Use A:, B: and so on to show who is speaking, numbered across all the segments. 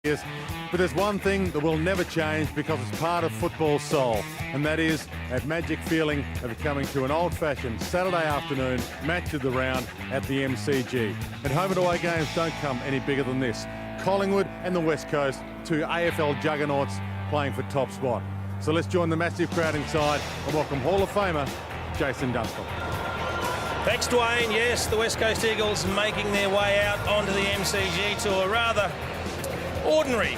A: Yes, but there's one thing that will never change because it's part of football's soul, and that is that magic feeling of coming to an old-fashioned Saturday afternoon match of the round at the MCG. And home and away games don't come any bigger than this. Collingwood and the West Coast, two AFL juggernauts playing for top spot. So let's join the massive crowd inside and welcome Hall of Famer Jason Dunstall.
B: Thanks, Dwayne. Yes, the West Coast Eagles making their way out onto the MCG to a rather ordinary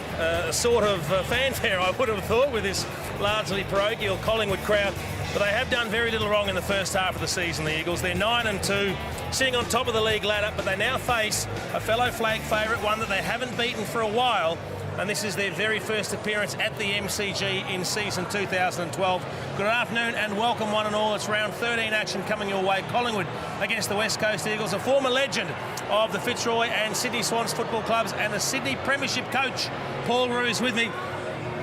B: sort of fanfare, I would have thought, with this largely parochial Collingwood crowd. But they have done very little wrong in the first half of the season, the Eagles. They're 9-2, sitting on top of the league ladder, but they now face a fellow flag favourite, one that they haven't beaten for a while. And this is their very first appearance at the MCG in season 2012. Good afternoon and welcome one and all. It's round 13 action coming your way. Collingwood against the West Coast Eagles, a former legend of the Fitzroy and Sydney Swans football clubs and the Sydney Premiership coach, Paul Roos, with me.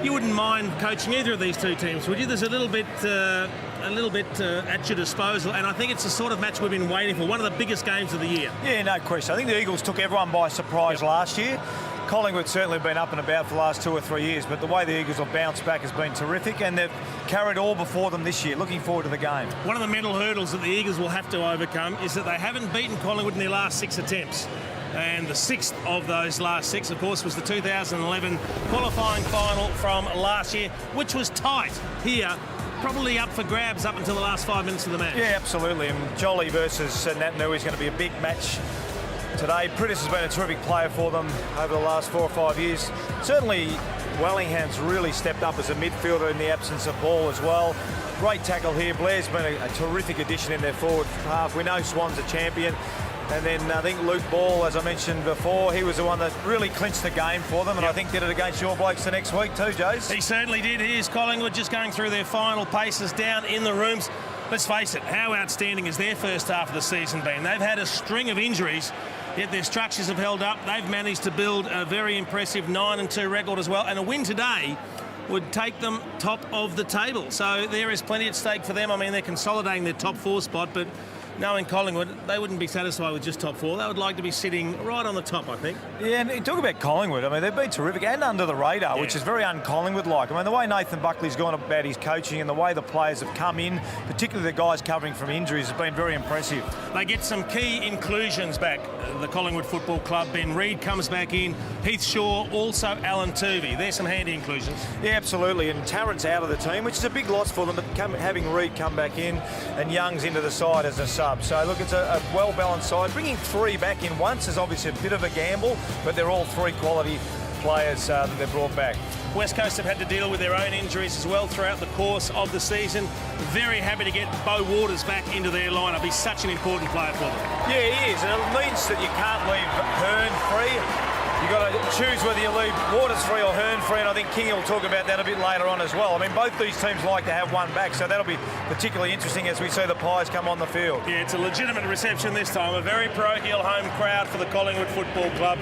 B: You wouldn't mind coaching either of these two teams, would you? There's a little bit at your disposal, and I think it's the sort of match we've been waiting for, one of the biggest games of the year.
C: Yeah, no question. I think the Eagles took everyone by surprise last year. Collingwood certainly been up and about for the last 2 or 3 years, but the way the Eagles have bounced back has been terrific, and they've carried all before them this year. Looking forward to the game. One
B: of the mental hurdles that the Eagles will have to overcome is that they haven't beaten Collingwood in their last 6 attempts. And the sixth of those last 6, of course, was the 2011 qualifying final from last year, which was tight here, probably up for grabs up until the last 5 minutes of the match.
C: Yeah, absolutely. And Jolly versus Natanui is going to be a big match today. Pritis has been a terrific player for them over the last 4 or 5 years. Certainly, Wellingham's really stepped up as a midfielder in the absence of ball as well. Great tackle here. Blair's been a terrific addition in their forward half. We know Swan's a champion. And then I think Luke Ball, as I mentioned before, he was the one that really clinched the game for them, and I think did it against your blokes the next week too, Jace.
B: He certainly did. Here's Collingwood just going through their final paces down in the rooms. Let's face it, how outstanding has their first half of the season been? They've had a string of injuries, yet their structures have held up. They've managed to build a very impressive 9-2 record as well, and a win today would take them top of the table. So there is plenty at stake for them. I mean, they're consolidating their top 4 spot, but knowing Collingwood, they wouldn't be satisfied with just top 4. They would like to be sitting right on the top, I think.
C: Yeah, and talk about Collingwood. I mean, they've been terrific and under the radar, which is very un-Collingwood-like. I mean, the way Nathan Buckley's gone about his coaching and the way the players have come in, particularly the guys covering from injuries, has been very impressive.
B: They get some key inclusions back. The Collingwood Football Club, Ben Reid comes back in, Heath Shaw, also Alan Tuvey. There's some handy inclusions.
C: Yeah, absolutely. And Tarrant's out of the team, which is a big loss for them, but having Reid come back in and Young's into the side as a sub. So, look, it's a well-balanced side. Bringing 3 back in once is obviously a bit of a gamble, but they're all 3 quality players that they've brought back.
B: West Coast have had to deal with their own injuries as well throughout the course of the season. Very happy to get Beau Waters back into their lineup. He's such an important player for them.
C: Yeah, he is, and it means that you can't leave Hearn free. You've got to choose whether you leave Waters free or Hearn free, and I think Kingy will talk about that a bit later on as well. I mean, both these teams like to have one back, so that'll be particularly interesting as we see the Pies come on the field.
B: Yeah, it's a legitimate reception this time. A very parochial home crowd for the Collingwood Football Club.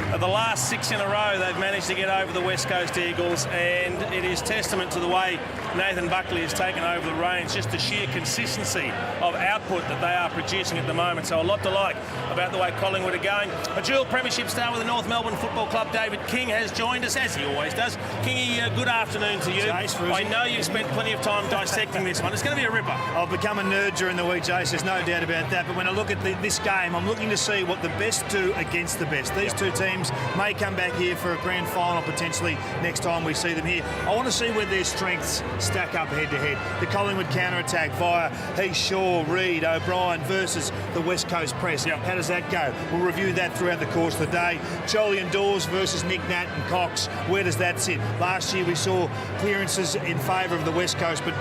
B: The last 6 in a row, they've managed to get over the West Coast Eagles, and it is testament to the way Nathan Buckley has taken over the reins, just the sheer consistency of output that they are producing at the moment. So a lot to like about the way Collingwood are going. A dual premiership star with the North Melbourne Football Club, David King, has joined us, as he always does. Kingy, good afternoon to you.
D: Jace,
B: I know you've spent plenty of time dissecting this one. It's going to be a ripper.
D: I've become a nerd during the week, Jace, there's no doubt about that. But when I look at this game, I'm looking to see what the best do against the best. These two teams may come back here for a grand final potentially next time we see them here. I want to see where their strengths stack up head-to-head. The Collingwood counter-attack via Heath Shaw, Reid, O'Brien versus the West Coast press. How does that go? We'll review that throughout the course of the day. Jolie and Dawes versus Nick Nat and Cox. Where does that sit? Last year we saw clearances in favour of the West Coast, but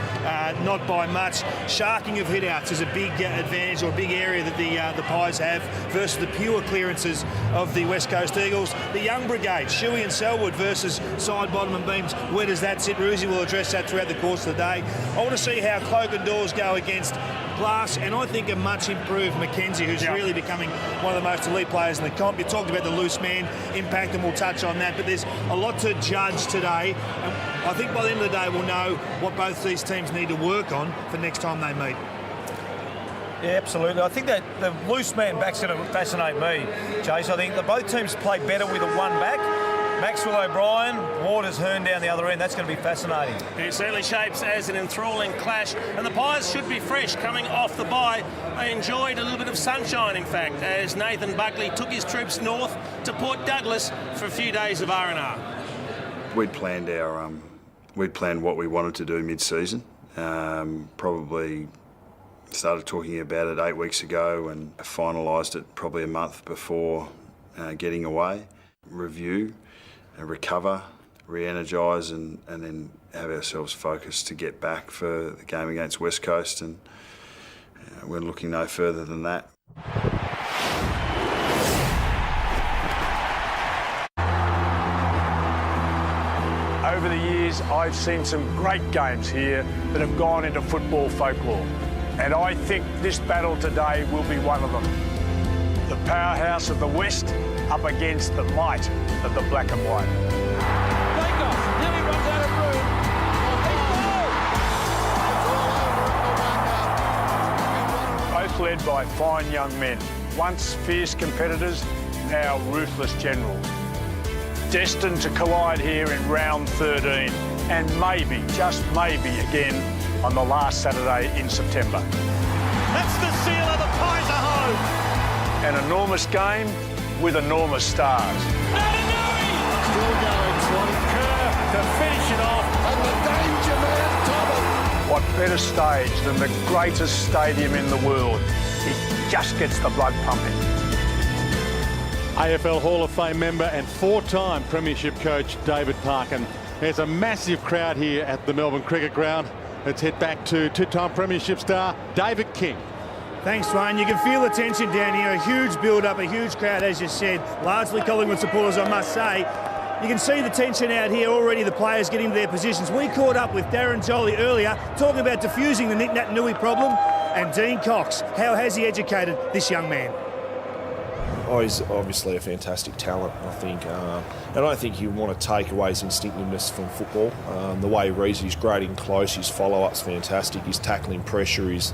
D: not by much. Sharking of hit-outs is a big advantage or a big area that the Pies have versus the pure clearances of the West Coast Eagles. The young brigade, Shuey and Selwood versus side, bottom and beams. Where does that sit? Roosie will address that throughout the course of the day. I want to see how Cloak and Dawes go against Glass, and I think a much improved Mackenzie, who's really becoming one of the most elite players in the comp. You talked about the loose man impact, and we'll touch on that, but there's a lot to judge today. And I think by the end of the day we'll know what both these teams need to work on for next time they meet.
C: Yeah, absolutely. I think that the loose man back's going to fascinate me, Jace. I think that both teams play better with a one back. Maxwell O'Brien, Waters Hearn down the other end. That's going to be fascinating.
B: It certainly shapes as an enthralling clash, and the Pies should be fresh coming off the bye. They enjoyed a little bit of sunshine, in fact, as Nathan Buckley took his troops north to Port Douglas for a few days of R&R.
E: We'd planned what we wanted to do mid-season. Probably started talking about it 8 weeks ago and finalised it probably a month before getting away. Review, recover, re-energise and then have ourselves focused to get back for the game against West Coast, and we're looking no further than that.
F: Over the years, I've seen some great games here that have gone into football folklore, and I think this battle today will be one of them. The powerhouse of the West up against the might of the black and white.
G: Takeoff, nearly runs out of room.
F: Both led by fine young men, once fierce competitors, now ruthless generals. Destined to collide here in round 13, and maybe, just maybe again, on the last Saturday in September.
G: That's the seal of the Pies are home.
F: An enormous game with enormous stars.
G: Still going, Swan.
F: Kerr to finish it off.
G: And the danger man, Thomas.
F: What better stage than the greatest stadium in the world? It just gets the blood pumping.
A: AFL Hall of Fame member and 4-time Premiership coach David Parkin. There's a massive crowd here at the Melbourne Cricket Ground. Let's head back to 2-time Premiership star David King.
D: Thanks, Dwayne. You can feel the tension down here. A huge build-up, a huge crowd, as you said. Largely Collingwood supporters, I must say. You can see the tension out here already, the players getting to their positions. We caught up with Darren Jolly earlier, talking about diffusing the Nick Nat Nui problem. And Dean Cox, how has he educated this young man?
H: Oh, he's obviously a fantastic talent, I think. And I don't think you want to take away his instinctiveness from football. The way he reads, he's great in close, his follow-up's fantastic, his tackling pressure is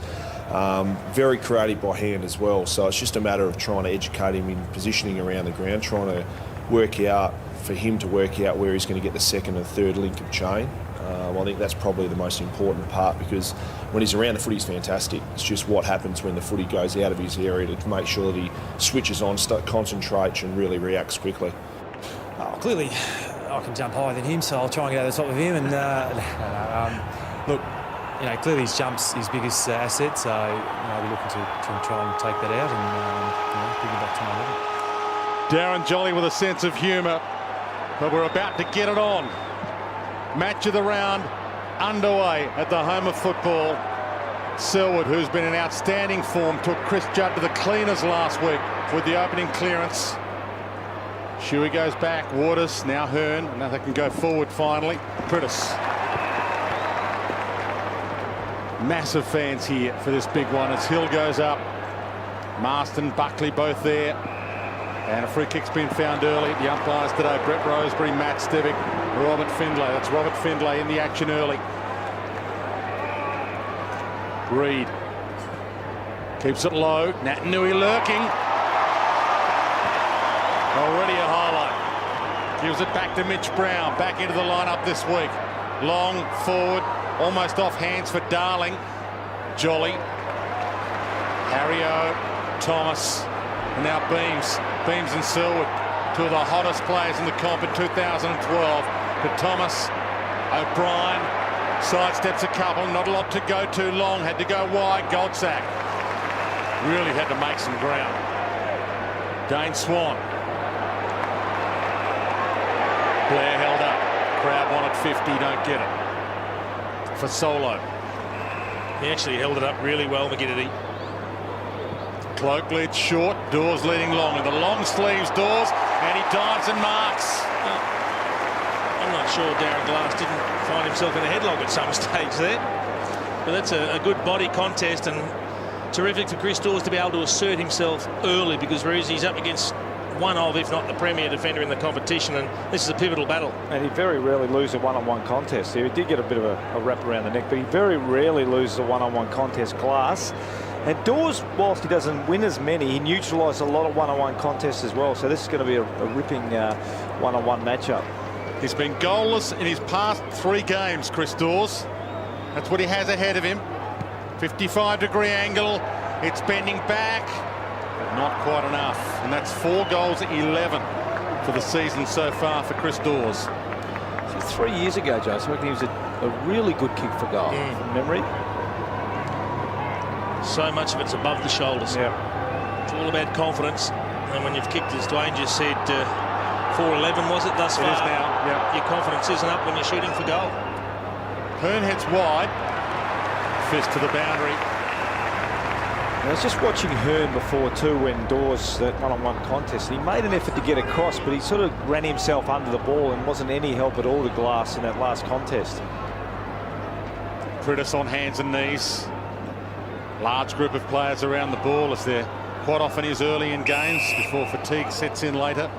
H: very creative by hand as well. So it's just a matter of trying to educate him in positioning around the ground, trying to work out, for him to work out where he's going to get the second and third link of chain. I think that's probably the most important part, because when he's around the footy, he's fantastic. It's just what happens when the footy goes out of his area to make sure that he switches on, concentrates and really reacts quickly.
I: Clearly, I can jump higher than him, so I'll try and get over the top of him. And look, you know, clearly his jump's his biggest asset, so we're looking to try and take that out and bring it back to my level.
A: Darren Jolly with a sense of humour, but we're about to get it on. Match of the round underway at the home of football. Selwood, who's been in outstanding form, took Chris Judd to the cleaners last week with the opening clearance. Shuey goes back, Waters, now Hearn, and now they can go forward finally. Pritis. Massive fans here for this big one as Hill goes up. Marston, Buckley both there. And a free kick's been found early. The umpires today, Brett Rosebery, Matt Stevick, Robert Findlay. That's Robert Findlay in the action early. Reid keeps it low. Nat Nui lurking. Already a highlight. Gives it back to Mitch Brown. Back into the lineup this week. Long forward, almost off hands for Darling. Jolly. Harrio, Thomas, and now Beams. Beams and Selwood, two of the hottest players in the comp in 2012. But Thomas, O'Brien, sidesteps a couple, not a lot to go to. Long had to go wide. Goldsack really had to make some ground. Dane Swan. Blair held up. Crowd wanted 50, don't get it. For Solo.
B: He actually held it up really well, McGinnity.
A: Cloak leads short, Dawes leading long, and the long sleeves Dawes, and he dives and marks.
B: I'm not sure Darren Glass didn't find himself in a headlock at some stage there. But that's a good body contest, and terrific for Chris Dawes to be able to assert himself early, because he's up against one of, if not the premier defender in the competition, and this is a pivotal battle.
C: And he very rarely loses a one-on-one contest here. He did get a bit of a wrap around the neck, but he very rarely loses a one-on-one contest. Glass. And Dawes, whilst he doesn't win as many, he neutralised a lot of one-on-one contests as well. So this is going to be a ripping one-on-one matchup.
A: He's been goalless in his past 3 games, Chris Dawes. That's what he has ahead of him. 55-degree angle. It's bending back, but not quite enough. And that's 4 goals, 11 for the season so far for Chris Dawes.
C: So 3 years ago, Joe, I reckon he was a really good kick for goal from memory.
B: So much of it's above the shoulders.
C: Yeah.
B: It's all about confidence. And when you've kicked, as Dwayne just said, 4-11 was it thus far?
A: It is now, yeah.
B: Your confidence isn't up when you're shooting for goal.
A: Hearn heads wide. Fist to the boundary.
C: I was just watching Hearn before too when Dawes, that one-on-one contest, he made an effort to get across, but he sort of ran himself under the ball and wasn't any help at all to Glass in that last contest.
A: Pritis on hands and knees. Large group of players around the ball, as there quite often is early in games before fatigue sets in later.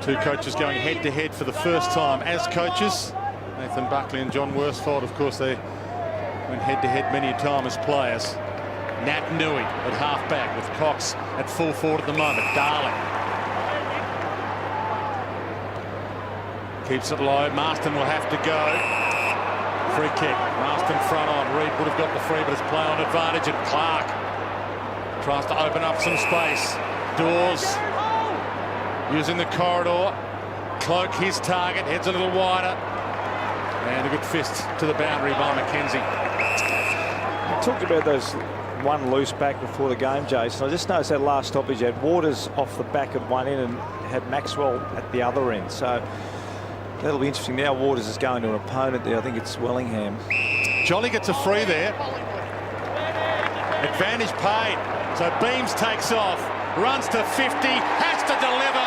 A: Two coaches going head-to-head for the first time as coaches. Nathan Buckley and John Worsfold, of course, they went head-to-head many a time as players. Nat Nui at half-back with Cox at full forward at the moment. Darling keeps it low. Marston will have to go. Free kick. Marston front on. Reid would have got the free, but it's play on advantage, and Clark tries to open up some space. Dawes using the corridor. Cloak his target, heads a little wider. And a good fist to the boundary by McKenzie.
C: We talked about those one loose back before the game, Jason. I just noticed that last stoppage had Waters off the back at one end and had Maxwell at the other end. So that'll be interesting. Now Waters is going to an opponent there. I think it's Wellingham.
A: Jolly gets a free there. Advantage paid. So Beams takes off. Runs to 50. Has to deliver.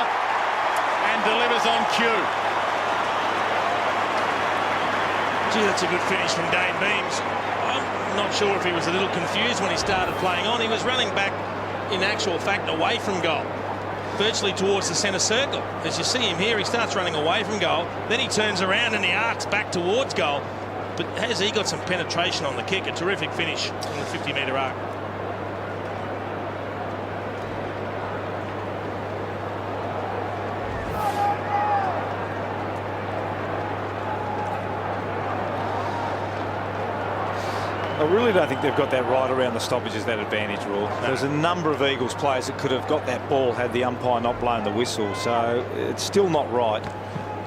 A: And delivers on cue.
B: Gee, that's a good finish from Dane Beams. I'm not sure if he was a little confused when he started playing on. He was running back, in actual fact, away from goal, virtually towards the centre circle. As you see him here, he starts running away from goal, then he turns around and he arcs back towards goal. But has he got some penetration on the kick? A terrific finish on the 50-metre arc.
C: I really don't think they've got that right around the stoppages, that advantage rule. There's a number of Eagles players that could have got that ball had the umpire not blown the whistle, so it's still not right.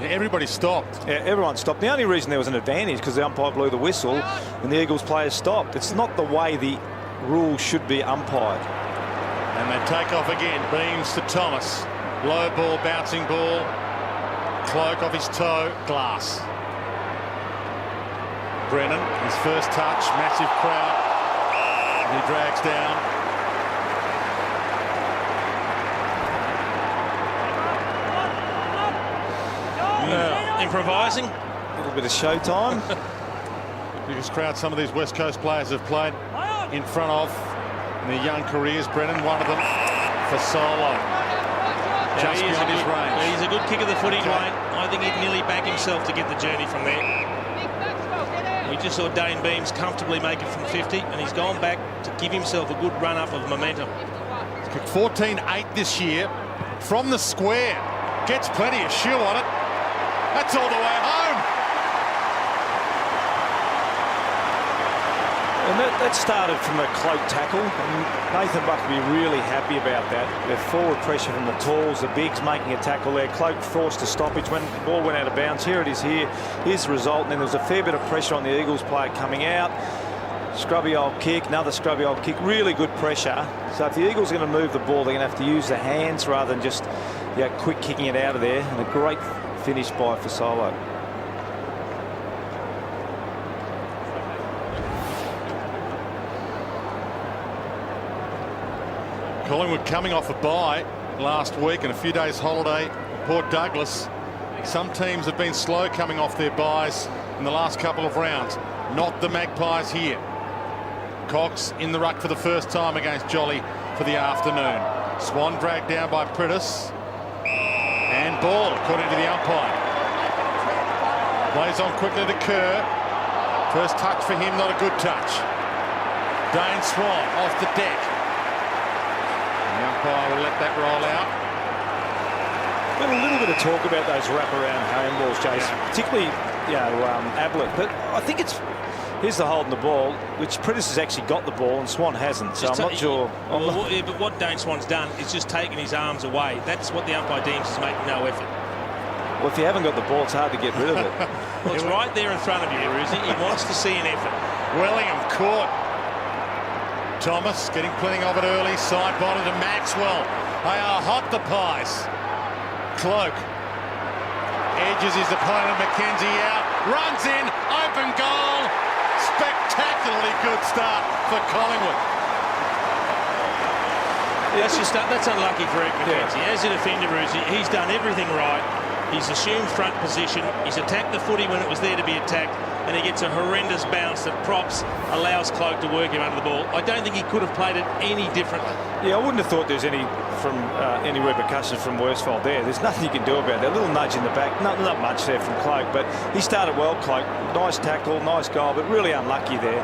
A: Yeah, everybody stopped.
C: Yeah, everyone stopped. The only reason there was an advantage because the umpire blew the whistle and the Eagles players stopped. It's not the way the rule should be umpired.
A: And they take off again. Beams to Thomas. Low ball, bouncing ball. Cloak off his toe. Glass. Brennan, his first touch, massive crowd. And he drags down.
B: Improvising.
C: A little bit of showtime.
A: Biggest crowd some of these West Coast players have played in front of in their young careers. Brennan, one of them, for solo. Just beyond his range.
B: He's a good kick of the footy, Dwayne. I think he'd nearly back himself to get the journey from there. We just saw Dane Beams comfortably make it from 50, and he's gone back to give himself a good run-up of momentum.
A: He's kicked 14-8 this year from the square. Gets plenty of shoe on it. That's all the way home.
C: And that started from a cloak tackle. And Nathan Buck will be really happy about that. The forward pressure from the talls, the bigs making a tackle there. Cloak forced a stoppage when the ball went out of bounds. Here it is here. Here's the result. And then there was a fair bit of pressure on the Eagles player coming out. Scrubby old kick, another scrubby old kick. Really good pressure. So if the Eagles are going to move the ball, they're going to have to use the hands rather than just quick kicking it out of there. And a great finish by Fasolo.
A: Collingwood coming off a bye last week and a few days holiday at Port Douglas. Some teams have been slow coming off their byes in the last couple of rounds. Not the Magpies here. Cox in the ruck for the first time against Jolly for the afternoon. Swan dragged down by Pritis. And ball, according to the umpire. Plays on quickly to Kerr. First touch for him, not a good touch. Dane Swan off the deck. The umpire will let that roll out.
C: Been a little bit of talk about those wraparound handballs, Jason, particularly, Ablett. But I think here's the holding the ball, which Prentice has actually got the ball and Swan hasn't. So I'm not sure.
B: But what Dane Swan's done is just taken his arms away. That's what the umpire deems is making no effort.
C: Well, if you haven't got the ball, it's hard to get rid of it.
B: Well, it's right there in front of you, Ruzi. He wants to see an effort.
A: Wellingham caught. Thomas getting plenty of it early. Side bottom to Maxwell. They are hot, the Pies. Cloak edges his opponent McKenzie out. Runs in. Open goal. Spectacularly good start for Collingwood.
B: That's unlucky for Ed McKenzie. As a defender, Ruzi, he's done everything right. He's assumed front position. He's attacked the footy when it was there to be attacked, and he gets a horrendous bounce that props, allows Cloak to work him under the ball. I don't think he could have played it any differently.
C: Yeah, I wouldn't have thought there's any repercussions from Worsfold there. There's nothing you can do about it. A little nudge in the back, not much there from Cloak, but he started well, Cloak. Nice tackle, nice goal, but really unlucky there.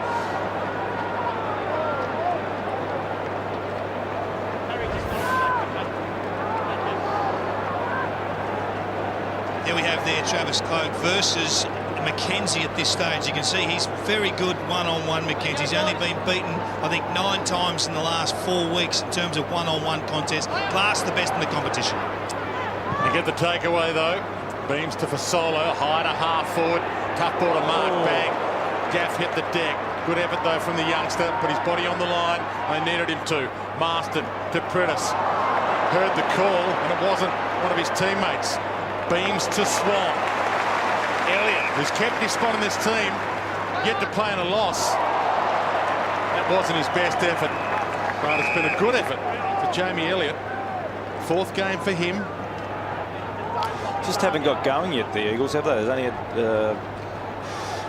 D: There we have there Travis Cloak versus McKenzie at this stage. You can see he's very good one-on-one, McKenzie. He's only been beaten, I think, 9 times in the last 4 weeks in terms of one-on-one contests. Class the best in the competition.
A: They get the takeaway, though. Beams to Fasolo, high to half forward. Tough ball to Mark, bang. Gaff hit the deck. Good effort, though, from the youngster. Put his body on the line. They needed him to. Marston to Prentice. Heard the call, and it wasn't one of his teammates. Beams to Swan. Elliott, who's kept his spot in this team, yet to play in a loss. That wasn't his best effort, but it's been a good effort for Jamie Elliott. 4th game for him.
C: Just haven't got going yet, the Eagles, have they? There's only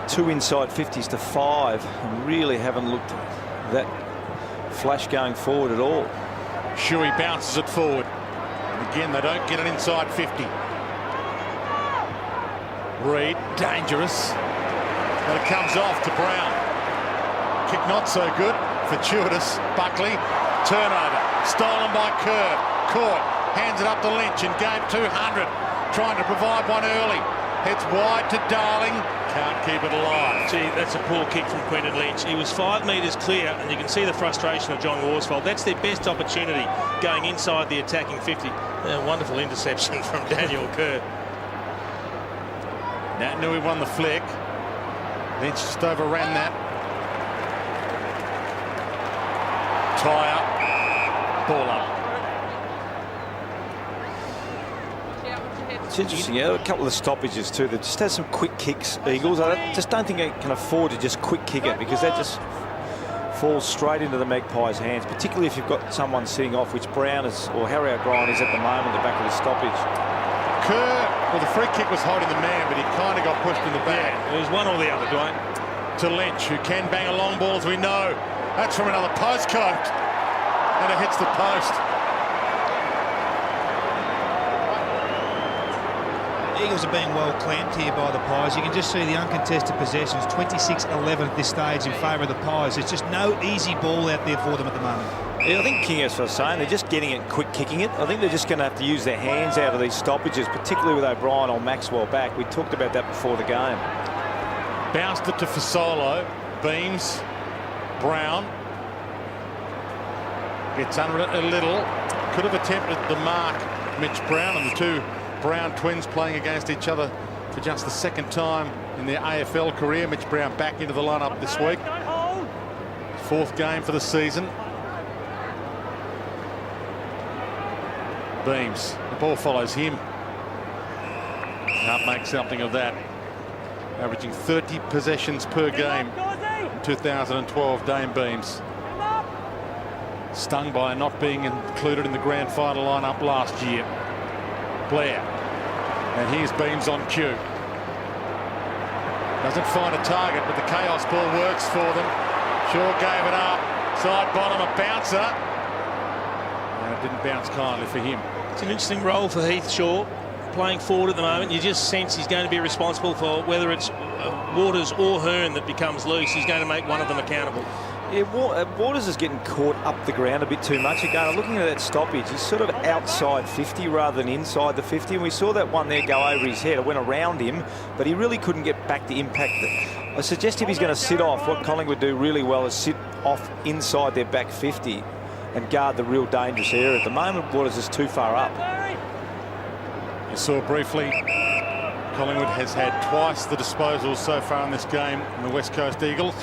C: 2 inside 50s to 5, and really haven't looked that flash going forward at all.
A: Shuey bounces it forward. And again, they don't get it inside 50. Reed, dangerous. But it comes off to Brown. Kick not so good. Fortuitous. Buckley. Turnover. Stolen by Kerr. Caught. Hands it up to Lynch in game 200. Trying to provide one early. Heads wide to Darling. Can't keep it alive.
B: Gee, that's a poor kick from Quentin Lynch. He was 5 metres clear, and you can see the frustration of John Worsfold. That's their best opportunity, going inside the attacking 50. Wonderful interception from Daniel Kerr.
A: Naitanui won the flick. Lynch just overran that. Tie up. Ball up.
C: It's interesting, a couple of stoppages too. They just had some quick kicks, Eagles. I just don't think they can afford to just quick kick it, because that just falls straight into the Magpies' hands, particularly if you've got someone sitting off, which Brown is, or Harry O'Brien is at the moment, the back of the stoppage.
A: Kerr, well, the free kick was holding the man, but he kind of got pushed in the back.
B: Yeah, it was one or the other, Dwayne.
A: To Lynch, who can bang a long ball, as we know. That's from another postcode. And it hits the post.
D: The Eagles are being well clamped here by the Pies. You can just see the uncontested possessions, 26-11 at this stage in favour of the Pies. There's just no easy ball out there for them at the moment.
C: Yeah, I think King, as I was saying, they're just getting it, quick kicking it. I think they're just going to have to use their hands out of these stoppages, particularly with O'Brien or Maxwell back. We talked about that before the game.
A: Bounced it to Fasolo. Beams. Brown. Gets under it a little. Could have attempted the mark. Mitch Brown, and the two Brown twins playing against each other for just the 2nd time in their AFL career. Mitch Brown back into the lineup this week. 4th game for the season. Beams. The ball follows him. Can't make something of that. Averaging 30 possessions per game in 2012, Dame Beams. Stung by not being included in the grand final lineup last year. Blair. And here's Beams on cue. Doesn't find a target, but the chaos ball works for them. Shaw gave it up. Side bottom, a bouncer. And it didn't bounce kindly for him.
B: It's an interesting role for Heath Shaw. playing forward at the moment. You just sense he's going to be responsible for whether it's Waters or Hearn that becomes loose. He's going to make one of them accountable.
C: Yeah, Waters is getting caught up the ground a bit too much. Again, looking at that stoppage, he's sort of outside 50 rather than inside the 50. And we saw that one there go over his head. It went around him, but he really couldn't get back the impact. I suggest if he's going to sit off, what Collingwood do really well is sit off inside their back 50 and guard the real dangerous area. At the moment, Waters is too far up.
A: You saw briefly, Collingwood has had twice the disposals so far in this game in the West Coast Eagles.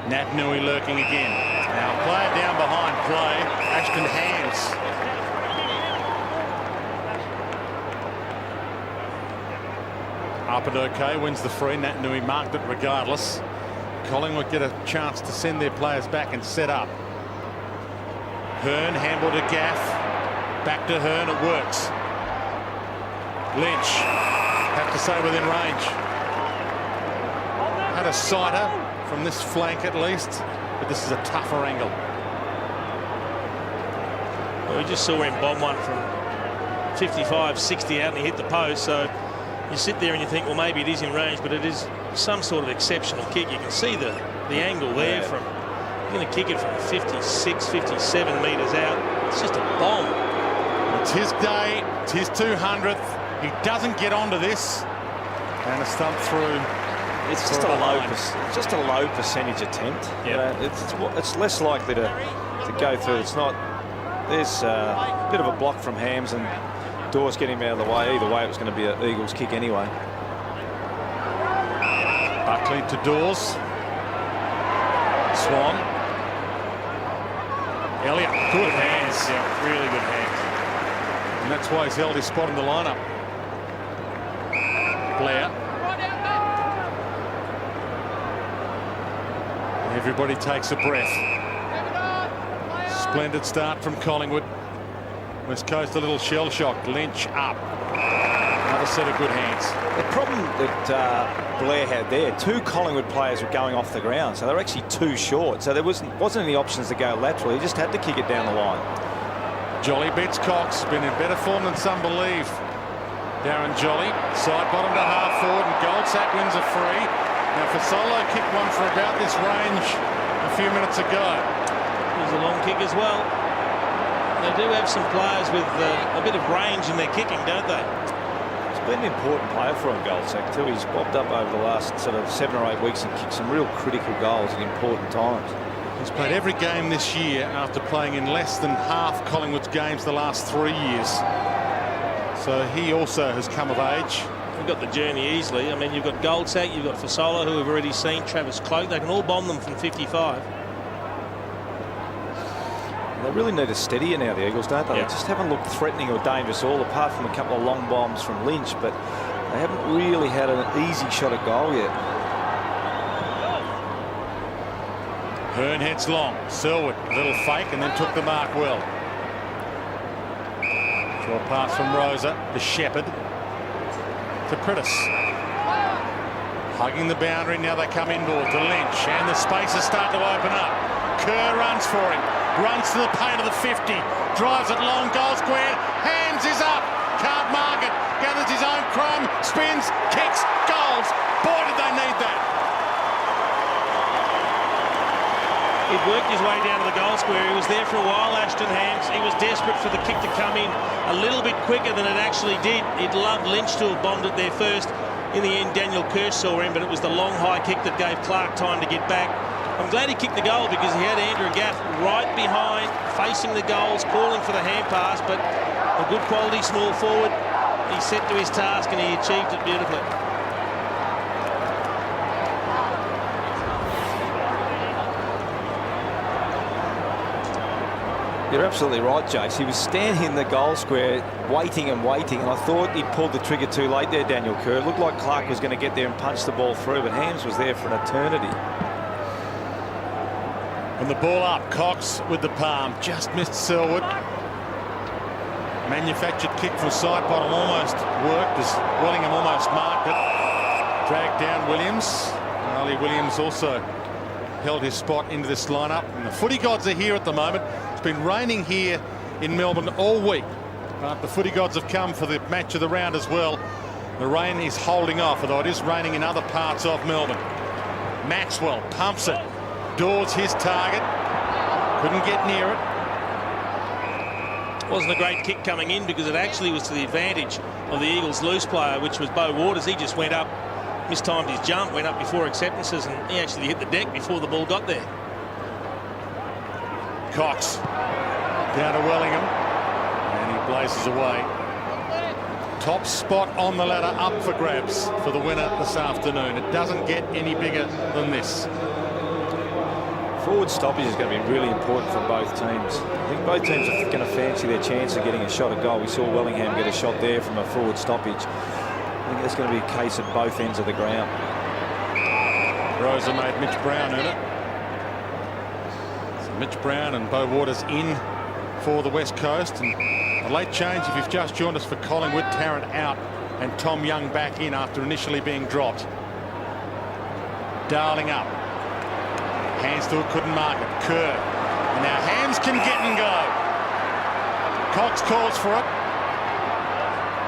A: Nat Nui lurking again. Now player down behind play, Ashton Hands. Up and okay, wins the free. Nat Nui marked it regardless. Collingwood get a chance to send their players back and set up. Hearn, handball to Gaff. Back to Hearn, it works. Lynch, have to say within range. Had a sighter from this flank at least, but this is a tougher angle.
B: Well, we just saw him bomb one from 55, 60 out and he hit the post, so you sit there and you think, well, maybe it is in range, but it is some sort of exceptional kick. You can see the angle there from, you're going to kick it from 56, 57 metres out. It's just a bomb.
A: It's his day, it's his 200th. He doesn't get onto this, and a stump through.
C: It's just a low percentage attempt.
B: Yeah.
C: It's less likely to go through. It's not. There's a bit of a block from Hams and Dawes getting him out of the way. Either way, it was going to be an Eagles kick anyway.
A: Buckley to Dawes. Swan. Elliott, good hands.
B: Yeah, really good hands.
A: And that's why he's held his spot in the lineup. Blair. Everybody takes a breath. Splendid start from Collingwood. West Coast a little shell shock. Lynch up. Another set of good hands.
C: The problem that Blair had there, two Collingwood players were going off the ground, so they were actually too short. So there wasn't any options to go lateral. He just had to kick it down the line.
A: Jolly beats Cox. Been in better form than some believe. Darren Jolly, side bottom to half forward, and Goldsack wins a free. Now Fasolo kicked one for about this range a few minutes ago.
B: It was a long kick as well. They do have some players with a bit of range in their kicking, don't they?
C: He's been an important player for him, Goldsack, too. He's bobbed up over the last sort of 7 or 8 weeks and kicked some real critical goals at important times.
A: He's played every game this year after playing in less than half Collingwood's games the last 3 years. So he also has come of age.
B: We've got the journey easily. I mean, you've got Goldsack, you've got Fasolo, who we've already seen, Travis Cloak. They can all bomb them from 55.
C: They really need a steadier now, the Eagles, don't they?
B: Yeah.
C: They just haven't looked threatening or dangerous at all, apart from a couple of long bombs from Lynch, but they haven't really had an easy shot at goal yet.
A: Hearn heads long. Selwood, a little fake, and then took the mark well. Draw pass from Rosa to Shepherd. To Prittis. Hugging the boundary, now they come inboard to Lynch, and the spaces start to open up. Kerr runs for him, runs to the paint of the 50, drives it long, goal square, hands is up, can't mark it, gathers his own crumb, spins, kicks, goals. Boy, did they need that.
B: He'd worked his way down to the goal square. He was there for a while, Ashton Hands. He was desperate for the kick to come in a little bit quicker than it actually did. He'd loved Lynch to have bombed it there first. In the end, Daniel Kirsch saw him, but it was the long high kick that gave Clark time to get back. I'm glad he kicked the goal because he had Andrew Gaff right behind, facing the goals, calling for the hand pass, but a good quality small forward. He set to his task and he achieved it beautifully.
C: You're absolutely right, Jace. He was standing in the goal square, waiting and waiting, and I thought he'd pulled the trigger too late there, Daniel Kerr. It looked like Clark was going to get there and punch the ball through, but Hams was there for an eternity.
A: And the ball up, Cox with the palm, just missed Selwood. Manufactured kick from side bottom almost worked as Wellingham almost marked it. Dragged down Williams. Ali Williams also held his spot into this lineup. And the footy gods are here at the moment. It's been raining here in Melbourne all week. But the footy gods have come for the match of the round as well. The rain is holding off, although it is raining in other parts of Melbourne. Maxwell pumps it. Dawes his target. Couldn't get near it.
B: Wasn't a great kick coming in because it actually was to the advantage of the Eagles' loose player, which was Beau Waters. He just went up, mistimed his jump, went up before acceptances, and he actually hit the deck before the ball got there.
A: Cox down to Wellingham, and he blazes away. Top spot on the ladder up for grabs for the winner this afternoon. It doesn't get any bigger than this.
C: Forward stoppage is going to be really important for both teams. I think both teams are going to fancy their chance of getting a shot at goal. We saw Wellingham get a shot there from a forward stoppage. I think that's going to be a case at both ends of the ground.
A: Rosa made Mitch Brown earn it. So Mitch Brown and Beau Waters in for the West Coast. And a late change, if you've just joined us, for Collingwood. Tarrant out and Tom Young back in after initially being dropped. Darling up. Hands to it, couldn't mark it. Kerr. And now hands can get and go. Cox calls for it.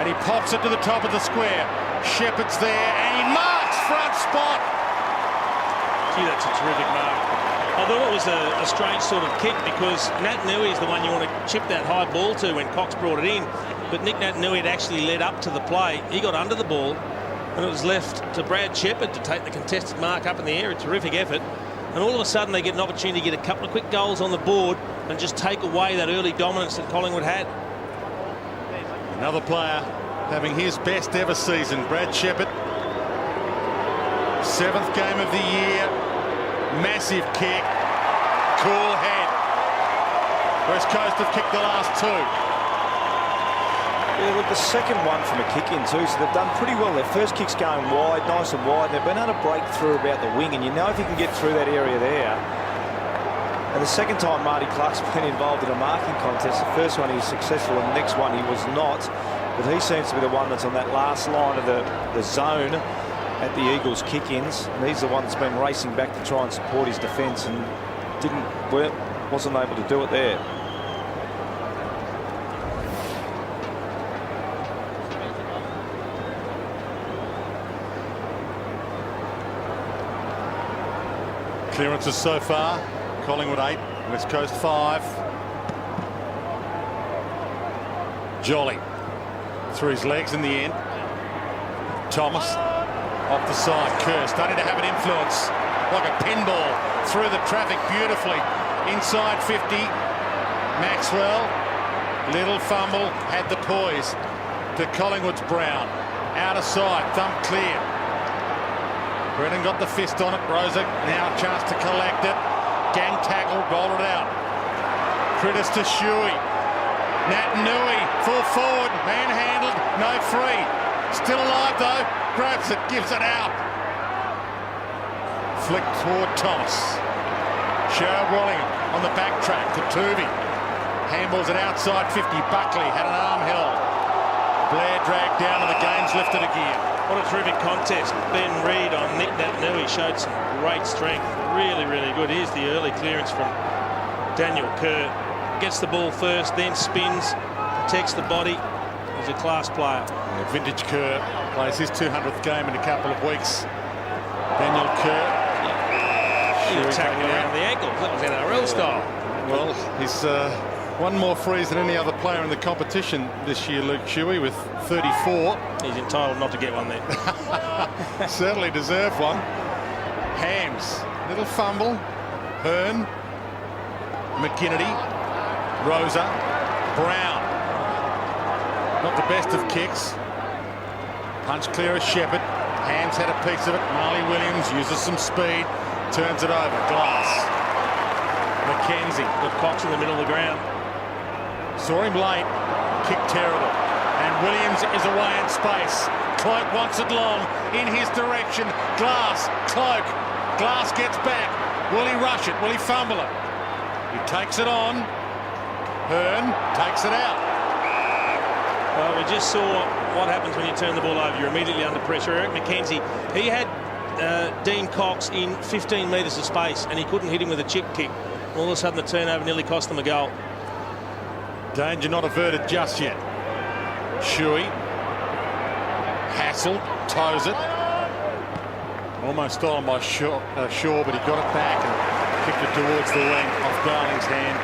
A: And he pops it to the top of the square. Shepherd's there and he marks front spot.
B: Gee, that's a terrific mark. I thought it was a strange sort of kick because Nat Nui is the one you want to chip that high ball to when Cox brought it in. But Nick Nat Nui had actually led up to the play. He got under the ball and it was left to Brad Shepherd to take the contested mark up in the air. A terrific effort. And all of a sudden they get an opportunity to get a couple of quick goals on the board and just take away that early dominance that Collingwood had.
A: Another player having his best ever season, Brad Shepherd. 7th game of the year. Massive kick. Cool head. West Coast have kicked the last 2.
C: Yeah, look, the second one from a kick in too, so they've done pretty well. Their first kick's going wide, nice and wide. They've been able to break through about the wing, and you know if you can get through that area there. And the second time Marty Clark's been involved in a marking contest. The first one he was successful, and the next one he was not. But he seems to be the one that's on that last line of the zone at the Eagles' kick-ins. And he's the one that's been racing back to try and support his defence and wasn't able to do it there.
A: Clearances so far. Collingwood 8, West Coast 5. Jolly through his legs in the end. Thomas off the side. Kerr starting to have an influence like a pinball through the traffic beautifully. Inside 50. Maxwell. Little fumble. Had the poise to Collingwood's Brown. Out of sight. Thumb clear. Brennan got the fist on it. Rosa now a chance to collect it. Gang tackle, rolled it out. Critters to Shuey. Nat Nui, full forward, manhandled, no free. Still alive though, grabs it, gives it out. Flick toward Thomas. Sherrod Wellingham on the back track to Tuvey. Handballs it outside 50. Buckley had an arm held. Blair dragged down and the game's lifted again.
B: What a terrific contest. Ben Reid on Nick Nat Nui showed some great strength. Really, really good. Here's the early clearance from Daniel Kerr. Gets the ball first, then spins, protects the body. He's a class player.
A: Yeah, vintage Kerr plays his 200th game in a couple of weeks. Daniel Kerr.
B: He was tackling around the ankles. That was NRL style.
A: Well, he's one more frees than any other player in the competition this year, Luke Shuey, with 34.
B: He's entitled not to get one there.
A: Certainly deserved one. Hams, little fumble. Hearn, McKinney, Rosa, Brown. Not the best of kicks. Punch clear as Shepherd. Hams had a piece of it. Marley Williams uses some speed. Turns it over. Glass. McKenzie.
B: With Cox in the middle of the ground.
A: Saw him late. Kick terrible. And Williams is away in space. Cloak wants it long. In his direction. Glass. Cloak. Glass gets back. Will he rush it? Will he fumble it? He takes it on. Hearn takes it out.
B: Well, we just saw what happens when you turn the ball over. You're immediately under pressure. Eric McKenzie, he had Dean Cox in 15 metres of space and he couldn't hit him with a chip kick. All of a sudden the turnover nearly cost them a goal.
A: Danger not averted just yet. Shuey. Hassel toes it. Almost stolen by Shaw, but he got it back and kicked it towards the wing off Darling's hand.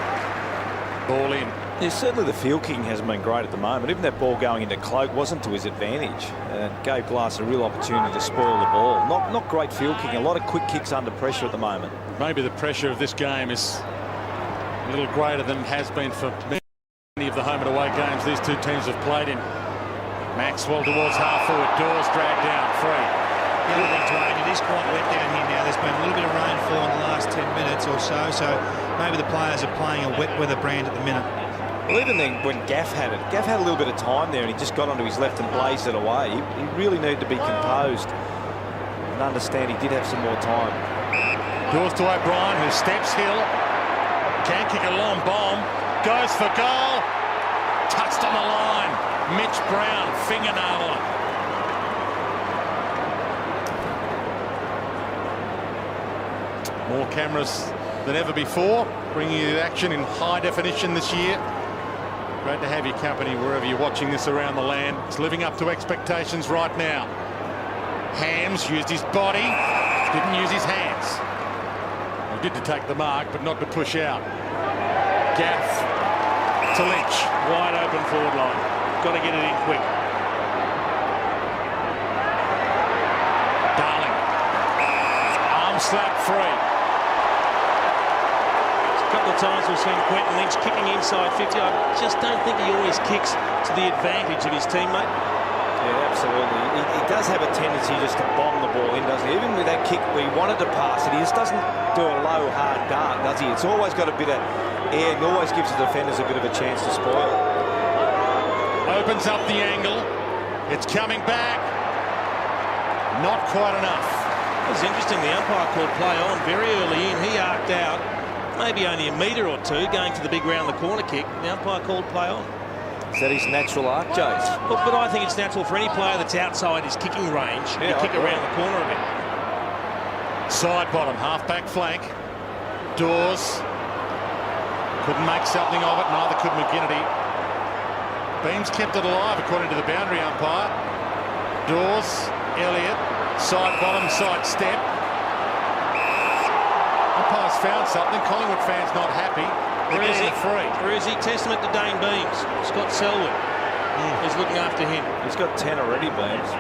A: Ball in.
C: Yeah, certainly the field kicking hasn't been great at the moment. Even that ball going into Cloak wasn't to his advantage. It gave Glass a real opportunity to spoil the ball. Not great field kicking. A lot of quick kicks under pressure at the moment.
A: Maybe the pressure of this game is a little greater than it has been for many of the home and away games these two teams have played in. Maxwell towards half forward. Dawes dragged down. Free.
D: The other thing, Dwayne, it is quite wet down here now. There's been a little bit of rainfall in the last 10 minutes or so maybe the players are playing a wet weather brand at the minute.
C: Well, even then, when Gaff had a little bit of time there and he just got onto his left and blazed it away. He really needed to be composed and understand he did have some more time.
A: Dawes to O'Brien, who steps hill. Can kick a long bomb. Goes for goal. Touched on the line. Mitch Brown, fingernail. More cameras than ever before, bringing you the action in high definition this year. Great to have your company wherever you're watching this around the land. It's living up to expectations right now. Hams used his body, didn't use his hands. He did to take the mark, but not to push out. Gaff to Lynch.
B: Wide open forward line. Got to get it in quick.
A: Darling. Arm slap free.
B: A couple of times we've seen Quentin Lynch kicking inside 50. I just don't think he always kicks to the advantage of his teammate.
C: Yeah, absolutely. He does have a tendency just to bomb the ball in, doesn't he? Even with that kick where he wanted to pass it, he just doesn't do a low, hard dart, does he? It's always got a bit of air and always gives the defenders a bit of a chance to spoil.
A: Opens up the angle. It's coming back. Not quite enough.
B: It's interesting, the umpire called play on very early in. He arced out, maybe only a metre or two, going for the big round the corner kick. The umpire called play on.
C: Is that his natural arc, Jace?
B: But I think it's natural for any player that's outside his kicking range to kick around the corner a bit.
A: Side bottom, half-back flank. Dawes couldn't make something of it, neither could McGinnity. Beams kept it alive according to the boundary umpire. Dawes, Elliott, side bottom, side step. Umpire's found something. Collingwood fans not happy. They're getting a free.
B: Bruzy, testament to Dane Beams. Scott Selwood is looking after him.
C: He's got 10 already, Beams.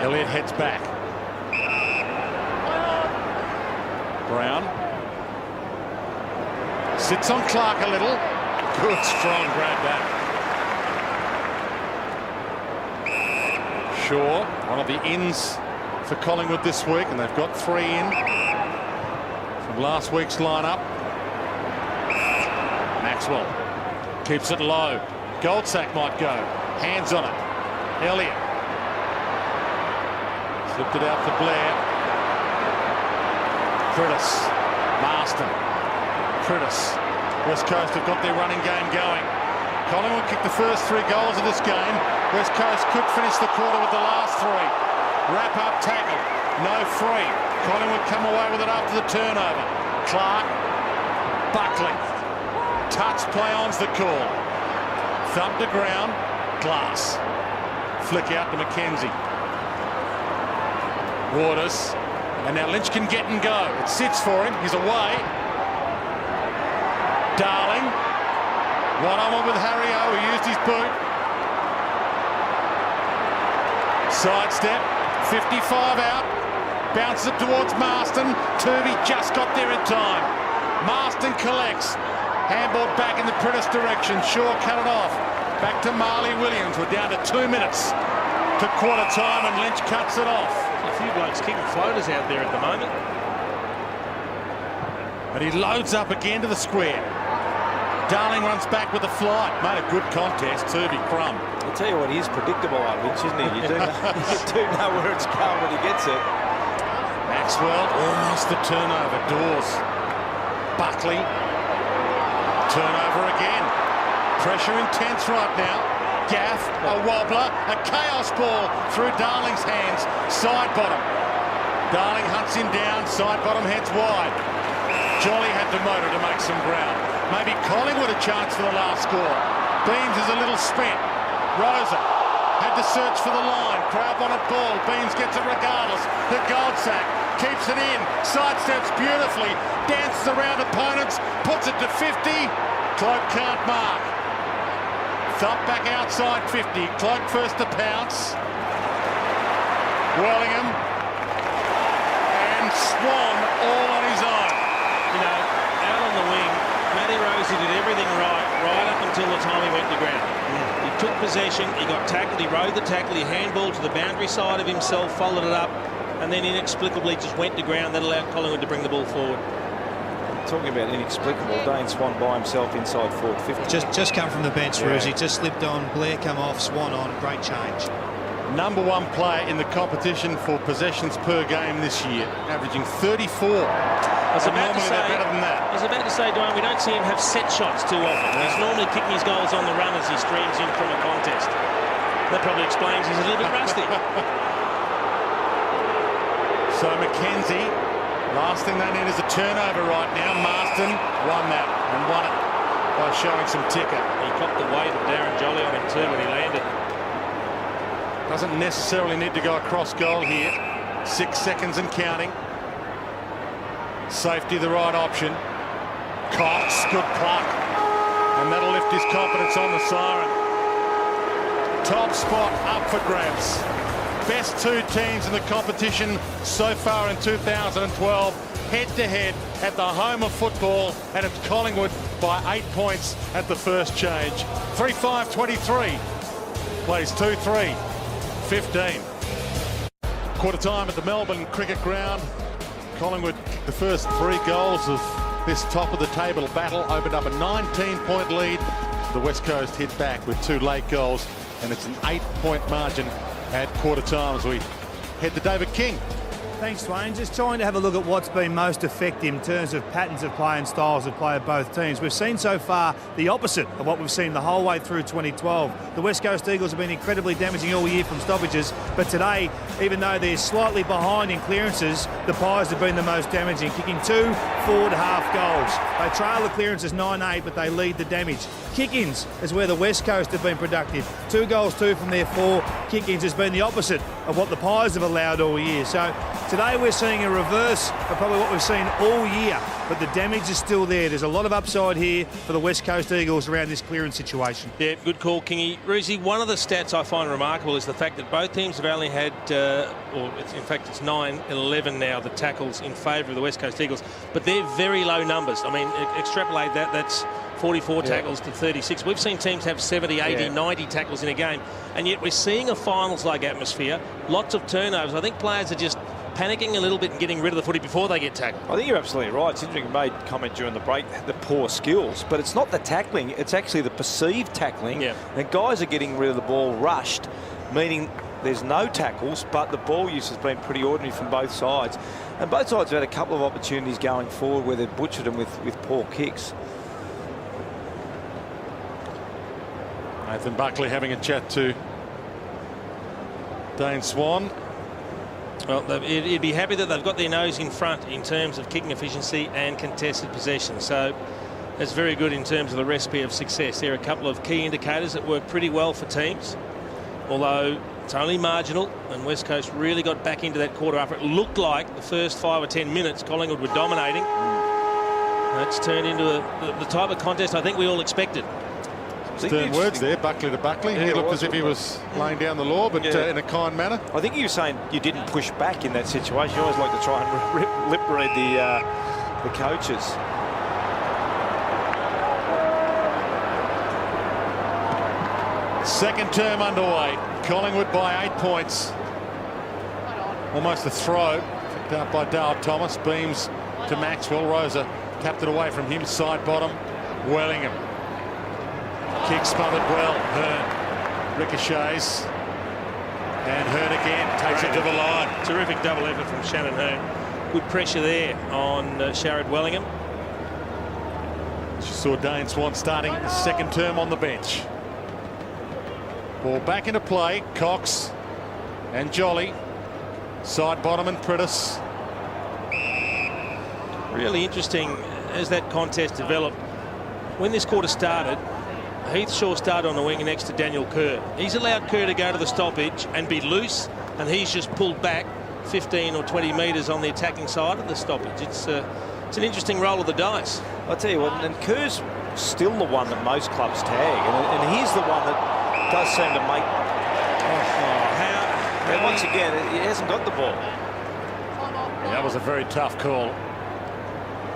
A: Elliott heads back. Brown sits on Clark a little. Good strong grab back. Shaw, one of the ins for Collingwood this week, and they've got 3 in from last week's lineup. Maxwell keeps it low. Goldsack might go. Hands on it. Elliott flipped it out to Blair. Critis, Marston, Critis. West Coast have got their running game going. Collingwood kicked the first 3 goals of this game. West Coast could finish the quarter with the last 3. Wrap up tackle, no free. Collingwood come away with it after the turnover. Clark, Buckley, touch play on's the call. Thump to ground, Glass. Flick out to McKenzie. Waters, and now Lynch can get and go. It sits for him, he's away. Darling, one-on-one with Harry O, who used his boot. Sidestep, 55 out, bounces it towards Marston. Turvey just got there in time. Marston collects, handball back in the Pritis direction. Shaw cut it off. Back to Marley Williams. We're down to 2 minutes to quarter time, and Lynch cuts it off.
B: A few blokes kicking floaters out there at the moment.
A: And he loads up again to the square. Darling runs back with the flight. Made a good contest. Turvey crumb.
C: I'll tell you what, he is predictable, Lynch, isn't he? You do know where it's going when he gets it.
A: Maxwell, almost the turnover. Dawes. Buckley. Turnover again. Pressure intense right now. Gaff, a wobbler, a chaos ball through Darling's hands. Side bottom. Darling hunts him down. Side bottom heads wide. Jolly had demoted to make some ground. Maybe Collingwood a chance for the last score. Beams is a little spent. Rosa had to search for the line. Crowd wanted ball. Beams gets it regardless. The Goldsack keeps it in. Sidesteps beautifully. Dances around opponents. Puts it to 50. Cloak can't mark. Thump back outside 50. Cloak first to pounce. Wellingham and Swan all on his own.
B: You know, out on the wing, Matty Rosie did everything right up until the time he went to ground. He took possession, he got tackled, he rode the tackle, he handballed to the boundary side of himself, followed it up, and then inexplicably just went to ground. That allowed Collingwood to bring the ball forward.
C: Talking about inexplicable, Dane Swan by himself inside forward 50.
D: Just come from the bench, Rosie. Just slipped on. Blair come off. Swan on. Great change.
A: Number one player in the competition for possessions per game this year, averaging 34.
B: I was about to say,
A: better than that.
B: I was about to say, Dwayne, we don't see him have set shots too often. He's normally kicking his goals on the run as he streams in from a contest. That probably explains he's a little bit rusty.
A: So Mackenzie, last thing they need is a turnover right now. Marston won that and won it by showing some ticker.
B: He copped the weight of Darren Jolly on him too when he landed.
A: Doesn't necessarily need to go across goal here. 6 seconds and counting. Safety the right option. Cox, good pluck. And that'll lift his confidence on the siren. Top spot up for grabs. Best two teams in the competition so far in 2012. Head-to-head at the home of football, and it's Collingwood by 8 points at the first change. 3-5-23. Plays 2-3. 15. Quarter time at the Melbourne Cricket Ground. Collingwood, the first 3 goals of this top of the table battle, opened up a 19-point lead. The West Coast hit back with 2 late goals, and it's an 8-point margin at quarter time as we head to David King.
D: Thanks, Dwayne. Just trying to have a look at what's been most effective in terms of patterns of play and styles of play of both teams. We've seen so far the opposite of what we've seen the whole way through 2012. The West Coast Eagles have been incredibly damaging all year from stoppages, but today, even though they're slightly behind in clearances, the Pies have been the most damaging, kicking 2 forward-half goals. They trail the clearances 9-8, but they lead the damage. Kick-ins is where the West Coast have been productive. 2 goals, 2 from their 4. Kick-ins has been the opposite of what the Pies have allowed all year. So today we're seeing a reverse of probably what we've seen all year, but the damage is still there. There's a lot of upside here for the West Coast Eagles around this clearance situation.
B: Yeah, good call, Kingy. Ruzi, one of the stats I find remarkable is the fact that both teams have only had, in fact it's 9-11 now, the tackles in favour of the West Coast Eagles, but they're very low numbers. I mean, extrapolate that, that's 44 tackles to 36. We've seen teams have 70, 80, 90 tackles in a game, and yet we're seeing a finals-like atmosphere, lots of turnovers. I think players are just panicking a little bit and getting rid of the footy before they get tackled.
C: I think you're absolutely right. It's interesting, you made comment during the break, the poor skills, but it's not the tackling, it's actually the perceived tackling.
B: Yeah.
C: And guys are getting rid of the ball rushed, meaning there's no tackles, but the ball use has been pretty ordinary from both sides. And both sides have had a couple of opportunities going forward where they've butchered them with poor kicks.
A: Nathan Buckley having a chat to Dane Swan.
B: Well, he'd be happy that they've got their nose in front in terms of kicking efficiency and contested possession. So that's very good in terms of the recipe of success. There are a couple of key indicators that work pretty well for teams, although it's only marginal, and West Coast really got back into that quarter after it looked like the first 5 or 10 minutes Collingwood were dominating. That's turned into the type of contest I think we all expected.
A: Stern words there, Buckley to Buckley.
C: Yeah,
A: he looked as if he was laying down the law, but in a kind manner.
C: I think you were saying you didn't push back in that situation. You always like to try and lip read the coaches.
A: Second term underway. Collingwood by 8 points. Almost a throw. Picked up by Dale Thomas. Beams to Maxwell. Rosa tapped it away from him. Side bottom. Wellingham. Kick smothered well. Hearn ricochets. And Hearn again takes it to the line.
B: Terrific double effort from Shannon Hearn. Good pressure there on Sharad Wellingham.
A: She saw Dane Swan starting the second term on the bench. Ball back into play. Cox and Jolly. Side bottom and Prentice.
B: Really interesting as that contest developed, when this quarter started, Heath Shaw started on the wing next to Daniel Kerr. He's allowed Kerr to go to the stoppage and be loose, and he's just pulled back 15 or 20 metres on the attacking side of the stoppage. It's an interesting roll of the dice.
C: I'll tell you what, and Kerr's still the one that most clubs tag, and he's the one that does seem to make... And once again, he hasn't got the ball.
A: That was a very tough call.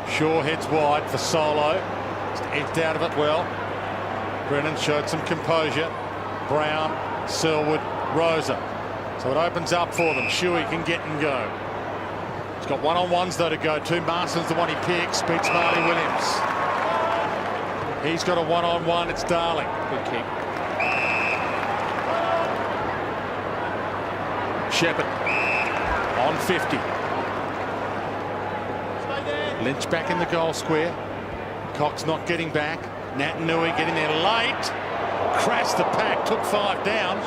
A: Shaw heads wide for Solo. Edged out of it well. Brennan showed some composure. Brown, Selwood, Rosa. So it opens up for them. Shuey can get and go. He's got one-on-ones though to go to. Marston's the one he picks. Beats Marley Williams. He's got a one-on-one. It's Darling.
B: Good kick.
A: Shepherd on 50. Lynch back in the goal square. Cox not getting back. Natanui getting there late. Crashed the pack, took 5 down.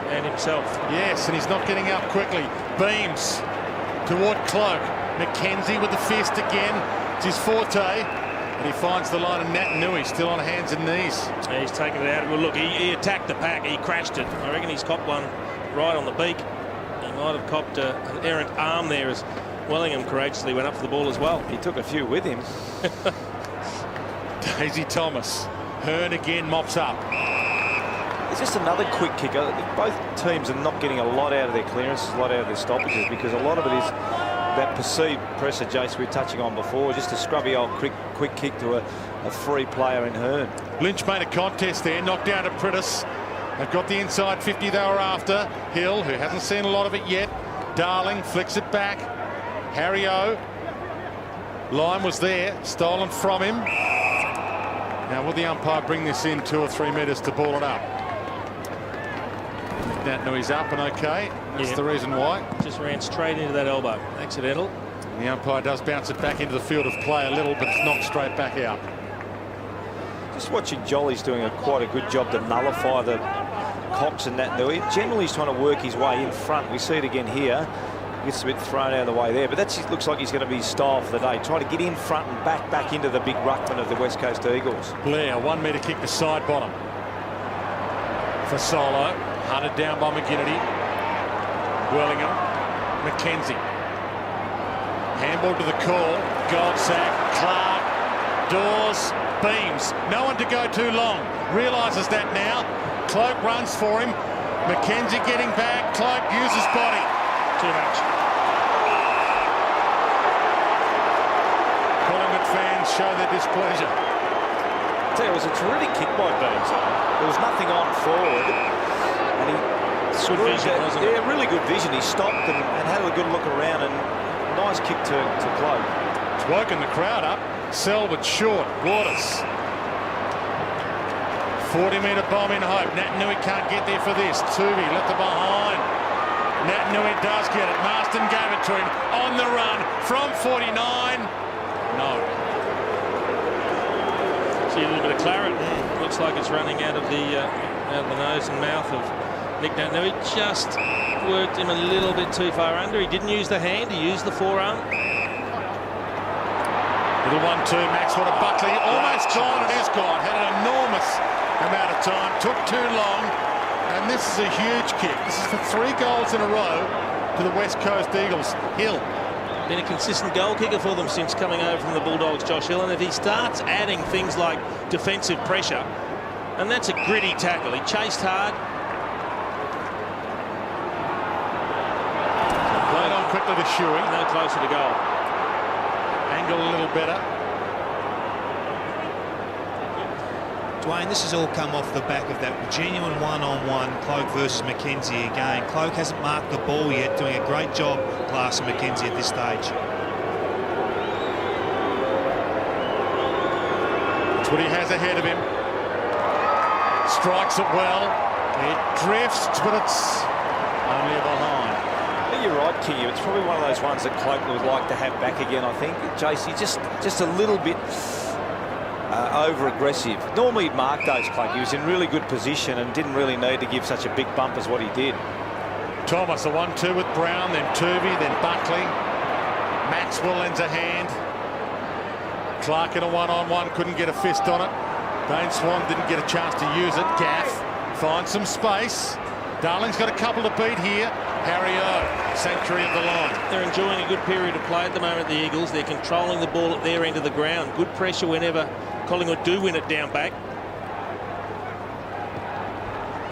B: And himself.
A: Yes, and he's not getting up quickly. Beams toward Cloak. McKenzie with the fist again. It's his forte. And he finds the line of Natanui still on hands and knees.
B: Yeah, he's taken it out. Well, look, he attacked the pack. He crashed it. I reckon he's copped one right on the beak. He might have copped an errant arm there as Wellingham courageously went up for the ball as well.
C: He took a few with him.
A: Daisy Thomas. Hearn again mops up.
C: It's just another quick kick. I think both teams are not getting a lot out of their clearances, a lot out of their stoppages, because a lot of it is that perceived pressure, Jace, we were touching on before, just a scrubby old quick kick to a free player in Hearn.
A: Lynch made a contest there, knocked down to Prittis. They've got the inside 50 they were after. Hill, who hasn't seen a lot of it yet. Darling flicks it back. Harry O. Line was there, stolen from him. Now will the umpire bring this in 2 or 3 metres to ball it up? Natanui's up and okay. That's the reason why.
B: Just ran straight into that elbow. Accidental.
A: And the umpire does bounce it back into the field of play a little, but it's knocked straight back out.
C: Just watching Jolly's doing quite a good job to nullify the Cox and Natanui. Generally he's trying to work his way in front. We see it again here. Gets a bit thrown out of the way there, but that looks like he's going to be his style for the day. Try to get in front and back into the big ruckman of the West Coast Eagles.
A: Blair, 1 metre kick to side bottom. For Solo. Hunted down by McGinnity. Wellingham. McKenzie. Handball to the call. Goldsack. Clark. Dawes. Beams. No one to go too long. Realises that now. Cloak runs for him. McKenzie getting back. Cloak uses body.
B: Too much.
A: Collingwood fans show their displeasure.
C: I tell you, it was a terrific kick by Beams. There was nothing on forward. And he
B: good vision, wasn't it?
C: Yeah, really good vision. He stopped and had a good look around, and nice kick to Cloak.
A: It's woken the crowd up. Selwood short. Waters. 40-metre bomb in hope. Natanui can't get there for this. Tuvey left it behind. Natanui does get it. Marston gave it to him on the run from 49. No.
B: See a little bit of claret. Looks like it's running out of the nose and mouth of Nick Natanui. Just worked him a little bit too far under. He didn't use the hand. He used the forearm.
A: Little 1-2. Maxwell to Buckley. Almost gone. It is gone. Had an enormous amount of time. Took too long. And this is a huge kick. This is for 3 goals in a row to the West Coast Eagles. Hill.
B: Been a consistent goal kicker for them since coming over from the Bulldogs, Josh Hill. And if he starts adding things like defensive pressure, and that's a gritty tackle. He chased hard.
A: Played on quickly to Shuey.
B: No closer to goal.
A: Angle a little better.
D: Dwayne, this has all come off the back of that genuine one-on-one Cloak versus McKenzie again. Cloak hasn't marked the ball yet, doing a great job glassing McKenzie at this stage.
A: That's what he has ahead of him. Strikes it well. It drifts, but it's only behind.
C: You're right, Kingy. It's probably one of those ones that Cloak would like to have back again, I think. JC, just a little bit over-aggressive. Normally he'd mark those, Cloak. He was in really good position and didn't really need to give such a big bump as what he did.
A: Thomas, a 1-2 with Brown, then Tuvey, then Buckley. Maxwell lends a hand. Clark in a one-on-one, couldn't get a fist on it. Dane Swan didn't get a chance to use it. Gaff finds some space. Darling's got a couple to beat here. Harry O, sanctuary of the line.
B: They're enjoying a good period of play at the moment, the Eagles. They're controlling the ball at their end of the ground. Good pressure whenever Collingwood do win it down back.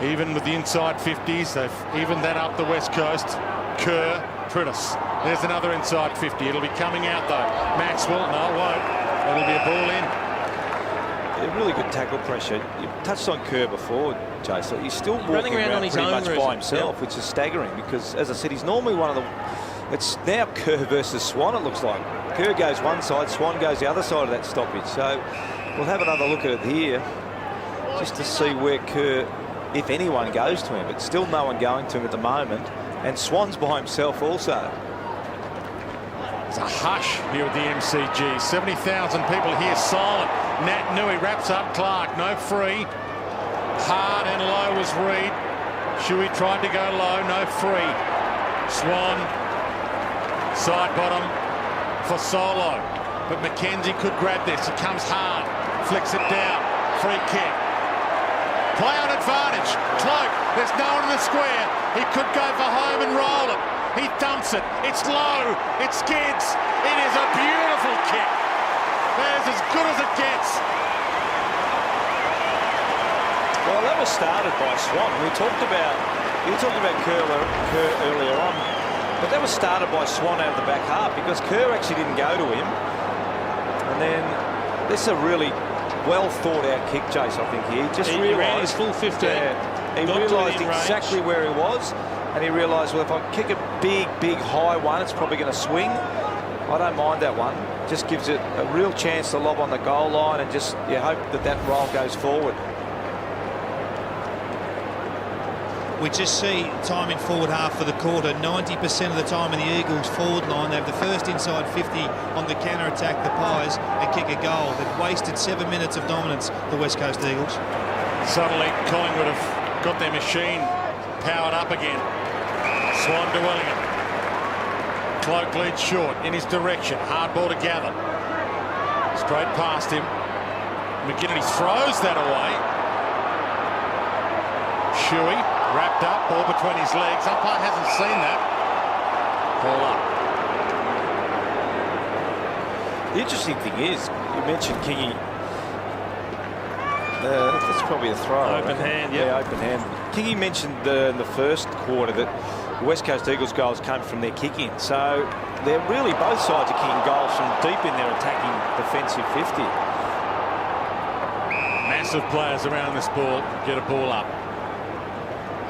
A: Even with the inside 50s, they've evened that up the West Coast. Kerr, Prentice. There's another inside 50. It'll be coming out though. Maxwell, no it won't. It'll be a ball in.
C: Yeah, really good tackle pressure. You touched on Kerr before, Jason. He's still
B: running around on his
C: pretty
B: own
C: much by himself, which is staggering because, as I said, he's normally one of the... It's now Kerr versus Swan, it looks like. Kerr goes one side, Swan goes the other side of that stoppage. So we'll have another look at it here just to see where Kerr, if anyone, goes to him. But still no one going to him at the moment. And Swan's by himself also.
A: It's a hush here at the MCG. 70,000 people here silent. Nat Nui wraps up Clark. No free. Hard and low was Reed. Shuey tried to go low. No free. Swan. Side bottom for Solo. But McKenzie could grab this. It comes hard. Flicks it down. Free kick. Play on advantage. Cloak. There's no one in the square. He could go for home and roll it. He dumps it. It's low. It skids. It is a beautiful kick. That is as good as it gets.
C: Well, that was started by Swan. You talked about Kerr earlier on, but that was started by Swan out of the back half because Kerr actually didn't go to him. And then this is a really well thought out kick, Jace, I think he just realised.
B: He ran his full 15.
C: He realised exactly where he was, and he realised, well, if I kick a big high one, it's probably going to swing. I don't mind that one. Just gives it a real chance to lob on the goal line, and just you hope that roll goes forward.
D: We just see time in forward half for the quarter. 90% of the time in the Eagles forward line, they have the first inside 50 on the counter-attack, the Pies, and kick a goal. They've wasted 7 minutes of dominance, the West Coast Eagles.
A: Suddenly, Collingwood have got their machine powered up again. Swan to Willingham. Cloak leads short in his direction. Hard ball to gather. Straight past him. McGinnity throws that away. Shuey wrapped up, ball between his legs. Umpire hasn't seen that. Ball up.
C: The interesting thing is, you mentioned Kingy. That's probably a throw.
B: Open hand, yeah.
C: Open hand. Kingy mentioned in the first quarter that the West Coast Eagles goals came from their kick-in. So they're really, both sides are kicking goals from deep in their attacking defensive 50.
A: Massive players around this ball. Get a ball up.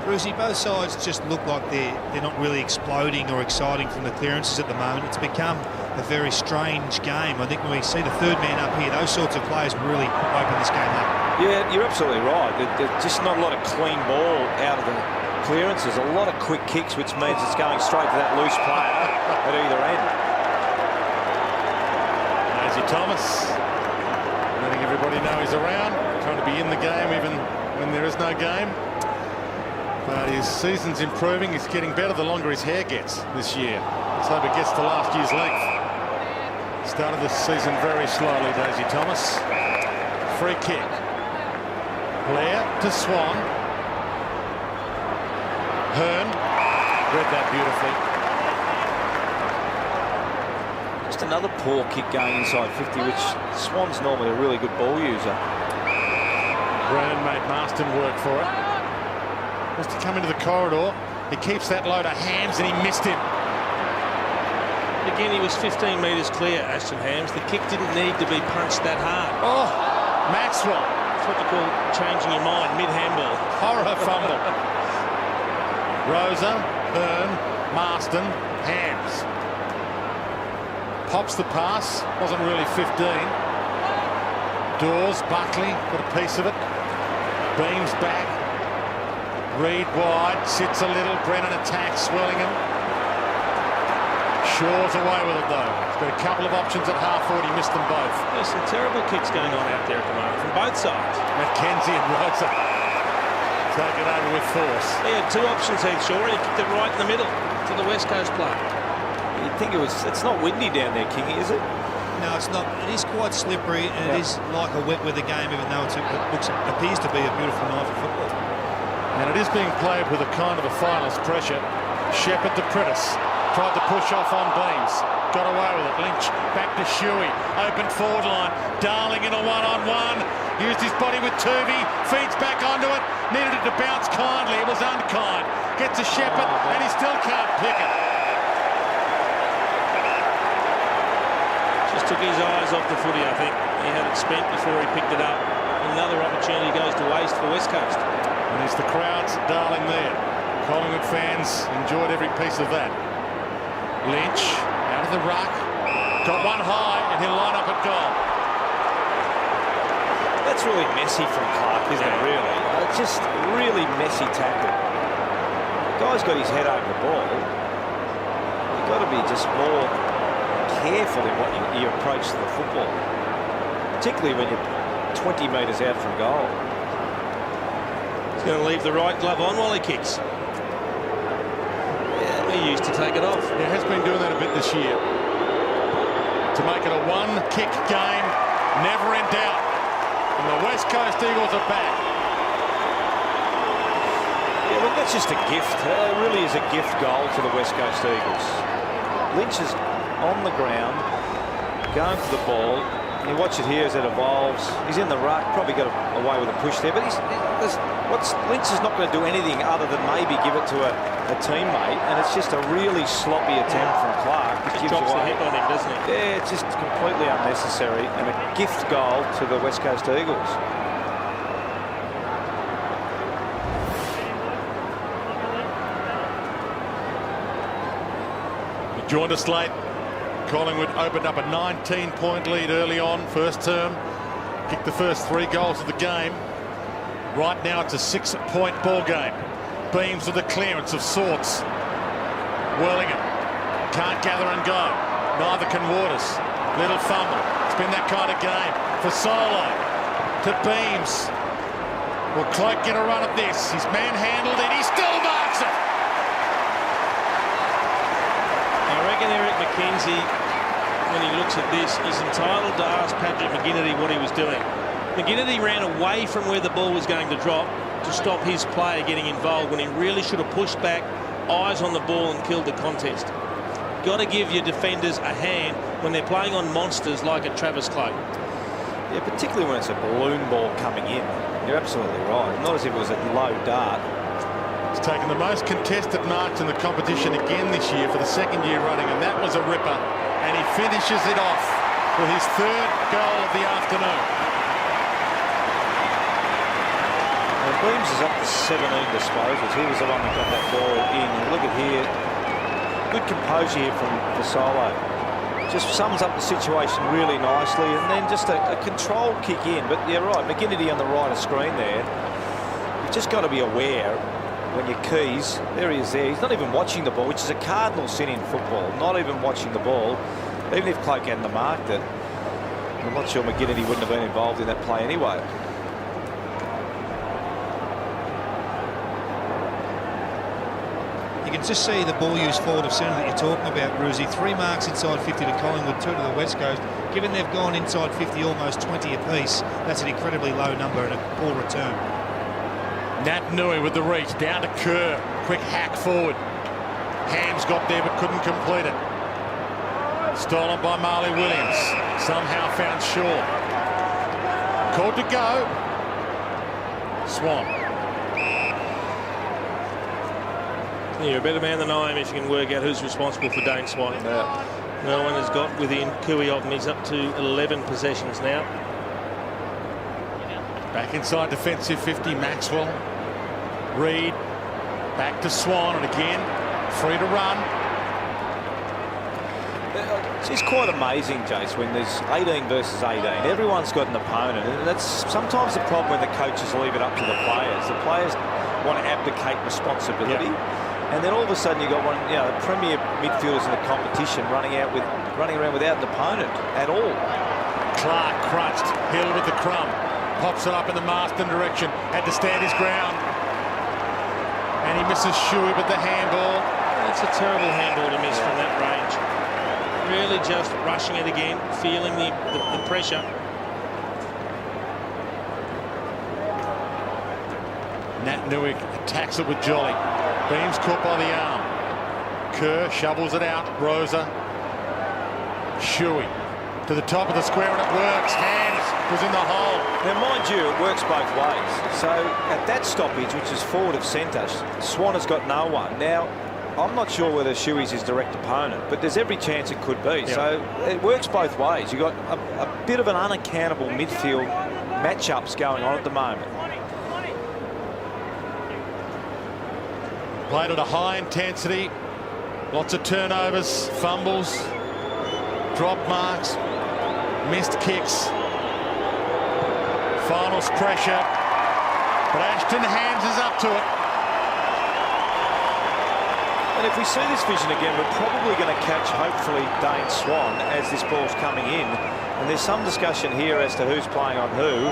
D: Brucey, both sides just look like they're not really exploding or exciting from the clearances at the moment. It's become a very strange game. I think when we see the third man up here, those sorts of players will really open this game up.
C: Yeah, you're absolutely right. There's just not a lot of clean ball out of the clearances. A lot of quick kicks, which means it's going straight to that loose player at either end.
A: Daisy Thomas letting everybody know he's around, trying to be in the game even when there is no game. But his season's improving. He's getting better the longer his hair gets this year. Let's hope it gets to last year's length. Started this season very slowly, Daisy Thomas. Free kick. Blair to Swan. Hearn read that beautifully.
C: Just another poor kick going inside 50, which Swan's normally a really good ball user.
A: Brennan made Marston work for it. Was to come into the corridor. He keeps that low to Hams and he missed him.
B: Again, he was 15 metres clear, Ashton Hams. The kick didn't need to be punched that hard.
A: Oh, Maxwell.
B: That's what you call changing your mind mid-handball.
A: Horror fumble. Rosa, Hearn, Marston, Hams. Pops the pass. Wasn't really 15. Dawes, Buckley, got a piece of it. Beams back. Reed wide, sits a little. Brennan attacks Swellingham. Shaw's away with it though. He's got a couple of options at half-forward. He missed them both.
B: There's some terrible kicks going on out there at the moment from both sides.
A: McKenzie and Rosa take it over with force.
B: He had two options, Heath Shaw. He kicked it right in the middle to the West Coast player.
C: You'd think it's not windy down there, Kingy, is it?
D: No, it's not. It is quite slippery, and it is like a wet weather game, even though it appears to be a beautiful night for football.
A: And it is being played with a kind of a finals pressure. Shepherd to Pritis. Tried to push off on Beams. Got away with it. Lynch back to Shuey. Open forward line. Darling in a one-on-one. Used his body with Tuvey. Feeds back onto it. Needed it to bounce kindly. It was unkind. Gets a Shepherd, and he still can't pick it.
B: Just took his eyes off the footy, I think. He had it spent before he picked it up. Another opportunity goes to waste for West Coast.
A: And there's the crowds at Darling there. Collingwood fans enjoyed every piece of that. Lynch out of the ruck. Got one high, and he'll line up at goal.
C: That's really messy from Clark, isn't it, really? Just really messy tackle. The guy's got his head over the ball. You've got to be just more careful in what you approach to the football, particularly when you're 20 metres out from goal.
B: He's going to leave the right glove on while he kicks. Yeah, he used to take it off.
A: He has been doing that a bit this year. To make it a one-kick game, never in doubt. And the West Coast Eagles are back.
C: Yeah, look, that's just a gift. It really is a gift goal to the West Coast Eagles. Lynch is on the ground, going for the ball. You watch it here as it evolves. He's in the ruck, probably got away with a push there, but Lynch is not going to do anything other than maybe give it to a teammate, and it's just a really sloppy attempt from Clark.
B: Just drops the hip on him, doesn't he?
C: Yeah, it's just completely unnecessary, and a gift goal to the West Coast Eagles.
A: You joined us late. Collingwood opened up a 19-point lead early on, first term. Kicked the first 3 goals of the game. Right now it's a 6-point ball game. Beams with a clearance of sorts. Whirling it. Can't gather and go. Neither can Waters. Little fumble. It's been that kind of game. For Solo. To Beams. Will Cloak get a run at this? He's manhandled and he still marks it.
B: I reckon Eric McKenzie, when he looks at this, is entitled to ask Patrick McGinnity what he was doing. McGinnity ran away from where the ball was going to drop to stop his player getting involved when he really should have pushed back, eyes on the ball, and killed the contest. Got to give your defenders a hand when they're playing on monsters like a Travis Cloak.
C: Yeah, particularly when it's a balloon ball coming in. You're absolutely right. Not as if it was a low dart.
A: He's taken the most contested marks in the competition again this year for the 2nd year running, and that was a ripper. And he finishes it off with his 3rd goal of the afternoon.
C: Well, Beams is up to 17 disposals. He was the one that got that ball in. Look at here. Good composure here from Solo. Just sums up the situation really nicely, and then just a controlled kick in. But you're right, McGinnity on the right of screen there. You've just got to be aware when your keys, there he is there. He's not even watching the ball, which is a cardinal sin in football. Not even watching the ball. Even if Cloak hadn't marked it, I'm not sure McGinnity wouldn't have been involved in that play anyway.
D: You can just see the ball use forward of centre that you're talking about, Bruzy. 3 marks inside 50 to Collingwood, 2 to the West Coast. Given they've gone inside 50 almost 20 apiece, that's an incredibly low number and a poor return.
A: Nat Nui with the reach, down to Kerr. Quick hack forward. Hams got there but couldn't complete it. Stolen by Marley Williams. Somehow found Shaw. Called to go. Swan.
B: You're a better man than I am if you can work out who's responsible for Dane Swan. No one has got within Cooey of him. He's up to 11 possessions now.
A: Back inside defensive 50, Maxwell. Reed. Back to Swan, and again, free to run.
C: It's quite amazing, Jace, when there's 18 versus 18. Everyone's got an opponent, and that's sometimes the problem when the coaches leave it up to the players. The players want to abdicate responsibility.
A: Yep.
C: And then all of a sudden you got one, the premier midfielders in the competition running around without an opponent at all.
A: Clark crunched. Hill with the crumb. Pops it up in the Marston direction. Had to stand his ground. And he misses Shuey with the handball.
B: That's a terrible handball to miss from that range. really just rushing it again, feeling the pressure.
A: Nat Nui attacks it with Jolly. Beams caught by the arm. Kerr shovels it out. Rosa. Shuey to the top of the square, and it works. Hands was in the hole.
C: Now, mind you, it works both ways. So at that stoppage, which is forward of centre, Swan has got no one. Now, I'm not sure whether Shuey's his direct opponent, but there's every chance it could be. So it works both ways. You've got a bit of an unaccountable midfield matchups going on at the moment.
A: Played at a high intensity. Lots of turnovers, fumbles, drop marks, missed kicks. Finals pressure, but Ashton Hands is up to it.
C: And if we see this vision again, we're probably going to catch, hopefully, Dane Swan as this ball's coming in. And there's some discussion here as to who's playing on who,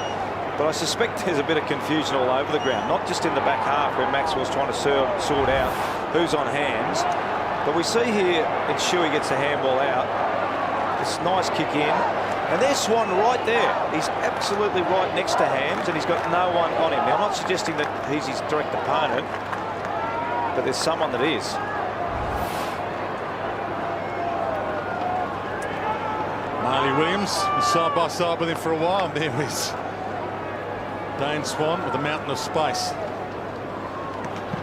C: but I suspect there's a bit of confusion all over the ground, not just in the back half where Maxwell's trying to sort out who's on Hands. But we see here that Shuey gets the handball out. This nice kick in. And there's Swan right there. He's absolutely right next to Hands, and he's got no one on him. Now, I'm not suggesting that he's his direct opponent, but there's someone that is.
A: Marley Williams was side by side with him for a while, and there is Dane Swan with a mountain of space.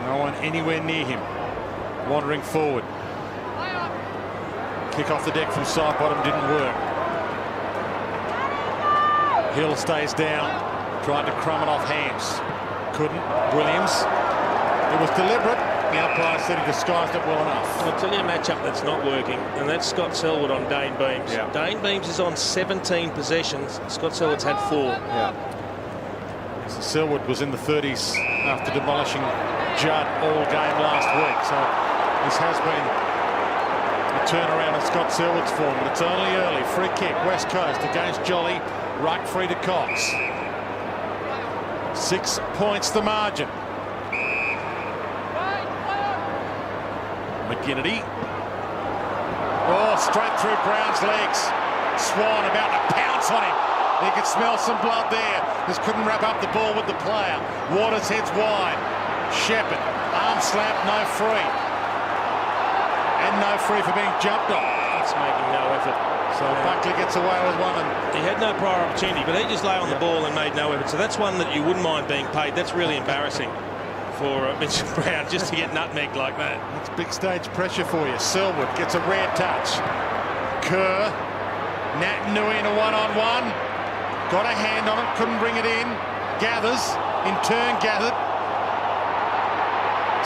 A: No one anywhere near him. Wandering forward. Kick off the deck from side bottom didn't work. Hill stays down. Tried to crumb it off Hands. Couldn't. Williams. It was deliberate. The umpire said he disguised it well enough.
B: I'll tell you a matchup that's not working, and that's Scott Selwood on Dane Beams.
C: Yeah.
B: Dane Beams is on 17 possessions. Scott Selwood's had 4.
C: Yeah.
A: So Selwood was in the 30s after demolishing Judd all game last week. So this has been a turnaround in Scott Selwood's form, but it's only early. Free kick, West Coast against Jolly. Ruck free to Cox. 6 points the margin. McGinnity. Oh, straight through Brown's legs. Swan about to pounce on him. He could smell some blood there. Just couldn't wrap up the ball with the player. Waters heads wide. Shepherd. Arm slap, no free. And no free for being jumped on.
B: It's making no effort.
A: So Buckley gets away with one. And
B: he had no prior opportunity, but he just lay on the ball and made no effort. So that's one that you wouldn't mind being paid. That's really embarrassing for Mitchell Brown just to get nutmegged like that.
A: That's big stage pressure for you. Selwood gets a rare touch. Kerr. Nat Nui in a one-on-one. Got a hand on it, couldn't bring it in. Gathers, in turn gathered.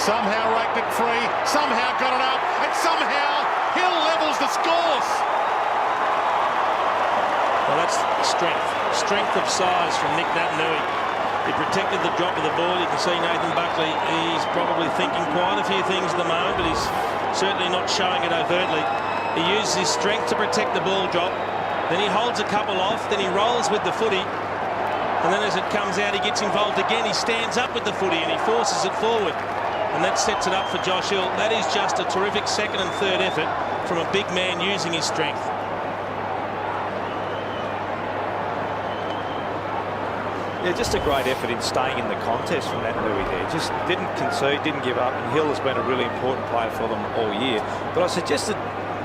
A: Somehow raked it free, somehow got it up, and somehow Hill levels the scores.
B: Well, that's strength of size from Nick Nat Nui. He protected the drop of the ball. You can see Nathan Buckley, he's probably thinking quite a few things at the moment, but he's certainly not showing it overtly. He uses his strength to protect the ball drop. Then he holds a couple off, then he rolls with the footy, and then as it comes out he gets involved again. He stands up with the footy and he forces it forward, and that sets it up for Josh Hill. That is just a terrific second and third effort from a big man using his strength.
C: Yeah, just a great effort in staying in the contest from that Louis there. Just didn't concede, didn't give up, and Hill has been a really important player for them all year. But I suggested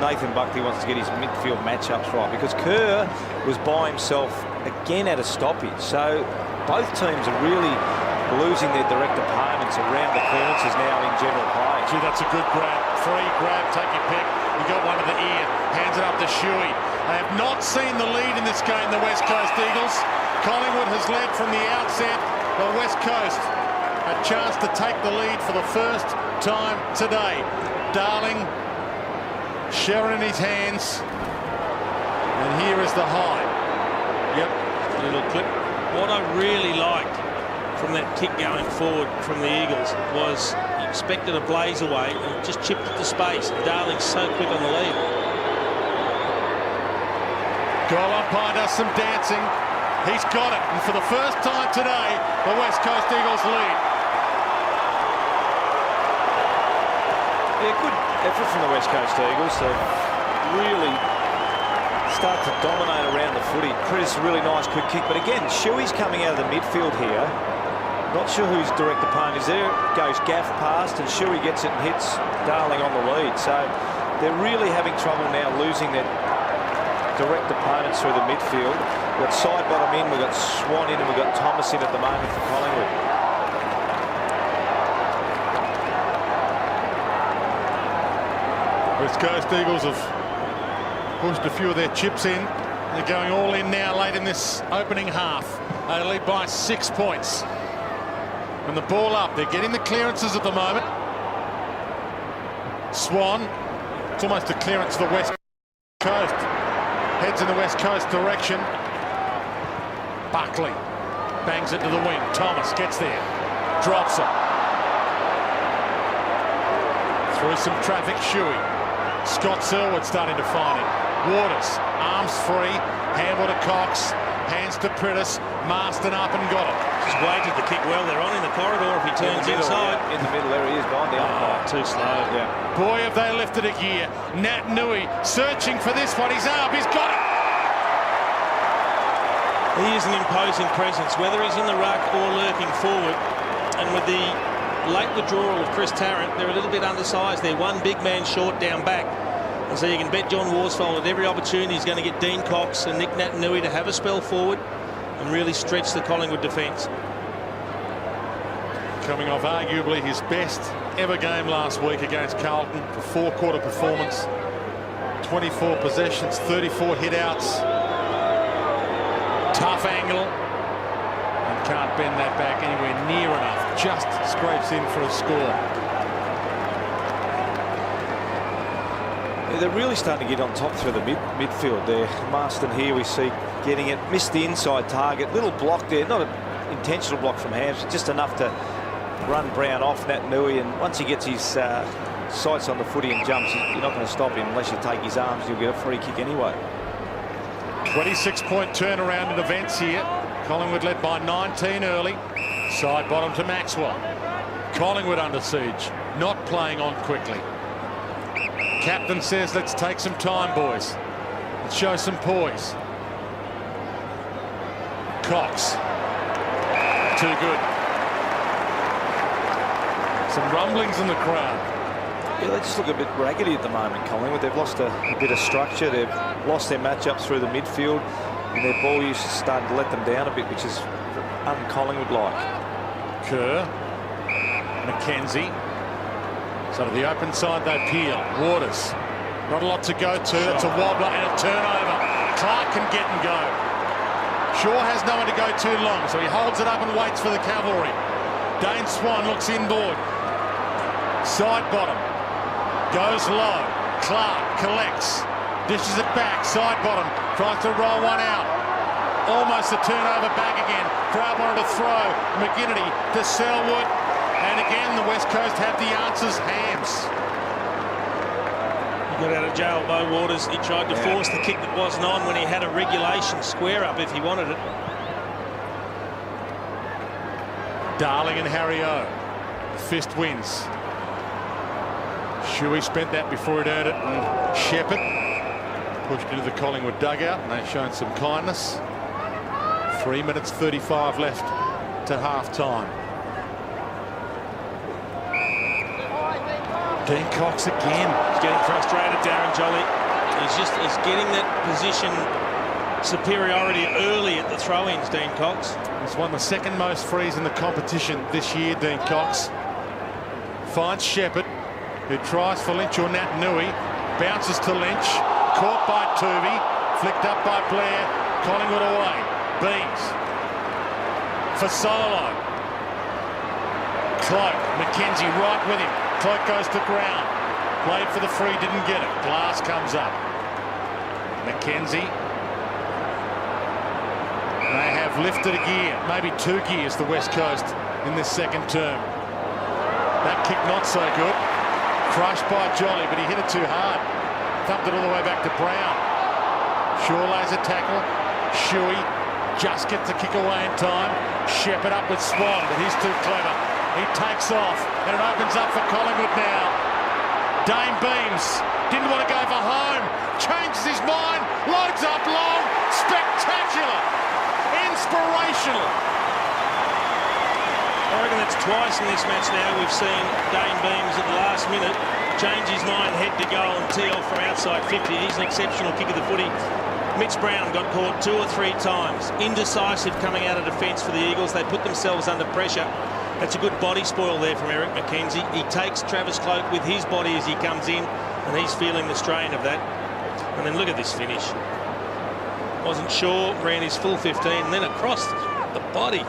C: Nathan Buckley wants to get his midfield matchups right, because Kerr was by himself again at a stoppage. So both teams are really losing their direct opponents around the clearances now in general play.
A: Gee, that's a good grab. Free grab, take your pick. You got one to the ear, hands it up to Shuey. They have not seen the lead in this game, the West Coast Eagles. Collingwood has led from the outset, but West Coast a chance to take the lead for the first time today. Darling, Sharon in his hands, and here is the high. Yep,
B: Little clip. What I really liked from that kick going forward from the Eagles was you expected a blaze away and just chipped it to space. Darling's so quick on the lead.
A: goal umpire does some dancing. He's got it, and for the first time today, the West Coast Eagles lead.
C: Yeah, good effort from the West Coast Eagles to really start to dominate around the footy. Critters, a really nice quick kick. But again, Shuey's coming out of the midfield here. Not sure whose direct opponent is there. Goes Gaff past and Shuey gets it and hits Darling on the lead. So they're really having trouble now losing their direct opponents through the midfield. We've got Sidebottom in, we've got Swan in, and we've got Thomas in at the moment for Collingwood.
A: West Coast Eagles have pushed a few of their chips in. They're going all in now late in this opening half. They lead by 6 points. And the ball up, they're getting the clearances at the moment. Swan, it's almost a clearance to the West Coast. Heads in the West Coast direction. Buckley bangs it to the wing. Thomas gets there, drops it. Through some traffic, Shuey. Scott Selwood starting to find him. Waters, arms free, handball to Cox, hands to Prittis, Marston up and got it.
B: Just waited the kick well there on in the corridor if he turns inside.
C: Yeah. In the middle there he is, behind the umpire.
B: Too slow.
C: Yeah.
A: Boy, have they lifted a gear. Nat Nui searching for this one. He's up, he's got it.
B: He is an imposing presence, whether he's in the ruck or lurking forward. And with the late withdrawal of Chris Tarrant, they're a little bit undersized. They're one big man short down back. And so you can bet John Worsfold at every opportunity he's going to get Dean Cox and Nick Naitanui to have a spell forward and really stretch the Collingwood defence.
A: Coming off arguably his best ever game last week against Carlton, the four-quarter performance, 24 possessions, 34 hit-outs, tough angle, and can't bend that back anywhere near enough, just scrapes in for a score.
C: They're really starting to get on top through the midfield there. Marston here we see getting it, missed the inside target, little block there, not an intentional block from Hams, but just enough to run Brown off Naitanui, and once he gets his sights on the footy and jumps, you're not going to stop him unless you take his arms. You'll get a free kick anyway.
A: 26-point turnaround in events here. Collingwood led by 19 early. Side bottom to Maxwell. Collingwood under siege, not playing on quickly. Captain says, let's take some time, boys. Let's show some poise. Cox. Too good. Some rumblings in the crowd.
C: Yeah, they just look a bit raggedy at the moment, Collingwood. They've lost a bit of structure. They've lost their matchup through the midfield, and their ball use is starting to let them down a bit, which is un-Collingwood-like.
A: Kerr. McKenzie. So to the open side they peel. Waters. Not a lot to go to. It's a wobbler and a turnover. Clark can get and go. Shaw has no one to go too long, so he holds it up and waits for the cavalry. Dane Swan looks inboard. Side bottom. Goes low. Clark collects. Dishes it back. Side bottom. Tries to roll one out. Almost a turnover back again. Crowd wanted to throw. McGinnity to Selwood. And again, the West Coast have the answers. Hams.
B: He got out of jail, Bo Waters. He tried to force the kick that wasn't on when he had a regulation square up if he wanted it.
A: Darling and Harry O. Fist wins. Shuey spent that before he'd earned it, and Shepherd pushed into the Collingwood dugout, and they've shown some kindness. 3 minutes 35 left to half-time. Dean Cox again.
B: He's getting frustrated, Darren Jolly. He's getting that position superiority early at the throw-ins, Dean Cox.
A: He's won the second most frees in the competition this year, Dean Cox. Finds Shepherd, who tries for Lynch or Naitanui. Bounces to Lynch. Caught by Tuvey. Flicked up by Blair. Collingwood away. Beams. For Solo. Cloak. McKenzie right with him. Cloak goes to ground. Played for the free, didn't get it. Glass comes up. McKenzie. They have lifted a gear, maybe 2 gears, the West Coast in this second term. That kick not so good. Crushed by Jolly, but he hit it too hard. Thumped it all the way back to Brown. Shaw lays a tackle. Shuey just gets the kick away in time. Shepherd up with Swan, but he's too clever. He takes off, and it opens up for Collingwood now. Dane Beams didn't want to go for home. changes his mind, loads up long, spectacular, inspirational.
B: I reckon that's twice in this match now we've seen Dane Beams at the last minute change his mind, head to goal and tee off from outside 50. He's an exceptional kick of the footy. Mitch Brown got caught 2 or 3 times. Indecisive coming out of defence for the Eagles. They put themselves under pressure. That's a good body spoil there from Eric McKenzie. He takes Travis Cloke with his body as he comes in, and he's feeling the strain of that. And then look at this finish. Wasn't sure, ran his full 15, and then across the body.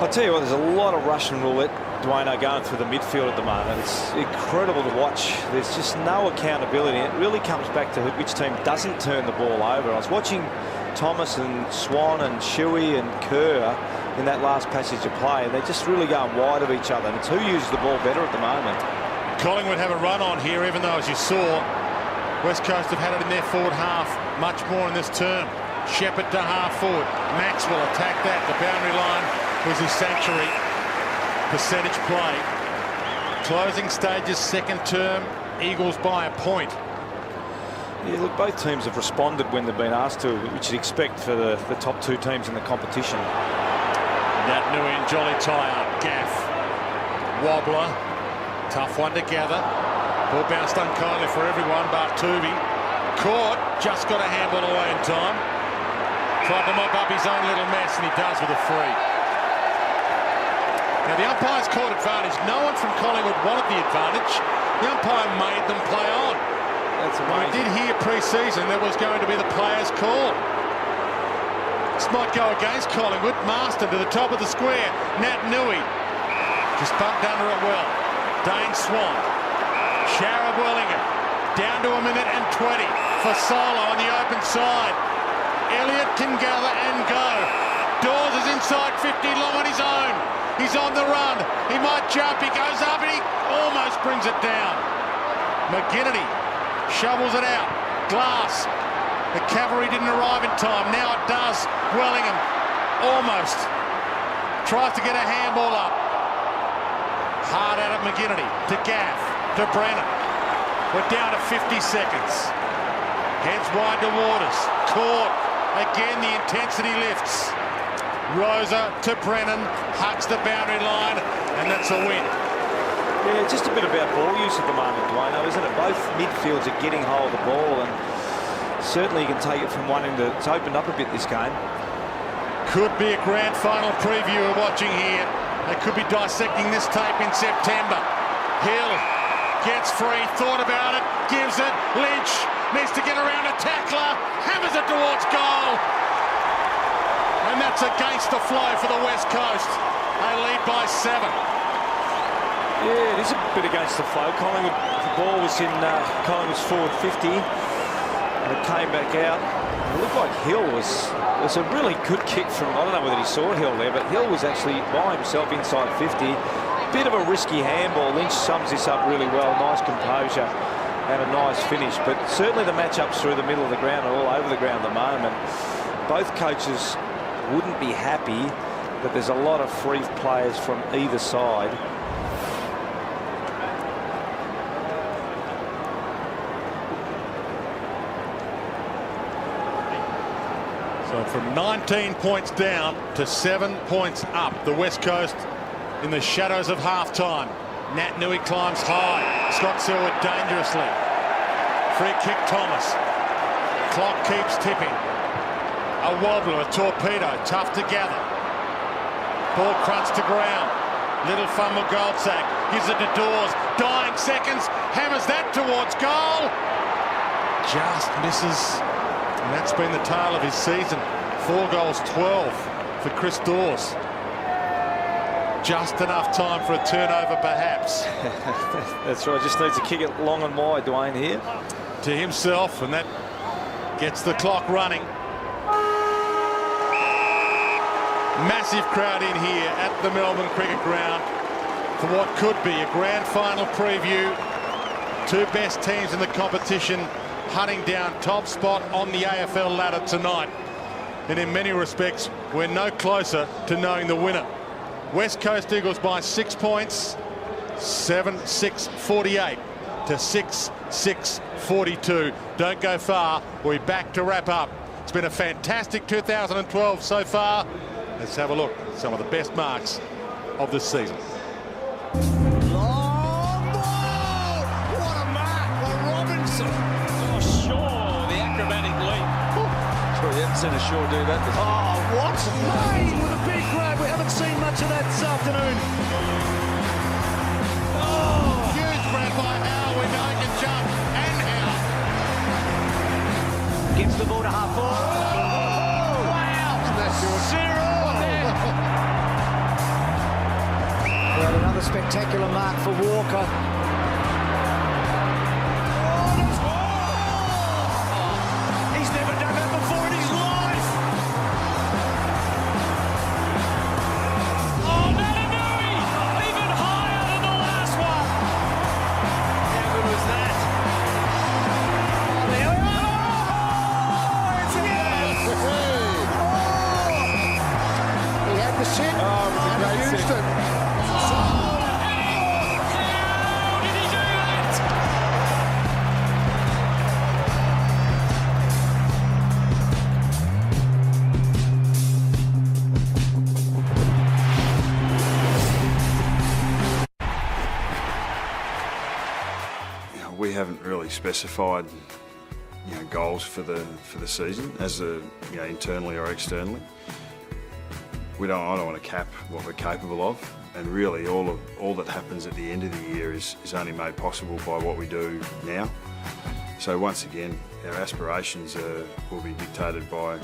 C: I'll tell you what, there's a lot of Russian roulette, Dwayne, going through the midfield at the moment. It's incredible to watch. There's just no accountability. It really comes back to which team doesn't turn the ball over. I was watching Thomas and Swan and Shuey and Kerr in that last passage of play, and they're just really going wide of each other. And it's who uses the ball better at the moment.
A: Collingwood have a run on here, even though, as you saw, West Coast have had it in their forward half much more in this term. Shepherd to half forward. Maxwell attacked that. The boundary line was his sanctuary. Percentage play. Closing stages, second term. Eagles by a point.
C: Yeah, look, both teams have responded when they've been asked to, which you'd expect for the top 2 teams in the competition.
A: Nat Nui and Jolly tie-up. Gaff. Wobbler. Tough one to gather. Ball bounced unkindly for everyone, Bartuvi. Caught. Just got a handball away in time. Tried to mop up his own little mess, and he does with a free. Now, the umpires caught advantage. No one from Collingwood wanted the advantage. The umpire made them play on.
C: That's amazing.
A: I did hear pre-season there was going to be the players' call. This might go against Collingwood. Marston to the top of the square. Nat Nui just bumped under it well. Dane Swan. Sharab Wellingham down to 1 minute and 20 for Solo on the open side. Elliott can gather and go. Dawes is inside 50, long on his own. He's on the run. He might jump. He goes up and he almost brings it down. McGinnity shovels it out. Glass. The cavalry didn't arrive in time. Now it does. Wellingham almost tries to get a handball up. Hard at it, McGinnity to Gaff, to Brennan. We're down to 50 seconds. Heads wide to Waters. Caught. Again, the intensity lifts. Rosa to Brennan. Hugs the boundary line, and that's a win.
C: Yeah, just a bit about ball use at the moment, Dwayne, isn't it? Both midfields are getting hold of the ball, and certainly you can take it from one end. It's opened up a bit this game.
A: Could be a grand final preview we're watching here. They could be dissecting this tape in September. Hill gets free, thought about it, gives it. Lynch needs to get around a tackler, hammers it towards goal. And that's against the flow for the West Coast. They lead by 7.
C: Yeah, it is a bit against the flow. Collingwood, the ball was in Collingwood's forward 50, and it came back out. It looked like Hill was a really good kick from, I don't know whether he saw Hill there, but Hill was actually by himself inside 50. Bit of a risky handball. Lynch sums this up really well. Nice composure and a nice finish. But certainly the matchups through the middle of the ground are all over the ground at the moment. Both coaches wouldn't be happy that there's a lot of free players from either side.
A: So from 19 points down to 7 points up, the West Coast in the shadows of halftime. Nat Nui climbs high. Scott Selwood dangerously. Free kick Thomas. Clock keeps tipping. A wobbler, a torpedo, tough to gather. Ball crunched to ground. Little fumble Goldsack. Gives it to Dawes. Dying seconds. Hammers that towards goal. Just misses. And that's been the tale of his season. 4 goals, 12 for Chris Dawes. Just enough time for a turnover, perhaps.
C: That's right. Just needs to kick it long and wide, Dwayne, here.
A: To himself, and that gets the clock running. Massive crowd in here at the Melbourne Cricket Ground for what could be a grand final preview. 2 best teams in the competition hunting down top spot on the AFL ladder tonight. And in many respects, we're no closer to knowing the winner. West Coast Eagles by 6 points. 7-6-48 to 6-6-42. Don't go far. We're back to wrap up. It's been a fantastic 2012 so far. Let's have a look at some of the best marks of this season.
G: Long ball! What a mark by Robinson. Oh, Shaw, the acrobatic leap.
J: Sure, you haven't seen a Shaw do that before.
G: Oh, what? Lane with a big grab. We haven't seen much of that this afternoon.
A: Oh, huge grab by Howe. We know he can jump. And Howe.
G: Gets the ball to half forward. Oh, wow! Cyril! Well, another spectacular mark for Walker. He's never done that before in his life. Oh, Nananui! Even higher than the last one. How good was that? Oh, there we are. Oh, it's in. He had the sit and he used it.
E: We haven't really specified, goals for the season as internally or externally. I don't want to cap what we're capable of, and really all that happens at the end of the year is only made possible by what we do now. So once again, our aspirations will be dictated by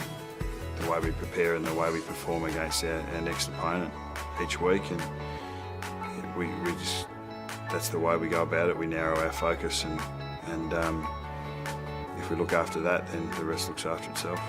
E: the way we prepare and the way we perform against our next opponent each week, and we just. That's the way we go about it. We narrow our focus, and if we look after that, then the rest looks after itself.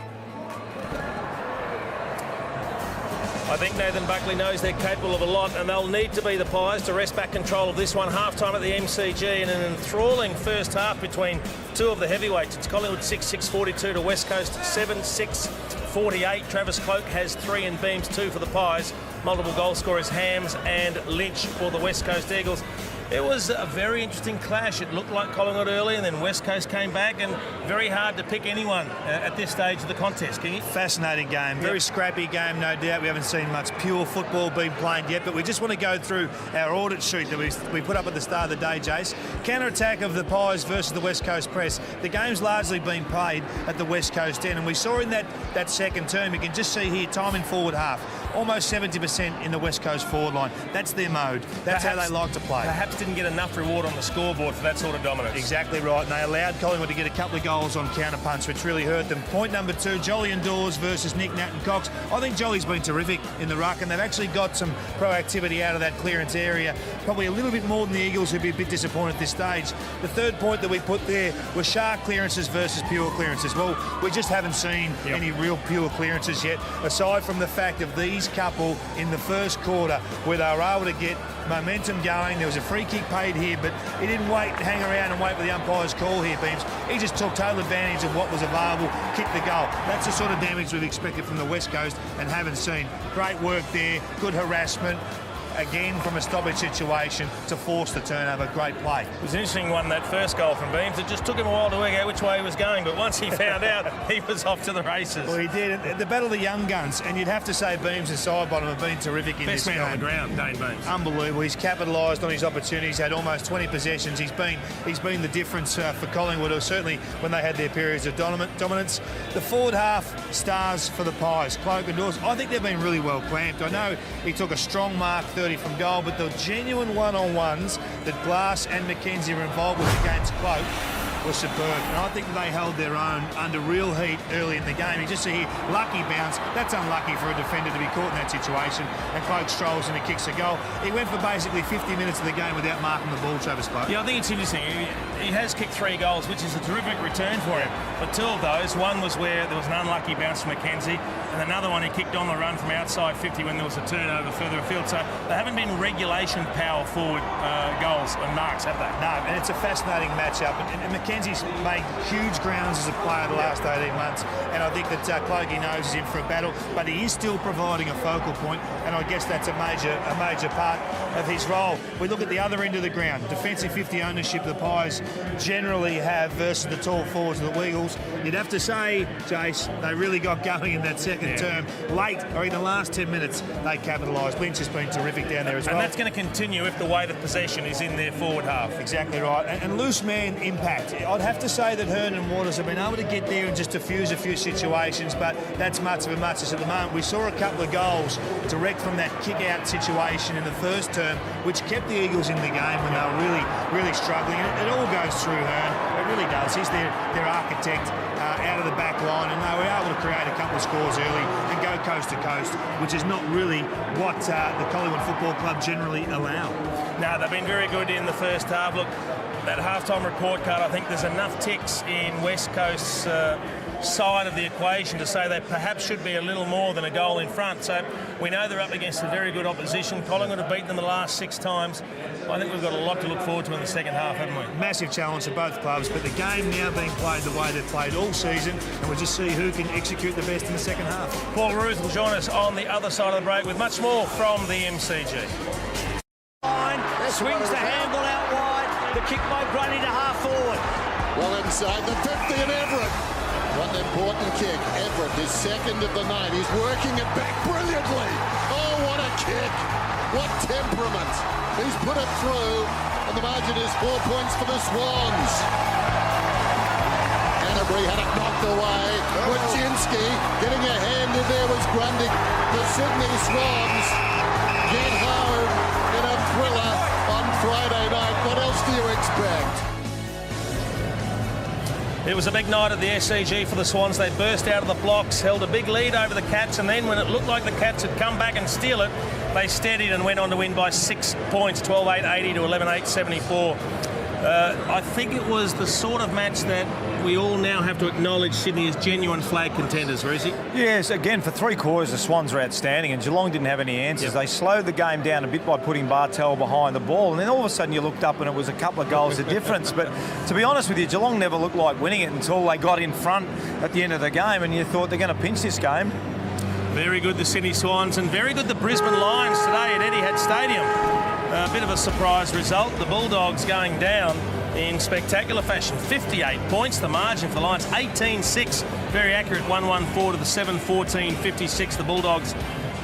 B: I think Nathan Buckley knows they're capable of a lot, and they'll need to be the Pies to wrest back control of this one. Half-time at the MCG, and an enthralling first half between two of the heavyweights. It's Collingwood 6-6-42 to West Coast 7-6-48. Travis Cloke has 3 and Beams 2 for the Pies. Multiple goal scorers Hams and Lynch for the West Coast Eagles. It was a very interesting clash. It looked like Collingwood early, and then West Coast came back, and very hard to pick anyone at this stage of the contest. Kingy?
D: Fascinating game, very scrappy game, no doubt. We haven't seen much pure football being played yet, but we just want to go through our audit sheet that we put up at the start of the day, Jace. Counter-attack of the Pies versus the West Coast Press. The game's largely been played at the West Coast end, and we saw in that second term, you can just see here, time in forward half. Almost 70% in the West Coast forward line. That's their mode. That's how they like to play.
B: Perhaps didn't get enough reward on the scoreboard for that sort of dominance.
D: Exactly right, and they allowed Collingwood to get a couple of goals on counter-punch, which really hurt them. Point number 2, Jolly and Dawes versus Nick, Nat and Cox. I think Jolly's been terrific in the ruck, and they've actually got some proactivity out of that clearance area. Probably a little bit more than the Eagles, who'd be a bit disappointed at this stage. The third point that we put there was sharp clearances versus pure clearances. Well, we just haven't seen any real pure clearances yet, aside from the fact of these couple in the first quarter where they were able to get momentum going. There was a free kick paid here, but he didn't hang around and wait for the umpire's call here, Beams. He just took total advantage of what was available, kicked the goal. That's the sort of damage we've expected from the West Coast and haven't seen. Great work there, good harassment. Again, from a stoppage situation to force the turnover. Great play.
B: It was an interesting one, that first goal from Beams. It just took him a while to work out which way he was going, but once he found out, he was off to the races.
D: Well, he did. The battle of the young guns, and you'd have to say Beams and Sidebottom have been terrific in
B: Best
D: this game.
B: man on the ground, Dane Beams.
D: Unbelievable. He's capitalised on his opportunities, had almost 20 possessions. He's been the difference for Collingwood, or certainly when they had their periods of dominance. The forward half stars for the Pies, Cloke and Dawes. I think they've been really well clamped. I know he took a strong mark 30 from goal, but the genuine one-on-ones that Glass and McKenzie were involved with against Cloke was superb, and I think they held their own under real heat early in the game. You just see here, lucky bounce. That's unlucky for a defender to be caught in that situation, and Cloke strolls and he kicks a goal. He went for basically 50 minutes of the game without marking the ball, Travis Cloke.
B: Yeah, I think it's interesting. He has kicked 3 goals, which is a terrific return for him. But 2 of those, one was where there was an unlucky bounce from McKenzie, and another one he kicked on the run from outside 50 when there was a turnover further afield. So they haven't been regulation power forward goals and marks, have they?
D: No, and it's a fascinating matchup. And Mackenzie's made huge grounds as a player the last 18 months, and I think that Clogie knows he's in for a battle, but he is still providing a focal point, and I guess that's a major part of his role. We look at the other end of the ground, defensive 50 ownership the Pies generally have versus the tall forwards of the Eagles. You'd have to say, Jace, they really got going in that second term. Late, or in the last 10 minutes, they capitalised. Lynch has been terrific down there as well.
B: And that's going to continue if the weight of possession is in their forward half.
D: Exactly right. And loose man impact. I'd have to say that Hearn and Waters have been able to get there and just diffuse a few situations, but that's much of a muchness at the moment. We saw a couple of goals direct from that kick-out situation in the first term, which kept the Eagles in the game when they were really struggling. And it all goes through Hearn. It really does. He's their architect out of the back line, and they were able to create a couple of scores early and go coast to coast, which is not really what the Collingwood Football Club generally allow.
B: No, they've been very good in the first half. Look, that halftime report card, I think there's enough ticks in West Coast's side of the equation to say they perhaps should be a little more than a goal in front. So we know they're up against a very good opposition. Collingwood have beaten them the last 6 times. I think we've got a lot to look forward to in the second half, haven't we?
D: Massive challenge for both clubs, but the game now being played the way they've played all season, and we'll just see who can execute the best in the second half.
B: Paul Ruth will join us on the other side of the break with much more from the MCG.
G: Swings the handle out wide. The kick by Grundy to half forward.
K: Well inside the 50 and Everett. What an important kick. Everett is second of the night. He's working it back brilliantly. Oh, what a kick. What temperament. He's put it through, and the margin is 4 points for the Swans. Canterbury had it knocked away. Wojcinski getting a hand in there was Grundy. The Sydney Swans get home in a thriller on Friday night. What else do you expect?
B: It was a big night at the SCG for the Swans. They burst out of the blocks, held a big lead over the Cats, and then when it looked like the Cats had come back and steal it, they steadied and went on to win by 6 points, 12-8-80 to 11-8-74. I think it was the sort of match that we all now have to acknowledge Sydney as genuine flag contenders, Rizzy.
C: Yes, again, for 3 quarters, the Swans were outstanding, and Geelong didn't have any answers.
B: Yep.
C: They slowed the game down a bit by putting Bartel behind the ball, and then all of a sudden you looked up and it was a couple of goals of difference. But to be honest with you, Geelong never looked like winning it until they got in front at the end of the game, and you thought they're going to pinch this game.
B: Very good, the Sydney Swans, and very good, the Brisbane Lions today at Etihad Stadium. A bit of a surprise result. The Bulldogs going down in spectacular fashion. 58 points, the margin for the Lions. 18-6, very accurate, 1-1-4 to the 7-14-56. The Bulldogs,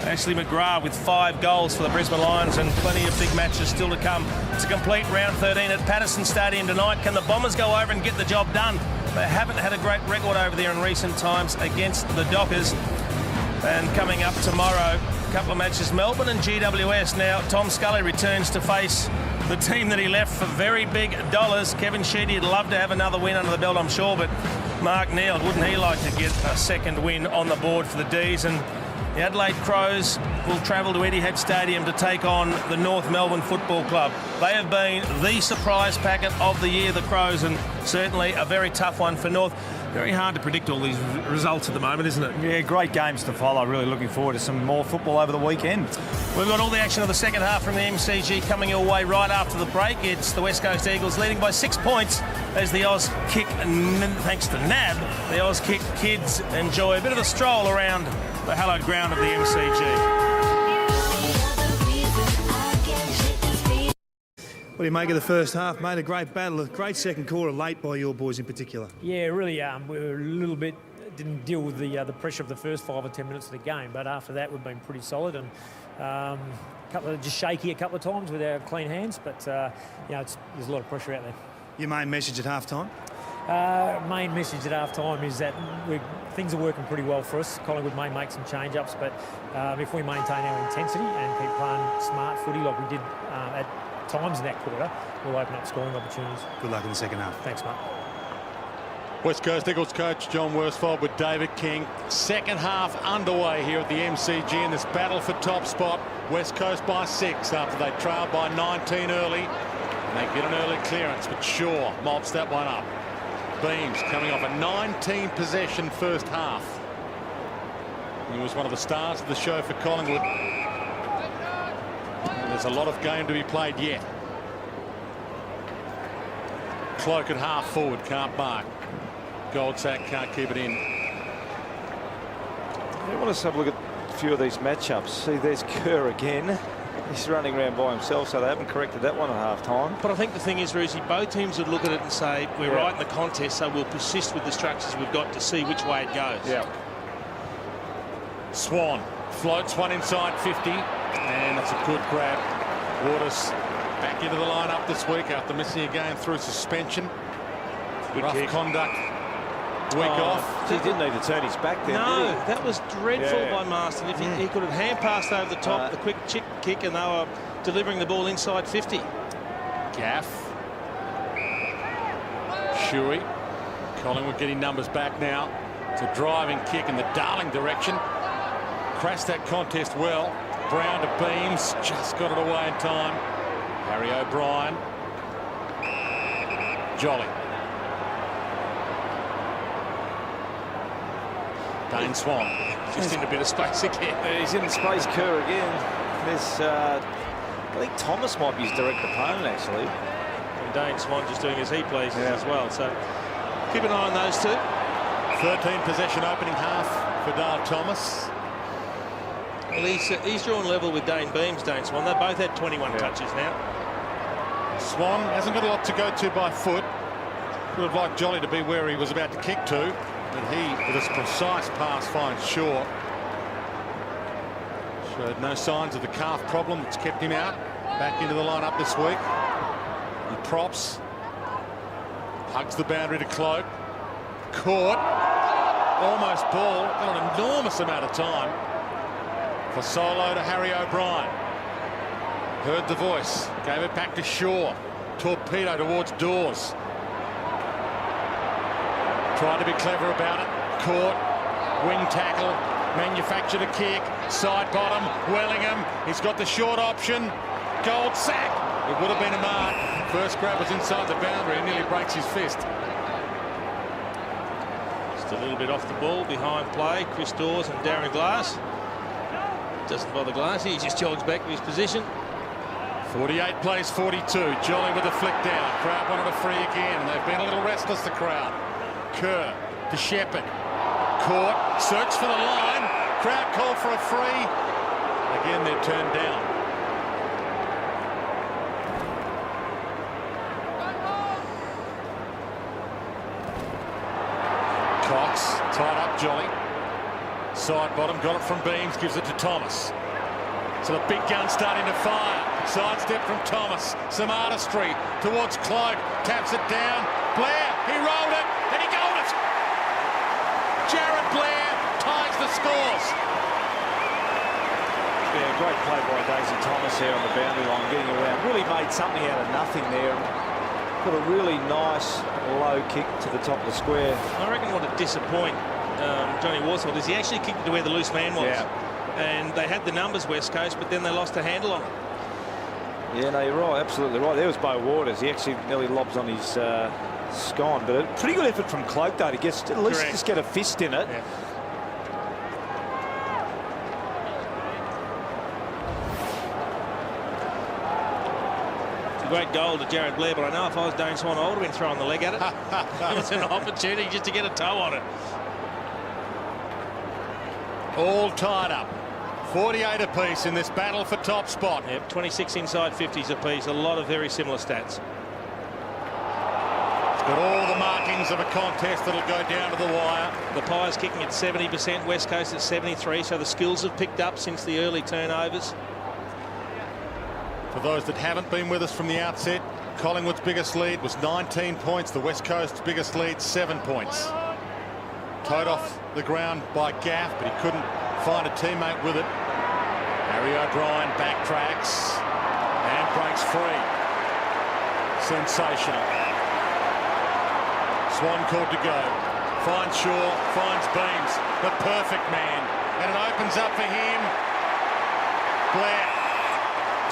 B: Ashley McGrath with 5 goals for the Brisbane Lions, and plenty of big matches still to come. It's a complete round 13 at Patterson Stadium tonight. Can the Bombers go over and get the job done? They haven't had a great record over there in recent times against the Dockers. And coming up tomorrow, a couple of matches, Melbourne and GWS. Now, Tom Scully returns to face the team that he left for very big dollars. Kevin Sheedy would love to have another win under the belt, I'm sure, but Mark Neal, wouldn't he like to get a second win on the board for the D's? And the Adelaide Crows will travel to Etihad Stadium to take on the North Melbourne Football Club. They have been the surprise packet of the year, the Crows, and certainly a very tough one for North. Very hard to predict all these results at the moment, isn't it?
C: Yeah, great games to follow. Really looking forward to some more football over the weekend.
B: We've got all the action of the second half from the MCG coming your way right after the break. It's the West Coast Eagles leading by 6 points as the Oz Kick, thanks to NAB, the Oz Kick kids enjoy a bit of a stroll around the hallowed ground of the MCG.
D: What do you make of the first half, mate? A great battle, a great second quarter, late by your boys in particular.
L: Yeah, really, we were a little bit, didn't deal with the pressure of the first 5 or 10 minutes of the game, but after that we've been pretty solid, and just shaky a couple of times with our clean hands, but there's a lot of pressure out there.
D: Your main message at half-time?
L: Main message at half-time is that things are working pretty well for us. Collingwood may make some change-ups, but if we maintain our intensity and keep playing smart footy like we did at times in that quarter, will open up scoring opportunities.
D: Good luck in the second half.
L: Thanks, mate.
A: West Coast Eagles coach John Worsfold with David King. Second half underway here at the MCG in this battle for top spot. West Coast by 6 after they trailed by 19 early. And they get an early clearance, but Shaw mops that one up. Beams coming off a 19 possession first half. He was one of the stars of the show for Collingwood. And there's a lot of game to be played yet. Cloak at half forward, can't mark. Goldsack can't keep it in.
C: I want to have a look at a few of these matchups. See, there's Kerr again. He's running around by himself, so they haven't corrected that one at half time.
B: But I think the thing is, Roosy, both teams would look at it and say, we're right in the contest, so we'll persist with the structures we've got to see which way it goes.
C: Yeah.
A: Swan floats one inside 50, and it's a good grab. Waters back into the lineup this week after missing a game through suspension.
B: Good
A: Rough
B: kick.
A: conduct. Week off.
C: He didn't need to turn his back there.
B: No,
C: did he?
B: that was dreadful by Marston. If he could have hand passed over the top, the quick kick, and they were delivering the ball inside 50.
A: Gaff. Shuey. Collingwood getting numbers back now. It's a driving kick in the Darling direction. Crashed that contest well. Brown to Beams. Just got it away in time. Harry O'Brien. Jolly. Dane Swan.
B: Just in a bit of space again.
C: He's in space. Kerr again. There's, I think Thomas might be his direct opponent, actually.
B: And Dane Swan just doing as he pleases as well. So keep an eye on those two.
A: 13 possession opening half for Dale Thomas.
B: Well, he's drawn level with Dane Beams, Dane Swan. They both had 21 touches now.
A: Swan hasn't got a lot to go to by foot. Would have liked Jolly to be where he was about to kick to, but he, with his precise pass, finds Shaw. Showed no signs of the calf problem that's kept him out. Back into the lineup this week. He props. Hugs the boundary to Cloak. Caught. Almost ball. Got an enormous amount of time. For solo to Harry O'Brien. Heard the voice. Gave it back to Shaw. Torpedo towards Dawes. Tried to be clever about it. Caught. Wing tackle. Manufactured a kick. Side bottom. Wellingham. He's got the short option. Goldsack. It would have been a mark. First grab was inside the boundary and nearly breaks his fist.
B: Just a little bit off the ball behind play. Chris Dawes and Darren Glass. Doesn't bother Glass. He just jogs back to his position.
A: 48 plays 42. Jolly with a flick down. Crowd wanted a free again. They've been a little restless, the crowd. Kerr to Shepherd. Caught. Search for the line. Crowd called for a free. Again, they're turned down. Cox tied up Jolly. Side bottom, got it from Beams, gives it to Thomas. So the big gun starting to fire. Sidestep from Thomas. Some artistry towards Cloak. Taps it down. Blair, he rolled it and he got it. Jared Blair ties the scores.
C: Yeah, great play by Daisy Thomas here on the boundary line, getting around. Really made something out of nothing there. Put a really nice low kick to the top of the square.
B: I reckon what would disappoint Johnny Warsfield is he actually kicked it to where the loose man was.
C: Yeah.
B: And they had the numbers, West Coast, but then they lost a handle on it.
C: Yeah, no, you're right, absolutely right. There was Beau Waters. He actually nearly lobs on his scone, but a pretty good effort from Cloak, though, to get at least just get a fist in it.
B: Yeah. It's a great goal to Jared Blair, but I know if I was Dane Swan, I would have been throwing the leg at it. It was an opportunity just to get a toe on it.
A: All tied up. 48 apiece in this battle for top spot.
B: Yep, 26 inside 50s apiece. A lot of very similar stats.
A: It's got all the markings of a contest that'll go down to the wire.
B: The Pies kicking at 70%, West Coast at 73%, so the skills have picked up since the early turnovers.
A: For those that haven't been with us from the outset, Collingwood's biggest lead was 19 points. The West Coast's biggest lead, 7 points. Towed off the ground by Gaff, but he couldn't find a teammate with it. Harry O'Brien backtracks and breaks free. Sensational. Swan called to go. Finds Shaw, finds Beams, the perfect man. And it opens up for him. Blair,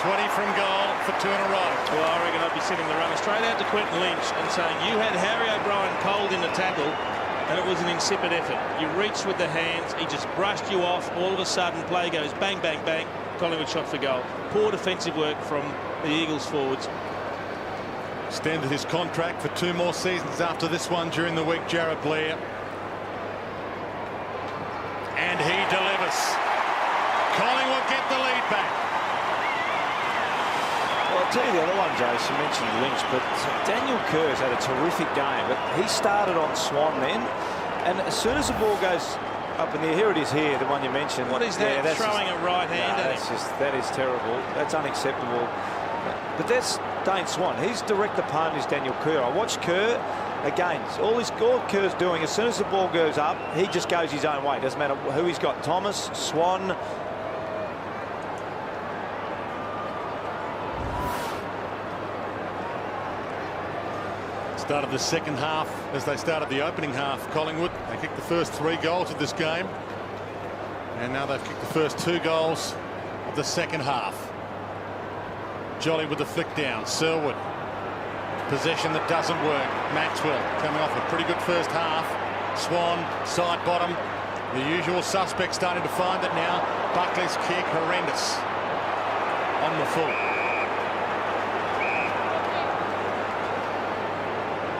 A: 20 from goal for 2 in a row.
B: Well, I reckon I'd be sending the runner straight out to Quentin Lynch and saying, you had Harry O'Brien cold in the tackle, and it was an insipid effort. You reached with the hands, he just brushed you off. All of a sudden, play goes bang, bang, bang. Collingwood shot for goal. Poor defensive work from the Eagles forwards.
A: Extended his contract for 2 more seasons after this one during the week, Jared Blair. And he delivers. Collingwood get the lead back.
C: Well, I'll tell you the other one, Jace, you mentioned Lynch, but Daniel Kerr's had a terrific game, but he started on Swan then, and as soon as the ball goes up in the air, here it is here, the one you mentioned.
B: What is that? Throwing a right hand at him.
C: That is terrible. That's unacceptable. But that's Dane Swan. His direct opponent is Daniel Kerr. I watched Kerr again. All Kerr's doing, as soon as the ball goes up, he just goes his own way. Doesn't matter who he's got. Thomas, Swan.
A: Started the second half as they started the opening half. Collingwood, they kicked the first 3 goals of this game, and now they've kicked the first 2 goals of the second half. Jolly with the flick down. Selwood, possession that doesn't work. Maxwell coming off a pretty good first half. Swan, side bottom. The usual suspects starting to find it now. Buckley's kick, horrendous on the full.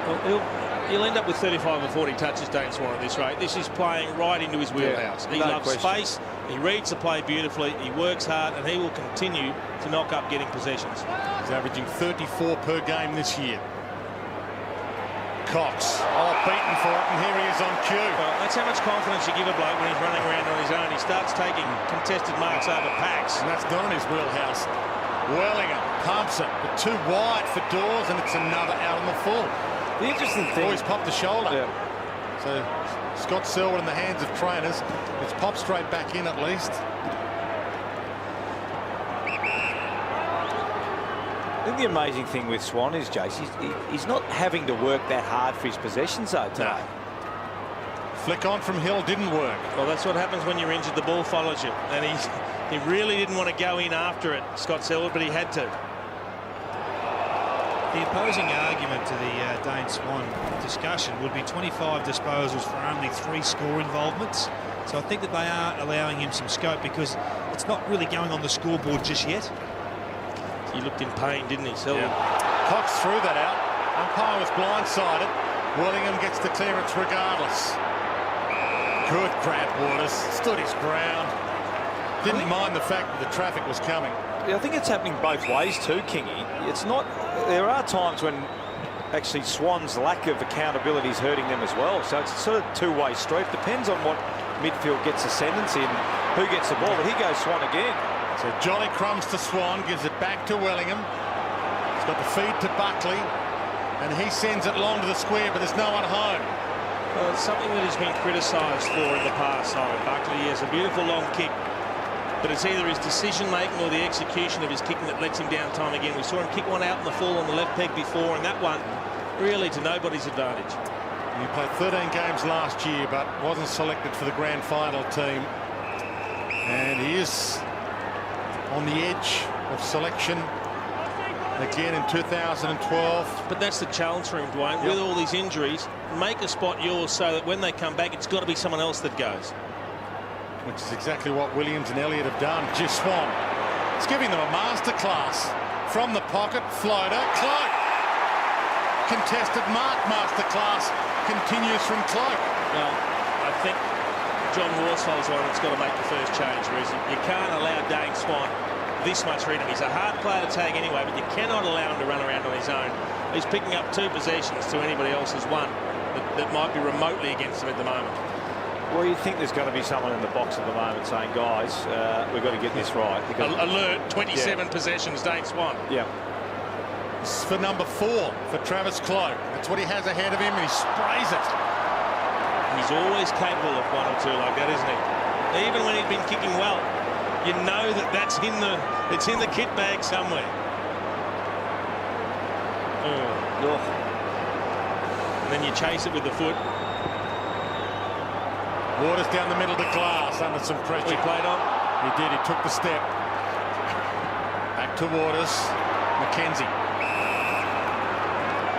B: Well, he'll end up with 35 or 40 touches, Dane Swan, at this rate. This is playing right into his wheelhouse. He loves space, he reads the play beautifully, he works hard, and he will continue to knock up getting possessions.
A: He's averaging 34 per game this year. Cox, beaten for it, and here he is on cue.
B: Well, that's how much confidence you give a bloke when he's running around on his own. He starts taking contested marks over packs.
A: And that's not in his wheelhouse. Wellingham pumps it, but too wide for Dawes, and it's another out on the full.
C: The interesting thing...
A: He's popped the shoulder.
C: Yeah.
A: So Scott Selwood in the hands of trainers. It's popped straight back in at least.
C: I think the amazing thing with Swan is, Jace, he's not having to work that hard for his possessions though today.
A: No. Flick on from Hill didn't work.
B: Well, that's what happens when you're injured. The ball follows you. And he really didn't want to go in after it, Scott Selwood, but he had to.
D: The opposing argument to the Dane Swan discussion would be 25 disposals for only 3 score involvements. So I think that they are allowing him some scope because it's not really going on the scoreboard just yet.
B: He looked in pain, didn't he, Selwood?
A: Yeah. Cox threw that out. Umpire was blindsided. Wellingham gets the clearance regardless. Good grab, Waters. Stood his ground. Didn't mind the fact that the traffic was coming.
C: Yeah, I think it's happening both ways too, Kingy. It's not... There are times when actually Swan's lack of accountability is hurting them as well. So it's sort of two-way street. Depends on what midfield gets ascendancy and who gets the ball. But here goes Swan again.
A: So Jolly crumbs to Swan, gives it back to Wellingham. He's got the feed to Buckley, and he sends it long to the square, but there's no one home.
B: Well, it's something that he's been criticised for in the past, Simon Buckley. He has a beautiful long kick, but it's either his decision-making or the execution of his kicking that lets him down time again. We saw him kick one out in the full on the left peg before, and that one really to nobody's advantage.
A: He played 13 games last year, but wasn't selected for the grand final team. And he is on the edge of selection again in 2012.
B: But that's the challenge for him, Dwayne. With all these injuries, make a spot yours so that when they come back, it's got to be someone else that goes.
A: Which is exactly what Williams and Elliott have done. Just Swan. It's giving them a masterclass. From the pocket, floater, Cloak. Contested mark masterclass continues from Cloak.
B: Well, I think John Worsfold's one that's got to make the first change, Rizzy. You can't allow Dane Swan this much freedom. He's a hard player to tag anyway, but you cannot allow him to run around on his own. He's picking up 2 possessions to anybody else's 1 that might be remotely against him at the moment.
C: Well, you think there's going to be someone in the box at the moment saying, guys, we've got to get this right. Because
B: alert, 27 possessions, Dane Swan.
C: Yeah.
A: This is for number 4 for Travis Cloak. That's what he has ahead of him, and he sprays it.
B: He's always capable of 1 or 2 like that, isn't he? Even when he's been kicking well, you know that it's in the kit bag somewhere. And then you chase it with the foot.
A: Waters down the middle to Glass under some pressure.
B: He played on.
A: He did. He took the step. Back to Waters. McKenzie.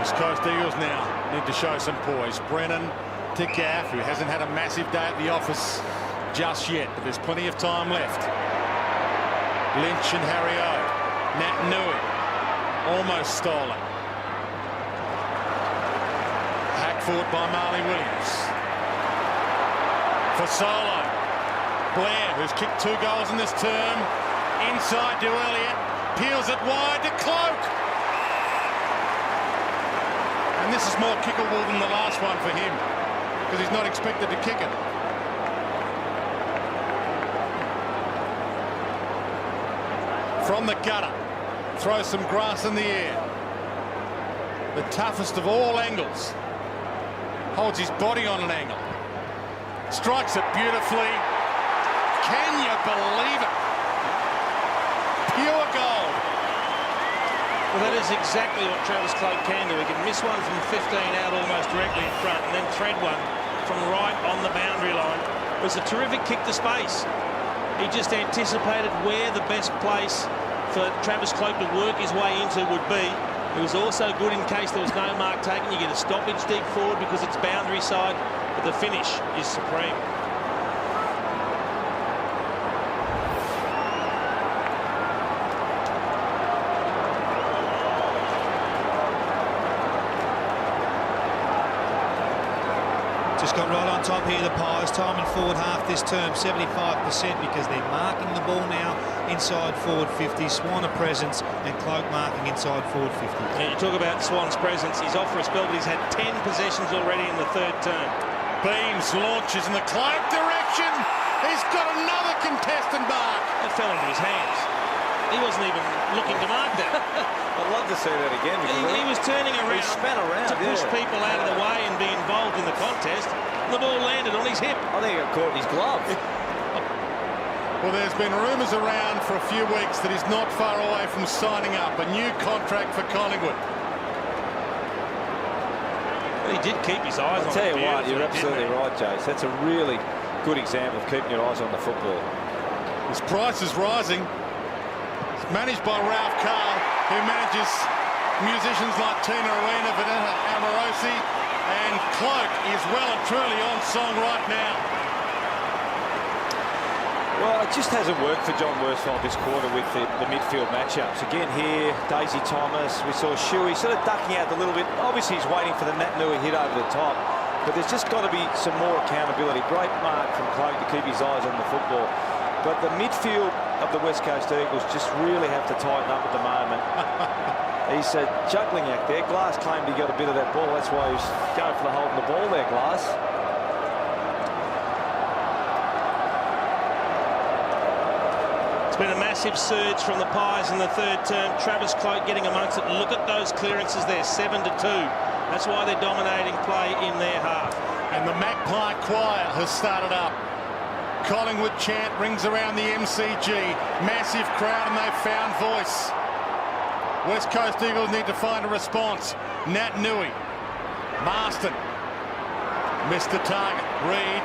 A: West Coast Eagles now need to show some poise. Brennan to Gaff, who hasn't had a massive day at the office just yet, but there's plenty of time left. Lynch and Harry O. Nat Nui almost stolen. forward by Marley Williams. For Solo. Blair, who's kicked 2 goals in this term. Inside to Elliott. Peels it wide to Cloak. And this is more kickable than the last one for him, because he's not expected to kick it. From the gutter. Throws some grass in the air. The toughest of all angles. Holds his body on an angle. Strikes it beautifully. Can you believe it? Pure gold.
B: Well, that is exactly what Travis Cloak can do. He can miss one from 15 out almost directly in front and then thread one from right on the boundary line. It was a terrific kick to space. He just anticipated where the best place for Travis Cloak to work his way into would be. It was also good in case there was no mark taken. You get a stoppage deep forward because it's boundary side, but the finish is supreme.
D: Just got right on top here, the Pies. Time in forward half this term, 75%, because they're marking the ball now inside forward 50. Swan a presence and Cloak marking inside forward 50.
B: Yeah, you talk about Swan's presence. He's off for a spell, but he's had 10 possessions already in the third term.
A: Beams launches in the Cloak direction. He's got another contested mark.
B: That fell into his hands. He wasn't even looking to mark that.
J: I'd love to see that again.
B: He was turning around,
J: he span around
B: to push people out of the way and be involved in the contest. The ball landed on his hip.
J: I think it got caught in his glove.
A: Well, there's been rumours around for a few weeks that he's not far away from signing up a new contract for Collingwood.
B: But he did keep his eyes on it.
J: I'll tell you what, you're absolutely right, Jace. That's a really good example of keeping your eyes on the football.
A: His price is rising. It's managed by Ralph Carr, who manages musicians like Tina Arena, Vanessa Amorosi, and Cloak is well and truly on song right now.
J: Well, it just hasn't worked for John Worsfold this quarter with the midfield matchups. Again here, Daisy Thomas, we saw Shuey sort of ducking out a little bit. Obviously he's waiting for the Nat Nui hit over the top, but there's just got to be some more accountability. Great mark from Cloak to keep his eyes on the football. But the midfield of the West Coast Eagles just really have to tighten up at the moment. He's a juggling act there. Glass claimed he got a bit of that ball. That's why he's going for the holding the ball there, Glass.
B: It's been a massive surge from the Pies in the third term. Travis Cloak getting amongst it. Look at those clearances there, 7-2. That's why they're dominating play in their half.
A: And the Magpie Choir has started up. Collingwood chant rings around the MCG. Massive crowd and they've found voice. West Coast Eagles need to find a response. Nat Nui. Marston. Missed the target. Reed.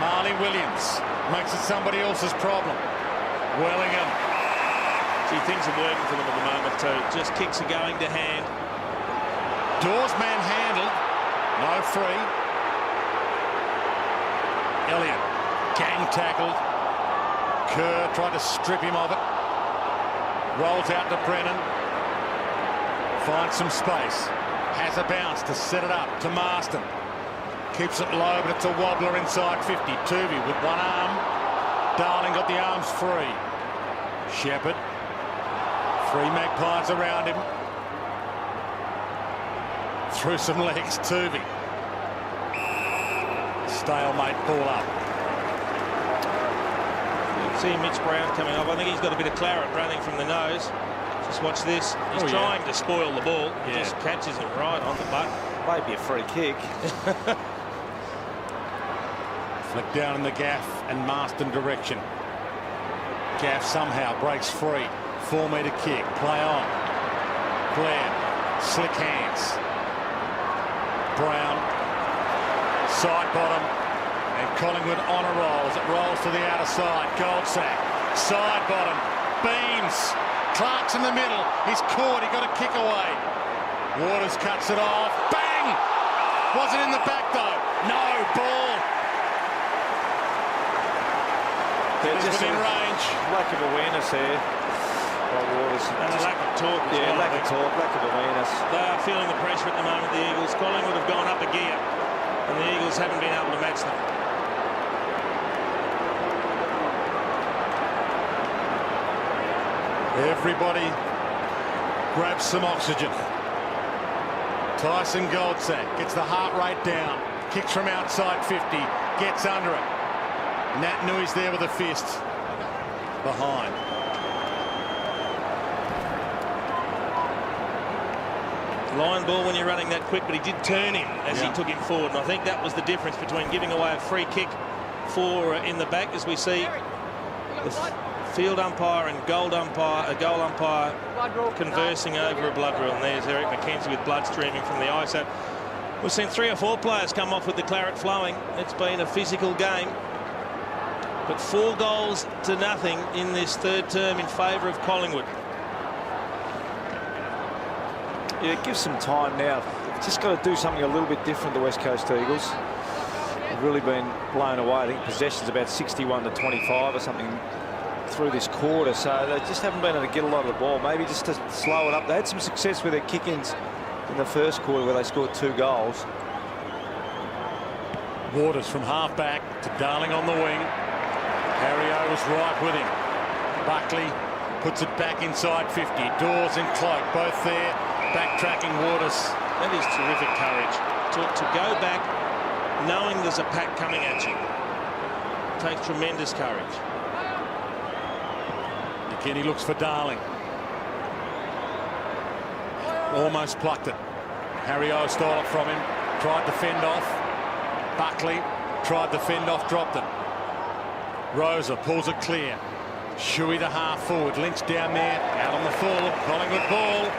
A: Marley Williams. Makes it somebody else's problem. Wellingham.
B: See, things are working for them at the moment too. Just kicks are going to hand.
A: Dawes manhandled. No free. Elliott. Gang tackled. Kerr tried to strip him of it. Rolls out to Brennan. Finds some space. Has a bounce to set it up to Marston. Keeps it low, but it's a wobbler inside 50. Tuvey with one arm. Darling got the arms free. Shepherd. 3 Magpies around him. Through some legs, Tuvey. Stalemate ball up.
B: See Mitch Brown coming up. I think he's got a bit of claret running from the nose. Just watch this. He's trying to spoil the ball. He just catches it right on the butt.
J: Maybe a free kick.
A: Flick down in the gaff and Marston direction. Gaff somehow breaks free. 4-metre kick. Play on. Blair. Slick hands. Brown. Side bottom. And Collingwood on a roll as it rolls to the outer side. Goldsack. Side bottom. Beams. Clark's in the middle. He's caught. He got a kick away. Waters cuts it off. Bang! Wasn't in the back though. No ball.
J: They're just
A: within range.
J: Lack of awareness there. by Waters.
B: And a lack of talk.
J: Yeah, lack of talk, lack of awareness.
B: They are feeling the pressure at the moment, the Eagles. Collingwood have gone up a gear, and the Eagles haven't been able to match them.
A: Everybody grabs some oxygen. Tyson Goldsack gets the heart rate down, kicks from outside 50, gets under it. Nat Nui's there with a fist behind.
B: Line ball when you're running that quick, but he did turn him as he took him forward, and I think that was the difference between giving away a free kick for in the back, as we see the field umpire and goal umpire conversing over a blood rule. And there's Eric McKenzie with blood streaming from the eye. So we've seen 3 or 4 players come off with the claret flowing. It's been a physical game, but 4 goals to nothing in this third term in favour of Collingwood.
J: Yeah, give some time now. They've just got to do something a little bit different, the West Coast Eagles. They've really been blown away. I think possession's about 61 to 25 or something through this quarter, so they just haven't been able to get a lot of the ball. Maybe just to slow it up. They had some success with their kick-ins in the first quarter where they scored 2 goals.
A: Waters from half-back to Darling on the wing. Harry O was right with him. Buckley puts it back inside 50. Dawes and Cloak both there, backtracking Waters.
B: That is terrific courage. To go back knowing there's a pack coming at you. It takes tremendous courage.
A: Again, he looks for Darling. Almost plucked it. Harry O stole it from him. Tried to fend off. Buckley tried to fend off, dropped it. Rosa pulls it clear. Shuey the half forward. Lynch down there. Out on the full. Collingwood ball.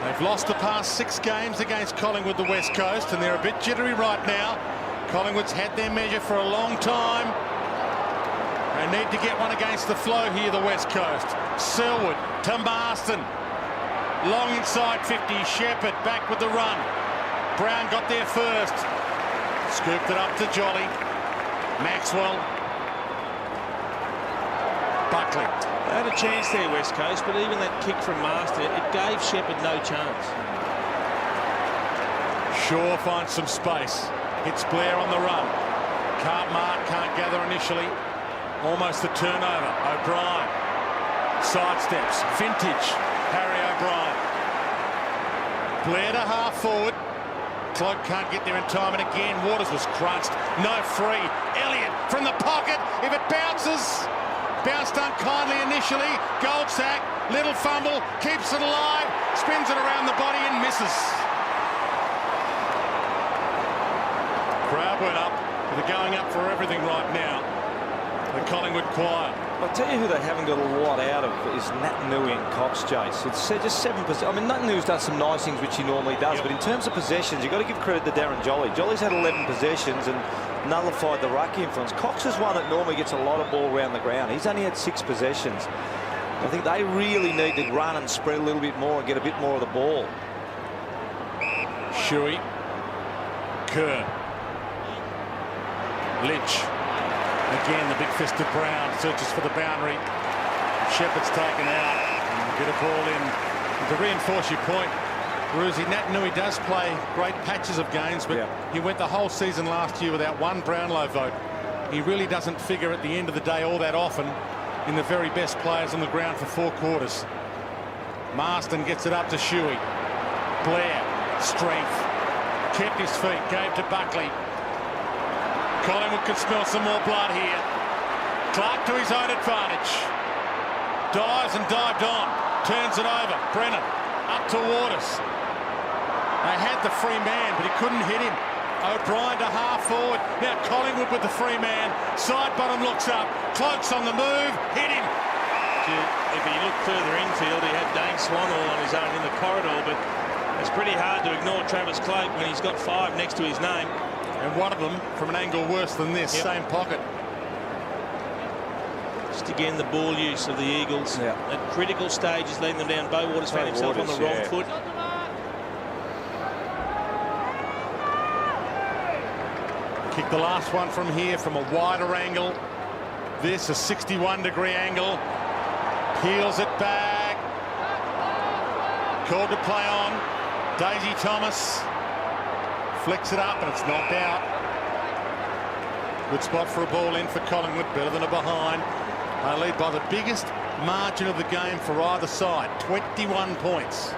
A: They've lost the past 6 games against Collingwood, the West Coast, and they're a bit jittery right now. Collingwood's had their measure for a long time. They need to get one against the flow here, the West Coast. Selwood to Marston. Long inside 50. Shepherd back with the run. Brown got there first. Scooped it up to Jolly. Maxwell. Buckley.
B: They had a chance there, West Coast, but even that kick from Marston, it gave Shepherd no chance.
A: Shaw finds some space. Hits Blair on the run. Can't mark, can't gather initially. Almost a turnover. O'Brien sidesteps. Vintage. Harry O'Brien. Blair to half forward. Cloak can't get there in time, and again Waters was crunched. No free. Elliott from the pocket. If it bounces, bounced unkindly initially. Goldsack, little fumble, keeps it alive, spins it around the body and misses. Crowd went up. They're going up for everything right now. The Collingwood choir.
J: I'll tell you who they haven't got a lot out of is Nat Nui and Cox, Jace. It's just 7%. I mean, Nat Nui's done some nice things, which he normally does, but in terms of possessions, you've got to give credit to Darren Jolly. Jolly's had 11 possessions and nullified the ruck influence. Cox is one that normally gets a lot of ball around the ground. He's only had 6 possessions. I think they really need to run and spread a little bit more and get a bit more of the ball.
A: Shuey. Kerr. Lynch. Again, the big fisted Brown searches for the boundary. Shepherd's taken out. And get a ball in. And to reinforce your point, Bruzy, Nat Nui does play great patches of games, but he went the whole season last year without one Brownlow vote. He really doesn't figure at the end of the day all that often in the very best players on the ground for 4 quarters. Marston gets it up to Shuey. Blair, strength. Kept his feet, gave to Buckley. Collingwood can smell some more blood here. Clark to his own advantage. Dives and dived on. Turns it over. Brennan up to Waters. They had the free man, but he couldn't hit him. O'Brien to half forward. Now Collingwood with the free man. Side bottom looks up. Cloak's on the move. Hit him.
B: If he looked further infield, he had Dane Swanall on his own in the corridor, but it's pretty hard to ignore Travis Cloak when he's got 5 next to his name.
A: And one of them from an angle worse than this, same pocket.
B: Just again the ball use of the Eagles at critical stages, letting them down. Bo Waters found himself on the wrong foot.
A: Kick the last one from here from a wider angle. This a 61-degree angle. Peels it back. Called to play on. Daisy Thomas flicks it up and it's knocked out. Good spot for a ball in for Collingwood, better than a behind. They lead by the biggest margin of the game for either side, 21 points.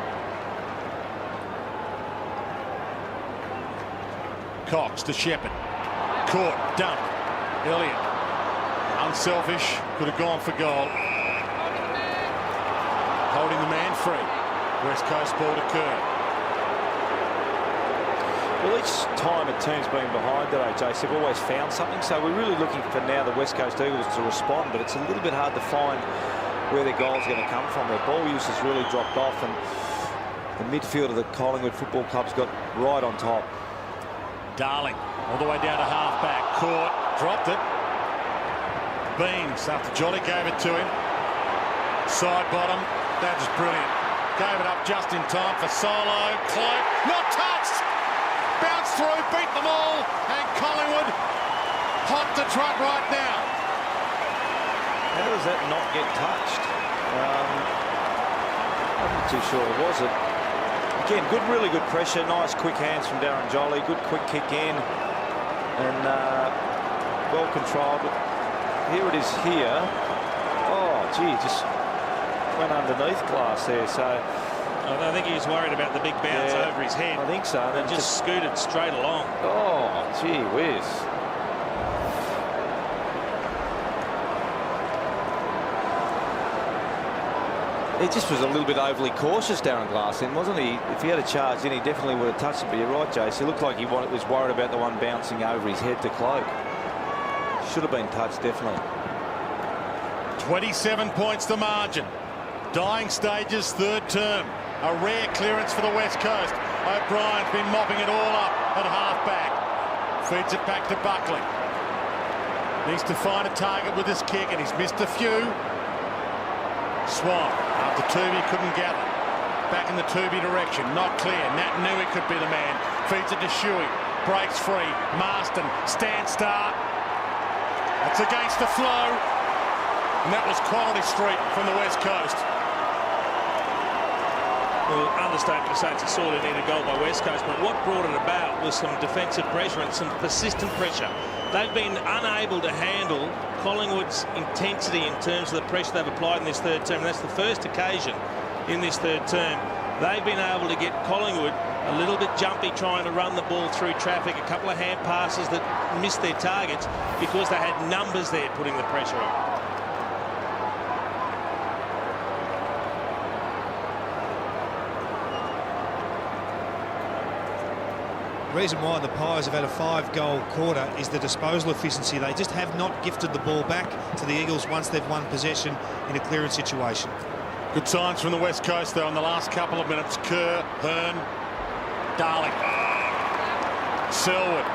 A: Cox to Shepherd. Caught, dump. Elliott. Unselfish, could have gone for goal. Holding the man free. West Coast ball to Kerr.
J: Well, each time a team's been behind today, Jace, they've always found something. So we're really looking for now the West Coast Eagles to respond, but it's a little bit hard to find where their goal's going to come from. Their ball use has really dropped off, and the midfield of the Collingwood Football Club's got right on top.
A: Darling, all the way down to half-back. Caught, dropped it. Beams after Jolly gave it to him. Side bottom, that was brilliant. Gave it up just in time for Solo. Cloak, not touched! Bounced through, beat them all, and Collingwood hot to trot right now.
J: How does that not get touched? I'm not too sure, was it? Again, good, really good pressure. Nice quick hands from Darren Jolly. Good quick kick in, and well controlled. Here it is here. Oh, gee, just went underneath glass there. So
B: I think he was worried about the big bounce over his head.
J: I think so.
B: And just scooted straight along.
J: Oh, gee whiz. He just was a little bit overly cautious, Darren Glassland, wasn't he? If he had a charge in, he definitely would have touched it. But you're right, Jace. He looked like he was worried about the one bouncing over his head to Cloak. Should have been touched, definitely.
A: 27 points the margin. Dying stages, third term. A rare clearance for the West Coast. O'Brien's been mopping it all up at half-back. Feeds it back to Buckley. Needs to find a target with this kick, and he's missed a few. Swan, after Tooby couldn't gather. Back in the Tooby direction, not clear. Nat Nui could be the man. Feeds it to Shuey. Breaks free. Marston, stand start. That's against the flow. And that was quality street from the West Coast.
B: Well, understatement to say it's a sorely needed goal by West Coast, but what brought it about was some defensive pressure and some persistent pressure. They've been unable to handle Collingwood's intensity in terms of the pressure they've applied in this third term. And that's the first occasion in this third term. They've been able to get Collingwood a little bit jumpy trying to run the ball through traffic, a couple of hand passes that missed their targets because they had numbers there putting the pressure on.
D: The reason why the Pies have had a 5-goal quarter is the disposal efficiency. They just have not gifted the ball back to the Eagles once they've won possession in a clearance situation.
A: Good signs from the West Coast, though, in the last couple of minutes. Kerr, Hearn, Darling. Selwood,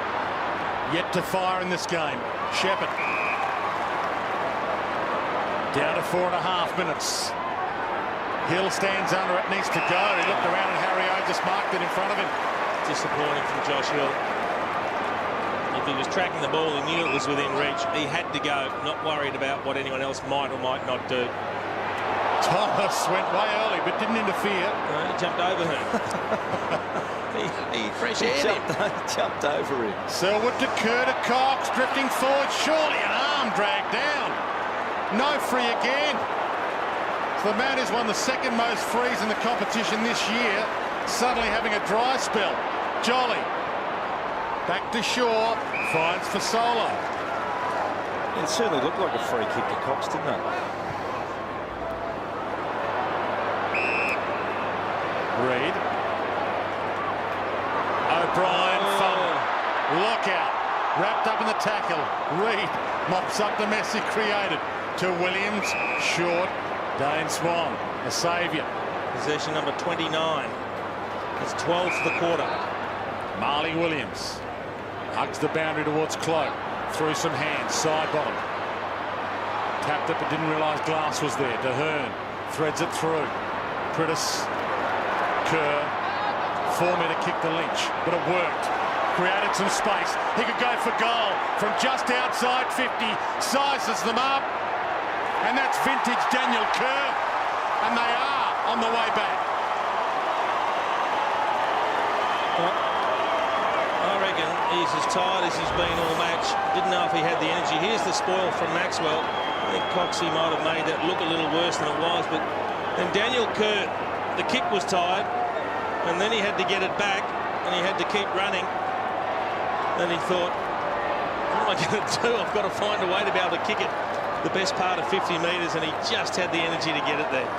A: yet to fire in this game. Shepherd. Down to 4.5 minutes. Hill stands under it, needs to go. He looked around and Harry O just marked it in front of him.
B: Disappointing from Josh Hill. If he was tracking the ball, he knew it was within reach. He had to go, not worried about what anyone else might or might not do.
A: Thomas went way early but didn't interfere.
B: No, he jumped over him. he fresh aired him.
J: Jumped over him.
A: Selwood to Kerr to Cox, drifting forward. Surely an arm dragged down. No free again. So the man who's won the second most frees in the competition this year, suddenly having a dry spell. Jolly. Back to Shaw. Finds for Solo.
J: It certainly looked like a free kick to Cox, didn't it?
A: Reid. O'Brien. Fumble. Look out. Wrapped up in the tackle. Reid mops up the mess he created to Williams. Short. Dane Swan, a saviour.
B: Possession number 29. That's 12 for the quarter.
A: Marley Williams hugs the boundary towards Cloak. Through some hands, side bottom. Tapped it but didn't realise Glass was there. To Hearn. Threads it through. Prittis. Kerr. 4-metre kick to Lynch, but it worked. Created some space. He could go for goal from just outside 50. Sizes them up. And that's vintage Daniel Kerr. And they are on the way back.
B: I reckon he's as tired as he's been all match. Didn't know if he had the energy. Here's the spoil from Maxwell. I think Coxie might have made that look a little worse than it was, but then Daniel Kerr, the kick was tired, and then he had to get it back, and he had to keep running. Then he thought, what am I going to do? I've got to find a way to be able to kick it the best part of 50 metres, and he just had the energy to get it there.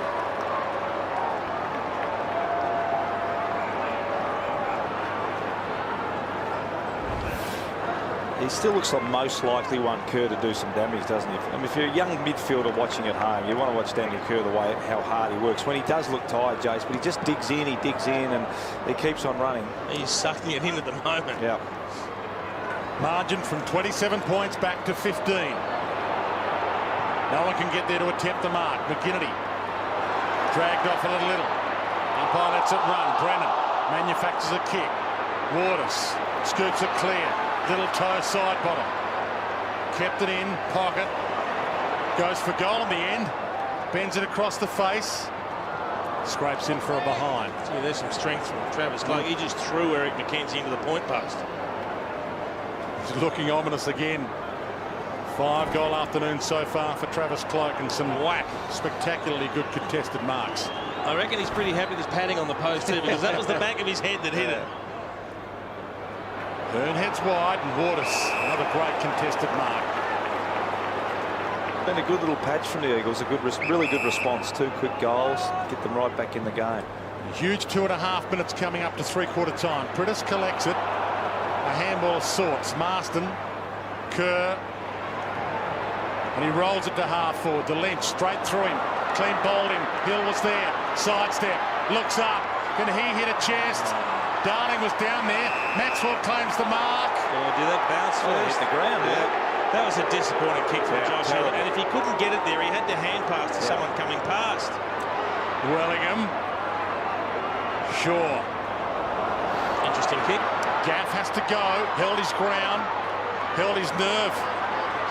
J: He still looks like most likely one, Kerr, to do some damage, doesn't he? I mean, if you're a young midfielder watching at home, you want to watch Daniel Kerr the way how hard he works. When he does look tired, Jace, but he just digs in, and he keeps on running.
B: He's sucking it in at the moment.
J: Yeah.
A: Margin from 27 points back to 15. No one can get there to attempt the mark. McGinnity dragged off a little. Umpire lets it run. Brennan manufactures a kick. Waters scoops it clear. Little toe side bottom. Kept it in, pocket. Goes for goal in the end. Bends it across the face. Scrapes in for a behind.
B: Gee, there's some strength from Travis Cloke. He just threw Eric McKenzie into the point post.
A: He's looking ominous again. 5-goal afternoon so far for Travis Cloke, and some spectacularly good contested marks.
B: I reckon he's pretty happy with his padding on the post too, because that was the back of his head that hit it.
A: Hearn heads wide, and Waters, another great contested mark.
J: Been a good little patch from the Eagles, really good response. 2 quick goals, get them right back in the game.
A: A huge 2.5 minutes coming up to three-quarter time. Prittis collects it. A handball of sorts. Marston, Kerr, and he rolls it to half forward. The Lynch straight through him. Clean bowled him. Hill was there. Sidestep. Looks up. Can he hit a chest? Darling was down there. Maxwell claims the mark.
B: Oh, did that bounce first?
J: Hit the ground, yeah.
B: That was a disappointing kick from Josh Hill. And if he couldn't get it there, he had to hand pass to someone coming past.
A: Wellingham. Shaw.
B: Interesting kick.
A: Gaff has to go. Held his ground. Held his nerve.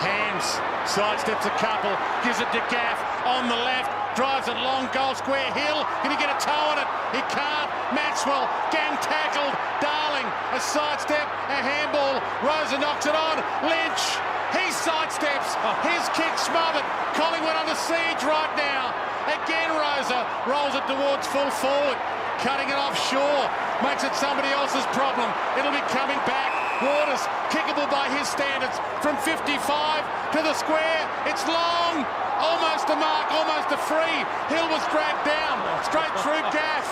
A: Hams. Sidesteps a couple. Gives it to Gaff on the left. Drives it long, goal square. Hill, can he get a toe on it? He can't. Maxwell, gang tackled. Darling, a sidestep, a handball. Rosa knocks it on. Lynch, he sidesteps. His kick smothered. Collingwood under siege right now. Again, Rosa rolls it towards full forward. Cutting it off Shaw. Makes it somebody else's problem. It'll be coming back. Waters, kickable by his standards. From 55 to the square. It's long. Almost a mark, almost a free. Hill was dragged down. Straight through Gaff.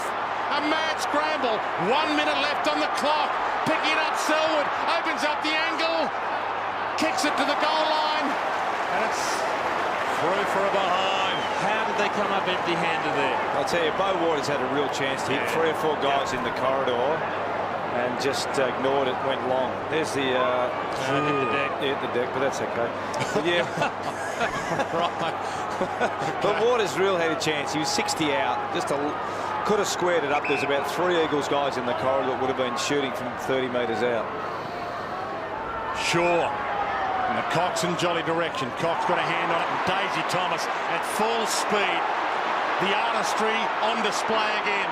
A: A mad scramble. 1 minute left on the clock. Picking it up, Selwood. Opens up the angle. Kicks it to the goal line. And it's through for a behind.
B: How did they come up empty-handed there?
J: I'll tell you, Bo Waters had a real chance to hit 3 or 4 guys in the corridor and just ignored it, went long. There's the...
B: hit the deck.
J: Hit the deck, but that's okay. But yeah.
A: Right.
J: But Waters really had a chance. He was 60 out. Could have squared it up. There's about 3 Eagles guys in the corridor that would have been shooting from 30 metres out.
A: Shaw. In the Cox and Jolly direction. Cox got a hand on it, and Daisy Thomas at full speed. The artistry on display again.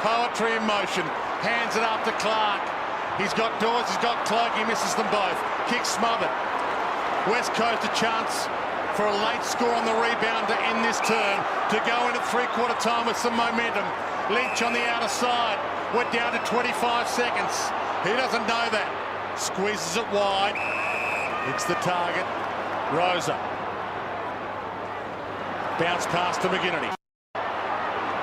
A: Poetry in motion. Hands it up to Clark. He's got Dawes, he's got Cloke, he misses them both. Kick smothered. West Coast a chance for a late score on the rebound to end this turn, to go in at three-quarter time with some momentum. Lynch on the outer side. We're down to 25 seconds. He doesn't know that. Squeezes it wide. Hits the target. Rosa. Bounce pass to McGinnity.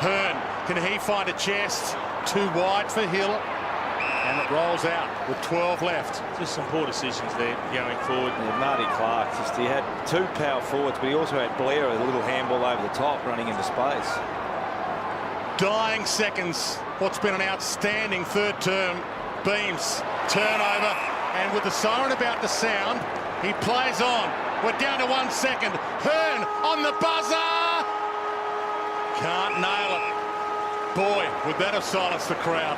A: Hearn, can he find a chest? Too wide for Hill. And it rolls out with 12 left.
B: Just some poor decisions there going forward.
J: Yeah, Marty Clark, he had 2 power forwards, but he also had Blair with a little handball over the top running into space.
A: Dying seconds. What's been an outstanding third term. Beams, turnover, and with the siren about to sound, he plays on. We're down to 1 second. Hearn on the buzzer. Can't nail it. Boy, would that have silenced the crowd.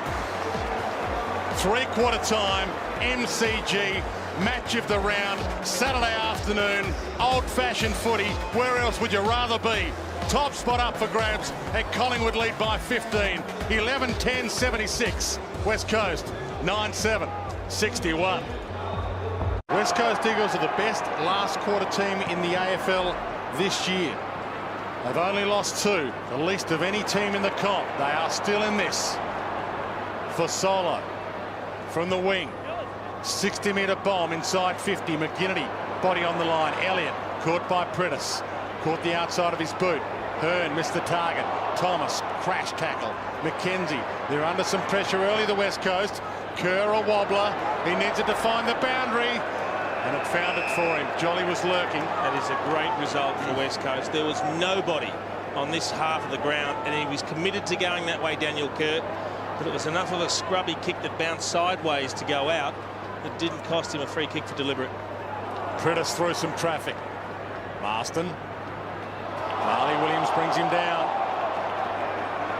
A: Three-quarter time, MCG match of the round, Saturday afternoon, old-fashioned footy. Where else would you rather be? Top spot up for grabs, and Collingwood lead by 15. 11-10, 76. West Coast, 9-7, 61. West Coast Eagles are the best last quarter team in the AFL this year. They've only lost 2, the least of any team in the comp. They are still in this. For Solo, from the wing, 60-metre bomb inside 50. McGinnity, body on the line. Elliott, caught by Prentice, caught the outside of his boot. Hearn missed the target. Thomas, crash tackle. McKenzie, they're under some pressure early, the West Coast. Kerr a wobbler, he needs it to find the boundary, and it found it for him. Jolly was lurking.
B: That is a great result for West Coast. There was nobody on this half of the ground, and he was committed to going that way, Daniel Kerr, but it was enough of a scrubby kick that bounced sideways to go out that didn't cost him a free kick for deliberate.
A: Prentice through some traffic. Marston. Marley Williams brings him down.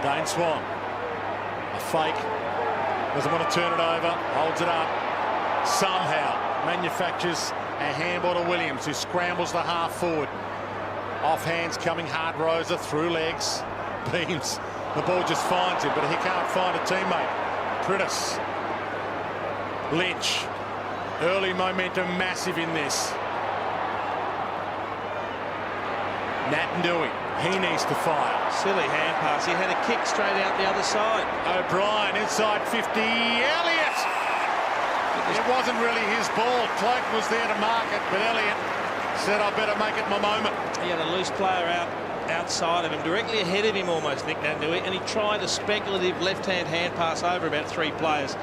A: Dane Swan. A fake. Doesn't want to turn it over. Holds it up. Somehow manufactures a handball to Williams, who scrambles the half forward. Off hands coming hard, Rosa through legs. Beams. The ball just finds him, but he can't find a teammate. Prentice. Lynch. Early momentum massive in this. Natandui, he needs to fire.
B: Silly hand pass. He had a kick straight out the other side.
A: O'Brien inside 50. Elliott! It wasn't really his ball. Cloak was there to mark it, but Elliott said, I better make it my moment.
B: He had a loose player outside of him, directly ahead of him almost, Nick Natandui, and he tried a speculative left-hand hand pass over about 3 players.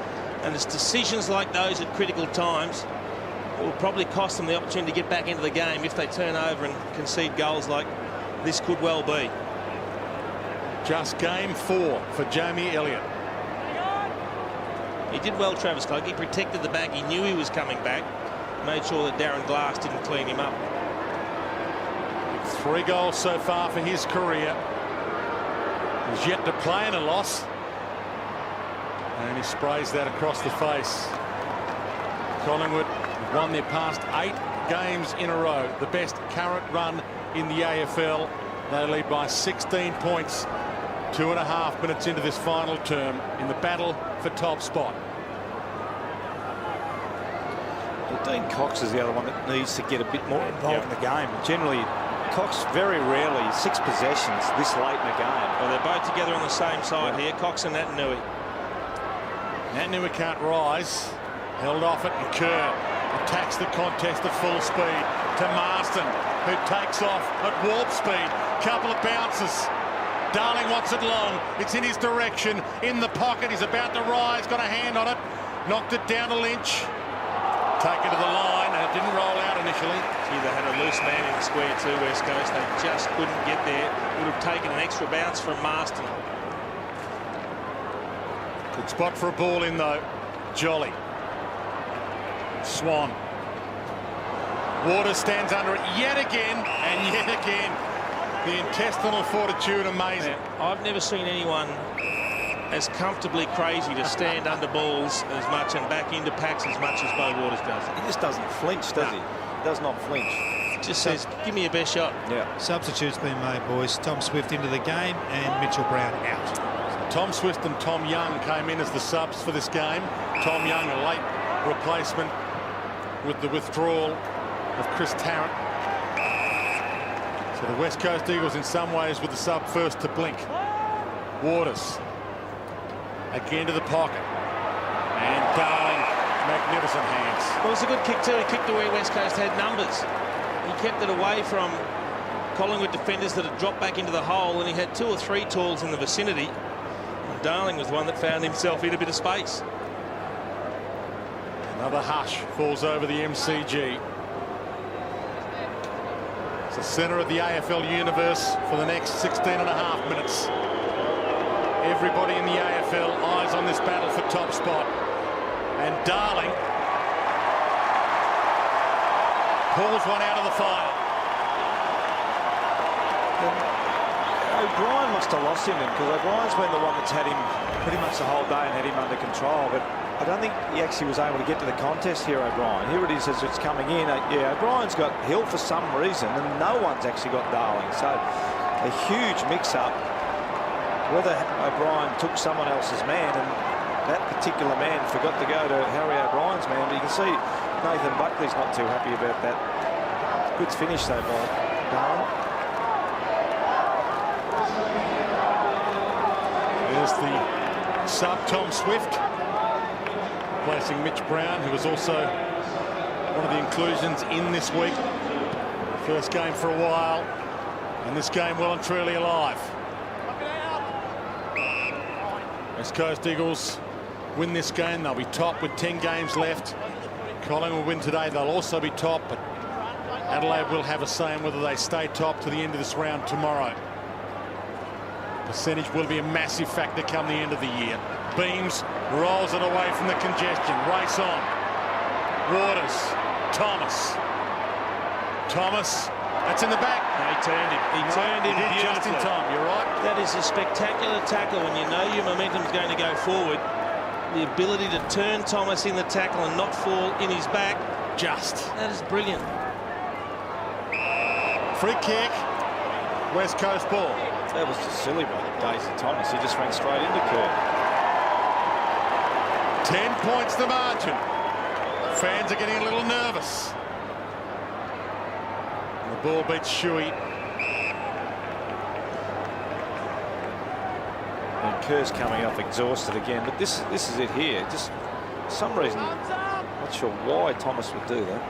B: And it's decisions like those at critical times that will probably cost them the opportunity to get back into the game if they turn over and concede goals like this could well be.
A: Just game 4 for Jamie Elliott.
B: He did well, Travis Cloak. He protected the back. He knew he was coming back. Made sure that Darren Glass didn't clean him up.
A: 3 goals so far for his career. He's yet to play in a loss. And he sprays that across the face. Collingwood have won their past 8 games in a row. The best current run in the AFL. They lead by 16 points. 2.5 minutes into this final term in the battle for top spot.
J: Well, Dean Cox is the other one that needs to get a bit more involved in the game. Generally, Cox very rarely 6 possessions this late in the game.
B: Well, they're both together on the same side here, Cox and Natandui.
A: Natandui can't rise. Held off it, and Kerr attacks the contest at full speed to Marston, who takes off at warp speed. Couple of bounces. Darling wants it long. It's in his direction. In the pocket. He's about to rise. Got a hand on it. Knocked it down to Lynch. Taken to the line, and it didn't roll out initially.
B: Gee, they had a loose man in the square too, West Coast. They just couldn't get there. Would have taken an extra bounce from Marston.
A: Good spot for a ball in, though. Jolly. Swan. Waters stands under it yet again, and yet again. The intestinal fortitude, amazing.
B: I've never seen anyone as comfortably crazy to stand under balls as much and back into packs as much as Bo Waters does.
J: He just doesn't flinch, does he? He does not flinch.
B: Just says, give me your best shot.
J: Yeah.
D: Substitutes been made, boys. Tom Swift into the game and Mitchell Brown out.
A: Tom Swift and Tom Young came in as the subs for this game. Tom Young, a late replacement with the withdrawal of Chris Tarrant. So the West Coast Eagles in some ways with the sub first to blink. Waters again to the pocket, and Darling, magnificent hands.
B: Well, it was a good kick too. He kicked to where West Coast had numbers. He kept it away from Collingwood defenders that had dropped back into the hole, and he had 2 or 3 tools in the vicinity. And Darling was one that found himself in a bit of space.
A: Another hush falls over the MCG. It's the centre of the AFL universe for the next 16.5 minutes. Everybody in the AFL eyes on this battle for top spot. And Darling pulls one out of the fire.
J: O'Brien must have lost him, because O'Brien's been the one that's had him pretty much the whole day and had him under control. But I don't think he actually was able to get to the contest here, O'Brien. Here it is as it's coming in. Yeah, O'Brien's got Hill for some reason, and no one's actually got Darling. So a huge mix-up. Whether O'Brien took someone else's man, and that particular man forgot to go to Harry O'Brien's man, but you can see Nathan Buckley's not too happy about that. Good finish though by Darling.
A: There's the sub, Tom Swift, replacing Mitch Brown, who was also one of the inclusions in this week. First game for a while, and this game well and truly alive. West Coast Eagles win this game, they'll be top with 10 games left. Collingwood will win today, they'll also be top, but Adelaide will have a say in whether they stay top to the end of this round tomorrow. Percentage will be a massive factor come the end of the year. Beams rolls it away from the congestion. Race on. Waters. Thomas. That's in the back.
B: No, he turned him. He turned him beautifully.
A: Just in time, you're right.
B: That is a spectacular tackle when you know your momentum's going to go forward. The ability to turn Thomas in the tackle and not fall in his back. That is brilliant.
A: Free kick. West Coast ball.
J: That was just silly by Daisy Thomas. He just ran straight into Kerr.
A: 10 points the margin. Fans are getting a little nervous. And the ball beats Shuey.
J: And Kerr's coming up exhausted again, but this is it here. Just for some reason, not sure why Thomas would do that.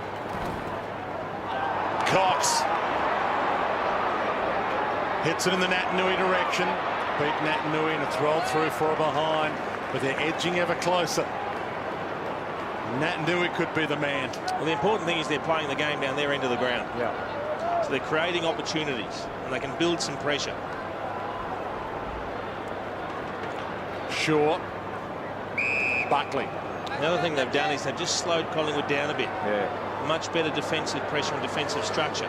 A: Cox hits it in the Natanui direction. Beat Natanui, and it's rolled through for a behind, but they're edging ever closer. Natanui could be the man.
B: Well, the important thing is they're playing the game down their end of the ground.
J: Yeah.
B: So they're creating opportunities, and they can build some pressure.
A: Shaw. Buckley.
B: The other thing they've done is they've just slowed Collingwood down a bit.
J: Yeah.
B: Much better defensive pressure and defensive structure.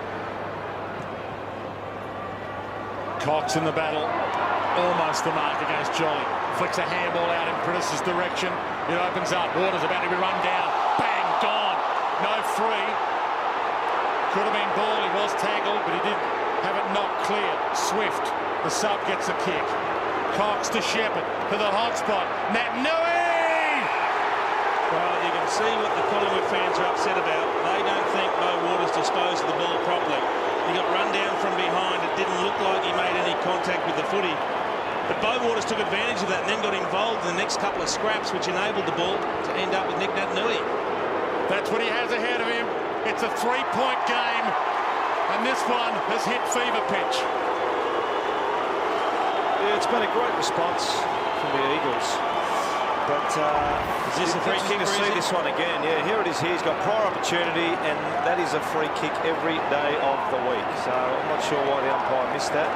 A: Cox in the battle. Almost the mark against Jolly. Flicks a handball out in Prentice's direction. It opens up. Waters about to be run down. Bang, gone. No free. Could have been ball. He was tackled, but he did have it knocked clear. Swift, the sub, gets a kick. Cox to Shepherd to the hot spot. Natanui!
B: Well, you can see what the Collingwood fans are upset about. They don't think Bo Waters disposed of the ball properly. He got run down from behind. It didn't look like he made any contact with the footy. But Bo Waters took advantage of that and then got involved in the next couple of scraps, which enabled the ball to end up with Nick Natanui.
A: That's what he has ahead of him. It's a 3-point game, and this one has hit fever pitch.
J: Yeah, it's been a great response from the Eagles. But
B: is this a free kick?
J: To see this one again. Yeah, here it is. Here he's got prior opportunity, and that is a free kick every day of the week. So I'm not sure why the umpire missed that.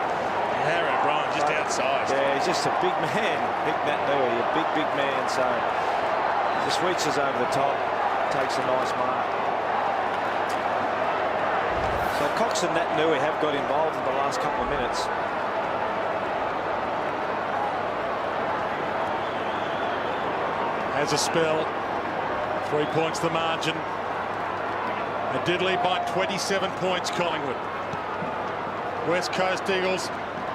B: Harry O'Brien just outside.
J: Yeah, he's just a big man, Nick Natanui, a big man. So he just reaches over the top, takes a nice mark. So Cox and Natanui have got involved in the last couple of minutes.
A: Has a spell. 3 points the margin. It did lead by 27 points, Collingwood. West Coast Eagles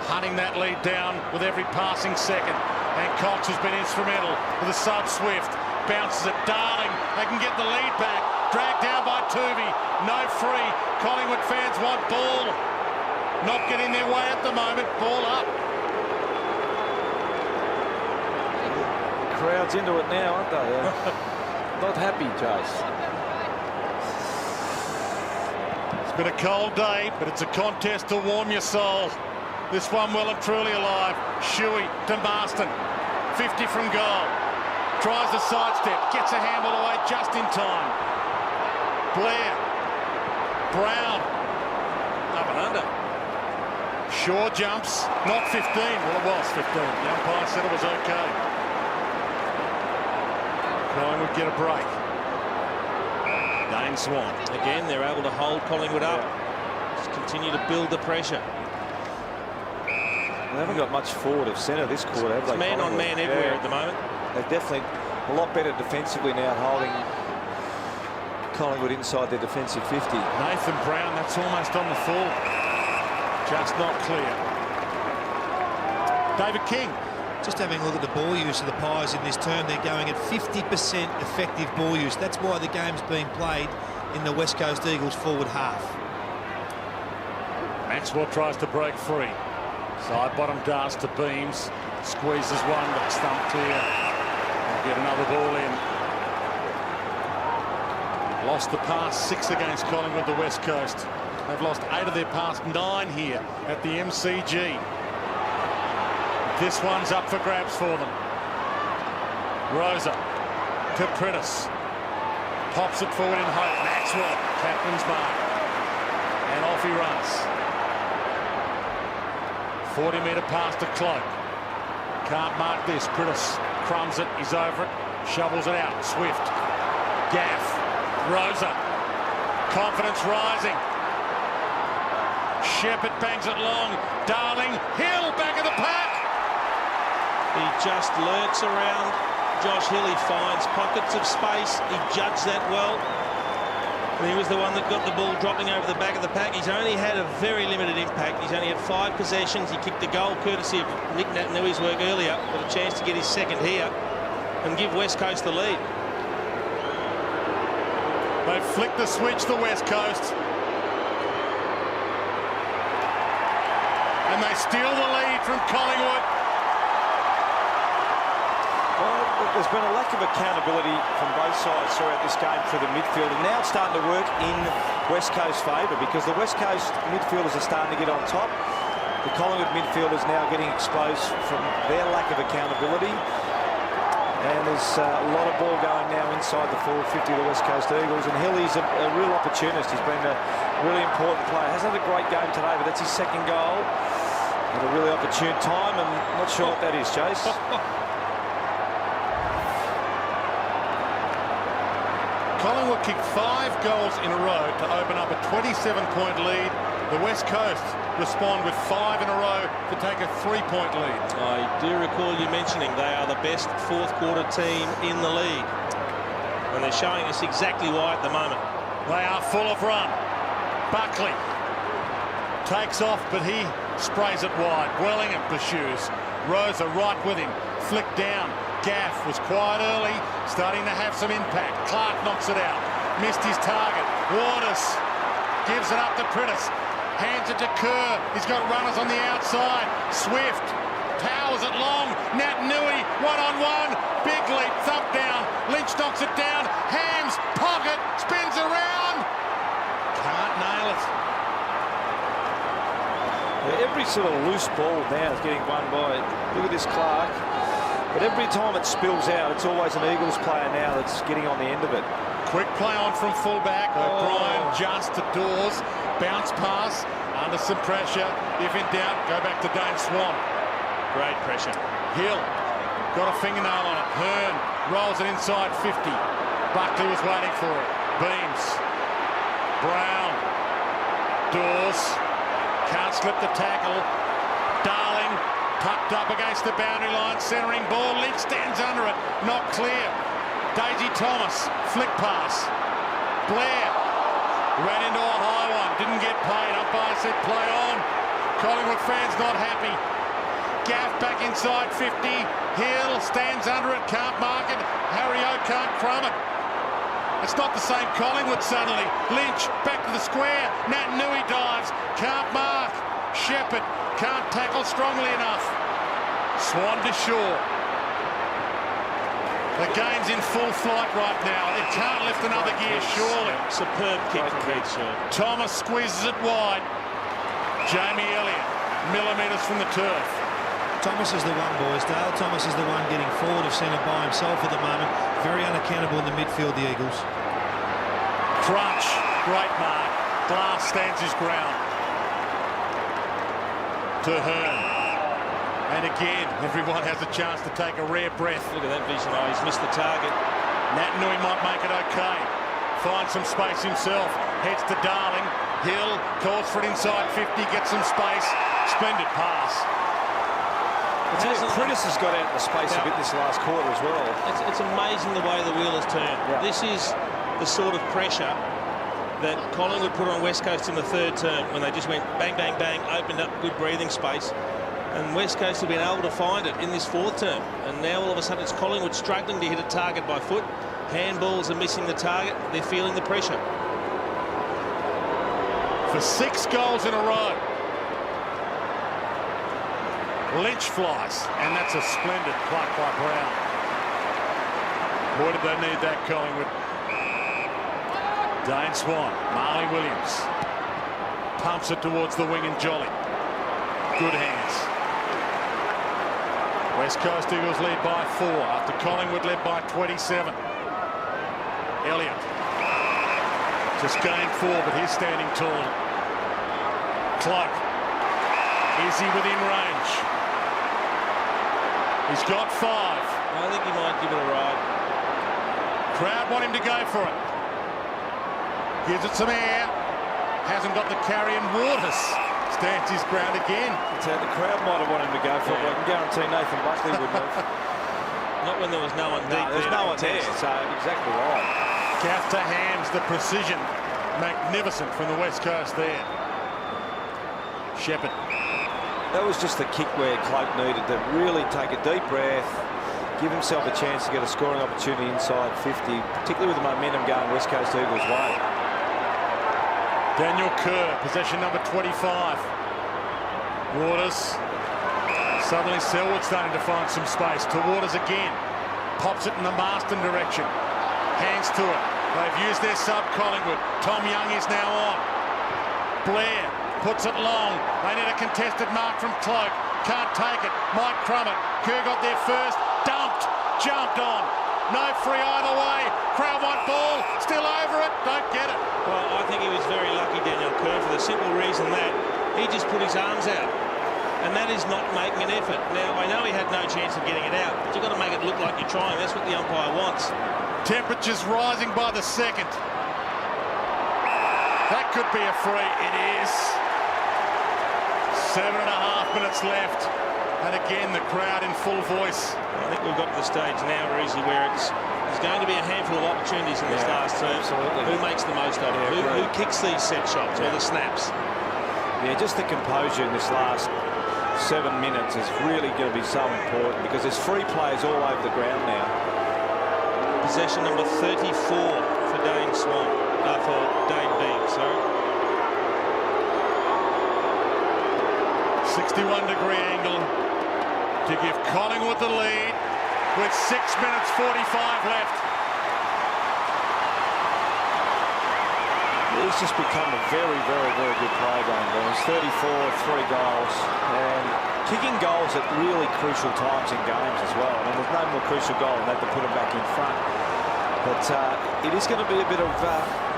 A: hunting that lead down with every passing second. And Cox has been instrumental with a sub. Swift bounces it. Darling, they can get the lead back. Dragged down by Tuvey. No free. Collingwood fans want ball. Not getting their way at the moment. Ball up.
J: Crowd's into it now, aren't they? Not happy, Jace.
A: It's been a cold day, but it's a contest to warm your soul. This one well and truly alive. Shuey to Marston. 50 from goal. Tries the sidestep. Gets a handball away just in time. Blair. Brown.
B: Up and under.
A: Shaw jumps. Not 15. Well, it was 15. The umpire said it was okay. Collingwood get a break. Dane Swan.
B: Again, they're able to hold Collingwood up. Just continue to build the pressure.
J: They haven't got much forward of centre this quarter, have they?
B: It's man on man everywhere at the moment.
J: They've definitely a lot better defensively now, holding Collingwood inside their defensive 50.
A: Nathan Brown, that's almost on the full. Just not clear. David King.
D: Just having a look at the ball use of the Pies in this term, they're going at 50% effective ball use. That's why the game's being played in the West Coast Eagles forward half.
A: Maxwell tries to break free. Side bottom dance to Beams. Squeezes one, but stumped clear. Get another ball in. Lost the past 6 against Collingwood, the West Coast. They've lost 8 of their past 9 here at the MCG. This one's up for grabs for them. Rosa to Prentice. Pops it forward in hope. Maxwell, captain's mark. And off he runs. 40-metre pass to Cloak. Can't mark this. Prentice crumbs it. He's over it. Shovels it out. Swift. Gaff. Rosa. Confidence rising. Shepherd bangs it long. Darling. Hill back of the pack.
B: He just lurks around Josh Hill. He finds pockets of space. He judged that well. And he was the one that got the ball dropping over the back of the pack. He's only had a very limited impact. He's only had 5 possessions. He kicked the goal courtesy of Nick Natanui's work earlier, with a chance to get his second here and give West Coast the lead.
A: They flick the switch, the West Coast. And they steal the lead from Collingwood.
J: Well, there's been a lack of accountability from both sides throughout this game through the midfield, and now it's starting to work in West Coast favour because the West Coast midfielders are starting to get on top. The Collingwood midfielders now getting exposed from their lack of accountability. And there's a lot of ball going now inside the forward 50 of the West Coast Eagles, and Hilly's a real opportunist. He's been a really important player. Hasn't had a great game today, but that's his second goal at a really opportune time, and I'm not sure what that is, Chase.
A: Collingwood kicked 5 goals in a row to open up a 27-point lead. The West Coast respond with 5 in a row to take a 3-point lead.
B: I do recall you mentioning they are the best fourth-quarter team in the league. And they're showing us exactly why at the moment.
A: They are full of run. Buckley takes off, but he sprays it wide. Wellingham pursues. Rosa right with him. Flick down. Gaff was quiet early, starting to have some impact. Clark knocks it out. Missed his target. Waters gives it up to Prentice. Hands it to Kerr. He's got runners on the outside. Swift powers it long. Naitanui one-on-one. Big leap, thump down. Lynch knocks it down. Hams, pocket, spins around. Can't nail it.
J: Every sort of loose ball now is getting won by, look at this Clark. But every time it spills out, it's always an Eagles player now that's getting on the end of it.
A: Quick play on from fullback. O'Brien just to Dawes. Bounce pass under some pressure. If in doubt, go back to Dane Swan.
B: Great pressure.
A: Hill got a fingernail on it. Hearn rolls it inside 50. Buckley was waiting for it. Beams. Brown. Dawes. Can't slip the tackle. Darling. Tucked up against the boundary line, centering ball. Lynch stands under it, not clear. Daisy Thomas, flick pass. Blair ran into a high one, didn't get paid. Umpire said play on. Collingwood fans not happy. Gaff back inside 50. Hill stands under it, can't mark it. Harry O can't crumb it. It's not the same Collingwood suddenly. Lynch back to the square. Naitanui dives, can't mark. Shepherd can't tackle strongly enough. Swan to shore. The game's in full flight right now. It can't lift another gear, surely.
B: Superb kick from Red Shirt.
A: Thomas squeezes it wide. Jamie Elliott, millimetres from the turf.
D: Thomas is the one, boys. Dale Thomas is the one getting forward of centre by himself at the moment. Very unaccountable in the midfield, the Eagles.
A: Crunch, great mark. Glass stands his ground. To Hearn. And again, everyone has a chance to take a rare breath.
B: Look at that vision. Oh, he's missed the target.
A: Naitanui might make it okay. Finds some space himself. Heads to Darling. Hill calls for it inside 50. Gets some space. Splendid pass.
J: Prentice has got out of the space a bit this last quarter as well.
B: It's amazing the way the wheel has turned.
J: Yeah.
B: This is the sort of pressure that Collingwood put on West Coast in the third term when they just went bang, bang, bang, opened up good breathing space. And West Coast have been able to find it in this fourth term. And now all of a sudden it's Collingwood struggling to hit a target by foot. Handballs are missing the target. They're feeling the pressure.
A: For 6 goals in a row. Lynch flies, and that's a splendid pluck by Brown. Boy, did they need that, Collingwood. Dane Swan, Marley Williams pumps it towards the wing and Jolly. Good hands. West Coast Eagles lead by 4 after Collingwood led by 27. Elliott just gained 4, but he's standing tall. Cloak. Is he within range? He's got 5.
B: I think he might give it a ride.
A: Crowd want him to go for it. Gives it some air. Hasn't got the carry, and Waters stands his ground again.
J: The crowd might have wanted him to go for it, but I can guarantee Nathan Buckley wouldn't have.
B: Not when there was no one deep.
J: There's no one there, so exactly right.
A: Gaff to Hams, the precision. Magnificent from the West Coast there. Shepherd.
J: That was just the kick where Cloak needed to really take a deep breath, give himself a chance to get a scoring opportunity inside 50, particularly with the momentum going West Coast Eagles' way.
A: Daniel Kerr, possession number 25. Waters. Suddenly Selwood starting to find some space. To Waters again. Pops it in the Marston direction. Hands to it. They've used their sub, Collingwood. Tom Young is now on. Blair puts it long. They need a contested mark from Cloak. Can't take it. Mike Crummett. Kerr got there first. Dumped. Jumped on. No free either way. Crowd want ball. Still over it. Don't get it.
B: Well, I think he was very lucky, Daniel Kerr, for the simple reason that he just put his arms out. And that is not making an effort. Now, I know he had no chance of getting it out, but you've got to make it look like you're trying. That's what the umpire wants.
A: Temperatures rising by the second. That could be a free. It is. 7.5 minutes left. And again, the crowd in full voice.
B: I think we've got to the stage now, Reezy, where there's going to be a handful of opportunities in this last term.
J: Absolutely.
B: Who makes the most of it? Who kicks these set shots or the snaps?
J: Yeah, just the composure in this last 7 minutes is really going to be so important because there's free players all over the ground now.
B: Possession number 34 for Dane Swan. For Dane Beam, sorry.
A: 61-degree angle to give Collingwood the lead with 6 minutes 45 left.
J: He's just become a very, very, very good player, Dane Beam. He's 34, 3 goals, and kicking goals at really crucial times in games as well. I mean, there's no more crucial goal than that to put him back in front. But it is going to be a bit of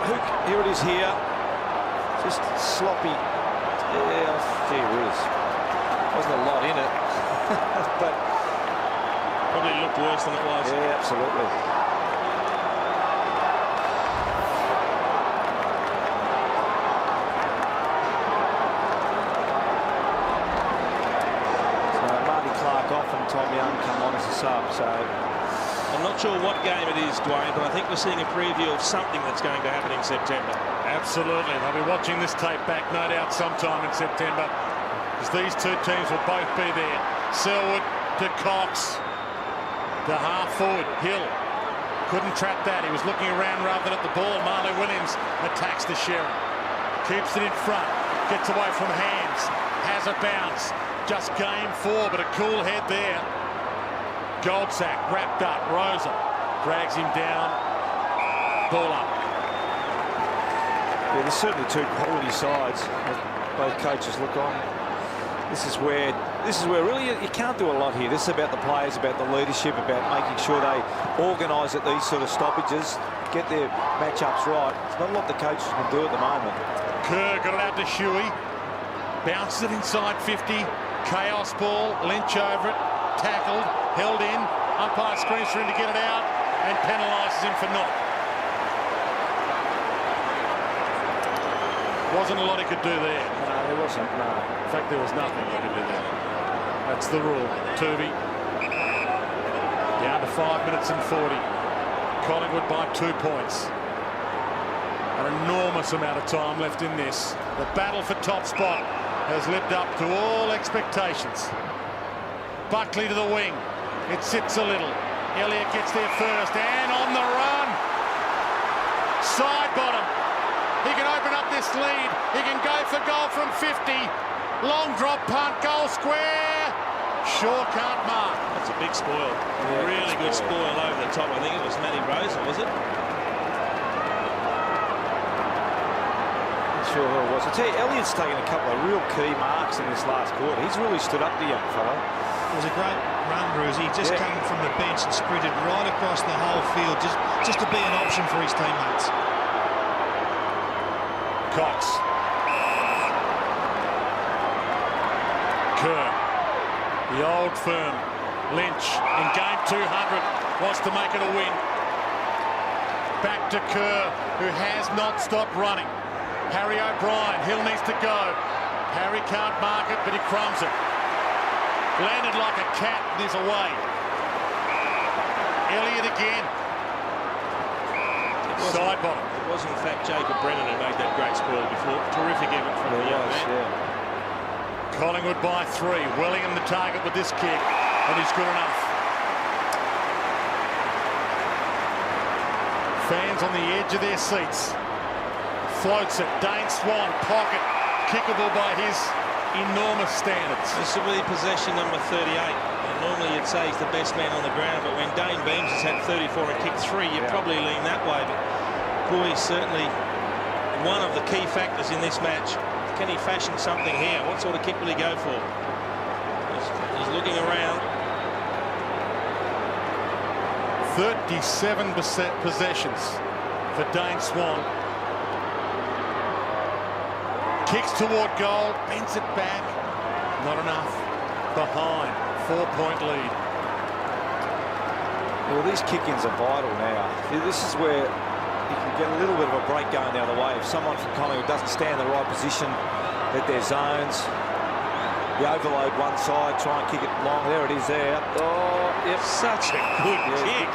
J: hook. Here it is here. Just sloppy. Yeah, gee whiz. Wasn't a lot in it. But
B: probably looked worse than it was.
J: Yeah, absolutely. So Marty Clark off and Tom Young come on as a sub. So
B: I'm not sure what game it is, Dwayne, but I think we're seeing a preview of something that's going to happen in September.
A: Absolutely. They'll be watching this tape back, no doubt, sometime in September, because these two teams will both be there. Selwood to Cox, to half forward, Hill. Couldn't trap that. He was looking around rather than at the ball. Marley Williams attacks the Sherrin. Keeps it in front. Gets away from Hands. Has a bounce. Just game 4, but a cool head there. Goldsack wrapped up. Rosa drags him down. Ball up.
J: Yeah, there's certainly two quality sides that both coaches look on. This is where really you can't do a lot here. This is about the players, about the leadership, about making sure they organise at these sort of stoppages, get their matchups right. It's not a lot the coaches can do at the moment.
A: Kerr got it out to Shuey. Bounces it inside 50. Chaos ball. Lynch over it. Tackled. Held in. Umpire screams for him to get it out and penalises him for not. Wasn't a lot he could do there.
J: No, there wasn't. No.
A: In fact, there was nothing he could do there. That's the rule. Tuvey down to 5 minutes and 40. Collingwood by 2 points. An enormous amount of time left in this. The battle for top spot has lived up to all expectations. Buckley to the wing. It sits a little. Elliott gets there first and on the run. Side bottom. He can open up this lead. He can go for goal from 50. Long drop punt, goal square. Shaw can't mark.
B: That's a big spoil. Really good spoil over the top. I think it was Matty Rosa, was it?
J: Sure who it was. I tell you, Elliott's taken a couple of real key marks in this last quarter. He's really stood up, the young fella.
D: It was a great run, Bruce. He just came from the bench and sprinted right across the whole field just to be an option for his teammates.
A: Cox. Kerr. The old firm. Lynch in game 200 wants to make it a win. Back to Kerr, who has not stopped running. Harry O'Brien, Hill needs to go. Harry can't mark it, but he crumbs it. Landed like a cat and is away. Elliott again. Side bottom.
B: It was in fact Jacob Brennan who made that great spoil before. Terrific effort from the young man.
A: Collingwood by 3. Wellingham the target with this kick, and he's good enough. Fans on the edge of their seats. Floats it. Dane Swan, pocket. Kickable by his enormous standards.
B: This will be possession number 38. And normally you'd say he's the best man on the ground, but when Dane Beams has had 34 and kicked 3, you'd probably lean that way. But boy, he's certainly one of the key factors in this match. Can he fashion something here? What sort of kick will he go for? He's looking around.
A: 37% possessions for Dane Swan. Kicks toward goal, bends it back. Not enough. Behind. 4-point lead.
J: Well, these kick-ins are vital now. This is where you can get a little bit of a break going the other way. If someone from Collingwood doesn't stand in the right position at their zones, you overload one side, try and kick it long. There it is there. Oh, yep.
B: Such a good kick.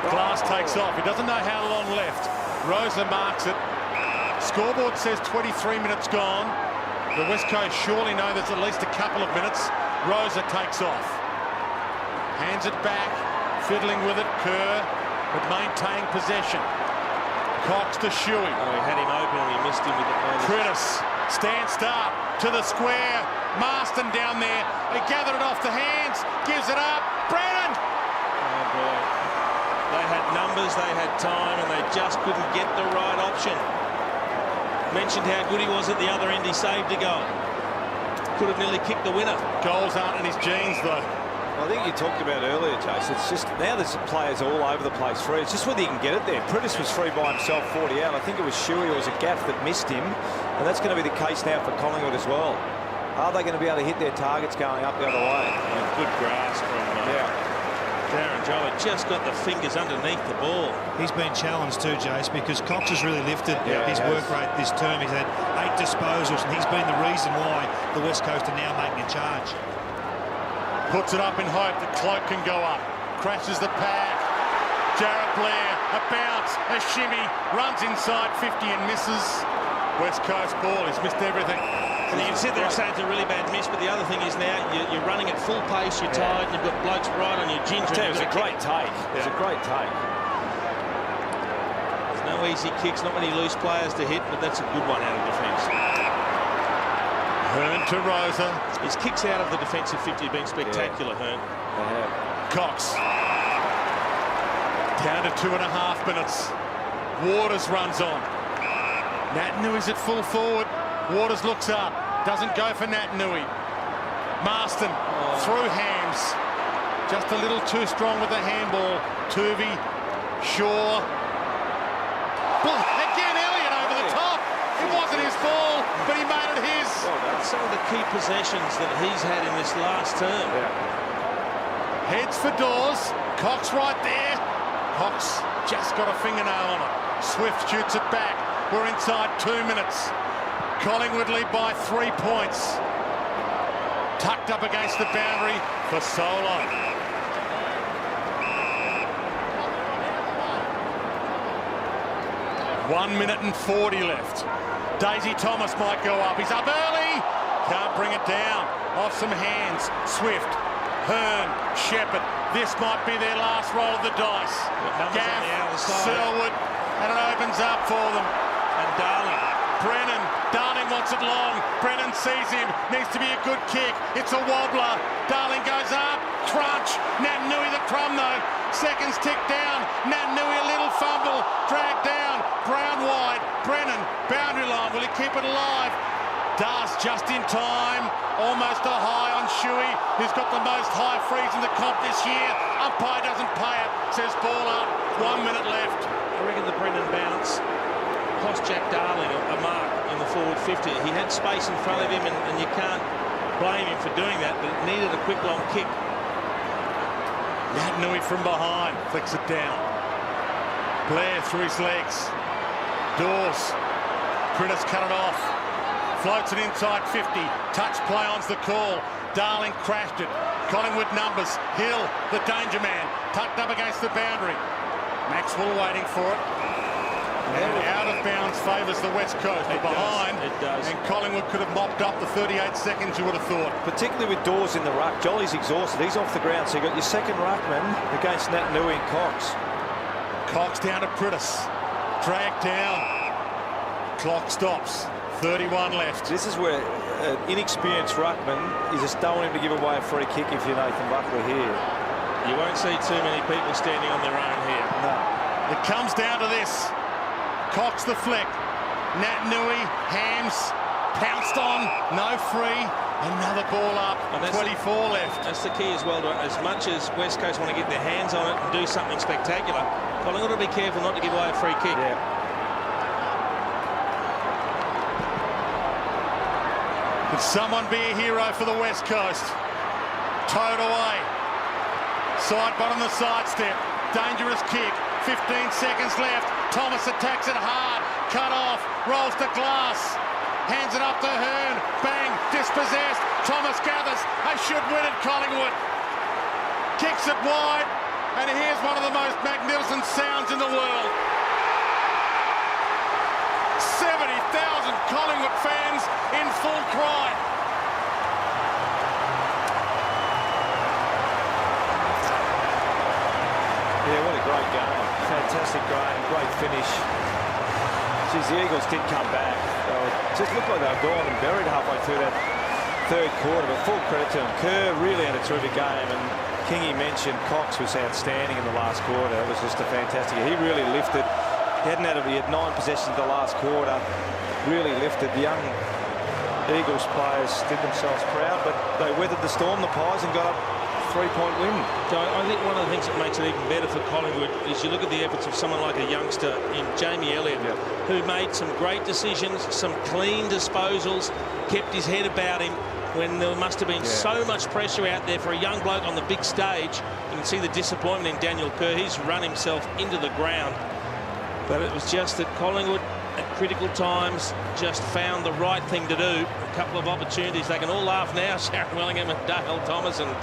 A: Glass takes off. He doesn't know how long left. Rosa marks it. Scoreboard says 23 minutes gone. The West Coast surely know there's at least a couple of minutes. Rosa takes off. Hands it back. Fiddling with it. Kerr, but maintaining possession. Cox to Shuey.
B: Oh, he had him open and he missed him with the ball.
A: Critis stands up to the square. Marston down there. They gathered it off the hands. Gives it up. Brennan!
B: Oh, boy. They had numbers, they had time, and they just couldn't get the right option. Mentioned how good he was at the other end. He saved a goal. Could have nearly kicked the winner.
A: Goals aren't in his genes, though.
J: I think you talked about earlier, Jason. It's just now there's players all over the place free. It's just whether you can get it there. Pritis was free by himself, 40 out. I think it was Shuey or it was a gaff that missed him, and that's going to be the case now for Collingwood as well. Are they going to be able to hit their targets going up the other way?
B: Good grasp from Darren Jollett. Just got the fingers underneath the ball.
D: He's been challenged too, Jace, because Cox has really lifted his work rate this term. He's had 8 disposals, and he's been the reason why the West Coast are now making a charge.
A: Puts it up in hope that Cloak can go up. Crashes the pad. Jarrett Blair, a bounce, a shimmy, runs inside 50 and misses. West Coast ball, he's missed everything.
B: And you can sit there and say it's a really bad miss, but the other thing is now you're running at full pace, you're tired, and you've got blokes right on your ginger.
J: It was a great take. It was a great take.
B: There's no easy kicks, not many loose players to hit, but that's a good one out of defence.
A: Hearn to Rosa.
B: His kicks out of the defensive 50 have been spectacular, Hearn.
A: Cox. Down to 2.5 minutes. Waters runs on. Naitanui at full forward. Waters looks up. Doesn't go for Naitanui. Marston through hams. Just a little too strong with the handball. Tuvey. Shaw. Again, Elliott over the top. It wasn't his ball, but he made it his.
B: Some of the key possessions that he's had in this last term.
A: Heads for Dawes. Cox right there. Cox just got a fingernail on it. Swift shoots it back. We're inside 2 minutes. Collingwood lead by 3 points. tucked up against the boundary for Solo. One minute and 40 left. Daisy Thomas might go up. He's up early. Can't bring it down. Off some hands. Swift, Hearn, Shepherd. This might be their last roll of the dice. Gaff, Selwood, and it opens up for them.
B: And Darling.
A: Brennan. Darling wants it long. Brennan sees him. Needs to be a good kick. It's a wobbler. Darling goes up. Crunch. Naitanui the crumb though. Seconds tick down. Naitanui a little fumble. Dragged down. Brown wide. Brennan. Boundary line. Will he keep it alive? Does just in time. Almost a high on Shuey, who's got the most high frees in the comp this year. Umpire doesn't pay it. Says ball up. 1 minute left.
B: I reckon the Brennan bounce cost Jack Darling a mark in the forward 50. He had space in front of him, and you can't blame him for doing that, but it needed a quick long kick.
A: Naitanui from behind, flicks it down. Blair through his legs. Dawes. Critters cut it off. Floats it inside 50. Touch play on's the call. Darling crashed it. Collingwood numbers. Hill, the danger man, tucked up against the boundary. Maxwell waiting for it. And out of bounds favours the West Coast. They're behind.
B: It does.
A: And Collingwood could have mopped up the 38 seconds, you would have thought.
J: Particularly with Dawes in the ruck. Jolly's exhausted. He's off the ground. So you've got your second ruckman against Naitanui and Cox.
A: Cox down to Pritis. Dragged down. Clock stops. 31 left.
J: This is where inexperienced ruckman, you just don't want him to give away a free kick if you're Nathan Buckley here.
B: You won't see too many people standing on their own here.
J: No.
A: It comes down to this. Cox the flick. Naitanui, Hams, pounced on, no free. Another ball up, 24 left.
B: That's the key as well. As much as West Coast want to get their hands on it and do something spectacular, Collingwood will be careful not to give away a free kick.
J: Yeah.
A: Could someone be a hero for the West Coast? Towed away. Side bottom the sidestep. Dangerous kick. 15 seconds left. Thomas attacks it hard. Cut off. Rolls to Glass. Hands it up to Hearn. Bang. Dispossessed. Thomas gathers. They should win at Collingwood. Kicks it wide. And here's one of the most magnificent sounds in the world. 70,000 Collingwood fans in full cry.
J: Yeah, what a great game. Fantastic game, great finish. Geez, the Eagles did come back. Just looked like they were gone and buried halfway through that third quarter, but full credit to them. Kerr really had a terrific game, and Kingy mentioned Cox was outstanding in the last quarter. It was just a fantastic. He really lifted. He had 9 possessions in the last quarter. Really lifted. The young Eagles players did themselves proud, but they weathered the storm, the Pies, and got a 3-point win.
B: So I think one of the things that makes it even better for Collingwood is you look at the efforts of someone like a youngster in Jamie Elliott, who made some great decisions, some clean disposals, kept his head about him when there must have been so much pressure out there for a young bloke on the big stage. You can see the disappointment in Daniel Kerr. He's run himself into the ground. But it was just that Collingwood, at critical times, just found the right thing to do. A couple of opportunities. They can all laugh now, Sharon Willingham and Dale Thomas and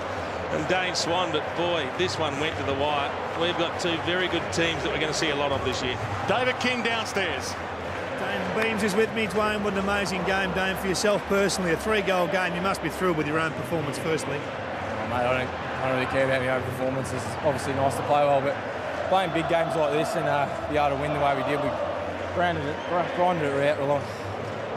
B: Dane Swan, but boy, this one went to the wire. We've got two very good teams that we're going to see a lot of this year.
A: David King downstairs.
D: Dane Beams is with me. Dwayne, what an amazing game, Dane, for yourself personally. A 3-goal game. You must be thrilled with your own performance, firstly.
M: Oh, mate, I don't really care about my own performance. It's obviously nice to play well, but playing big games like this and be able to win the way we did, we grinded it out a lot.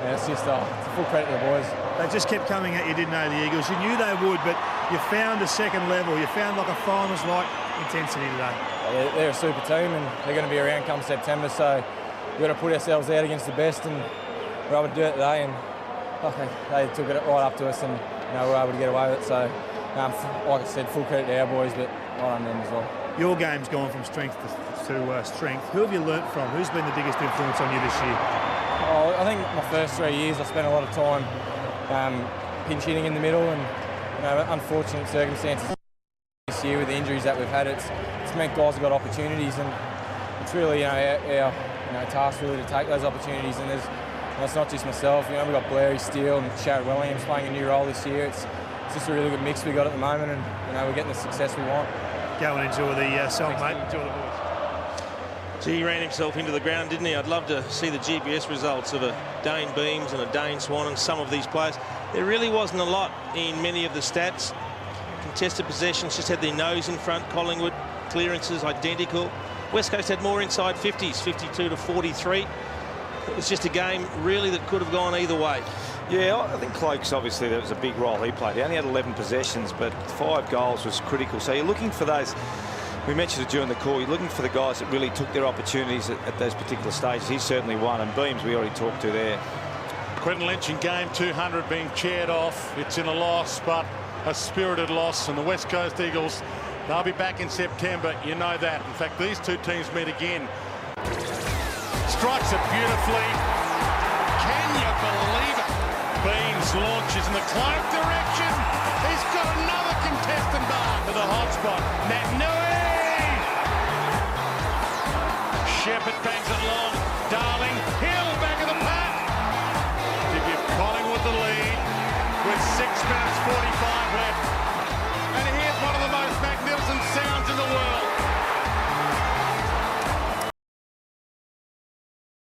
M: Yeah, it's just it's a full credit to the boys.
D: They just kept coming at you, didn't they, the Eagles? You knew they would, but you found a second level. You found like a finals-like intensity today.
M: Yeah, they're a super team and they're going to be around come September, so we've got to put ourselves out against the best, and we're able to do it today, and they took it right up to us, and we're able to get away with it. So, like I said, full credit to our boys, but well done them as well.
D: Your game's gone from strength to strength. Who have you learnt from? Who's been the biggest influence on you this year?
M: Oh, I think my first 3 years I spent a lot of time pinch hitting in the middle, and unfortunate circumstances this year with the injuries that we've had. It's meant guys have got opportunities, and it's really our task really to take those opportunities. And it's not just myself. We've got Blairy Steele and Sharrett Williams playing a new role this year. It's it's just a really good mix we got at the moment, and we're getting the success we want.
D: Go and enjoy the song, mate. Enjoy the boys.
B: Gee, he ran himself into the ground, didn't he? I'd love to see the GPS results of a Dane Beams and a Dane Swan and some of these players. There really wasn't a lot in many of the stats. Contested possessions just had their nose in front. Collingwood clearances identical. West Coast had more inside 50s, 52 to 43. It was just a game really that could have gone either way.
J: Yeah, I think Cloakes, obviously, that was a big role he played. He only had 11 possessions, but 5 goals was critical. So you're looking for those, we mentioned it during the call, you're looking for the guys that really took their opportunities at those particular stages. He's certainly one, and Beams we already talked to there.
A: Quentin Lynch in game 200 being chaired off. It's in a loss, but a spirited loss, and the West Coast Eagles, they'll be back in September, you know that. In fact, these two teams meet again. Strikes it beautifully. Can you believe it? Beams launches in the Clark direction. He's got another contestant bar to the hot spot. Nat Nui! Shepherd bangs it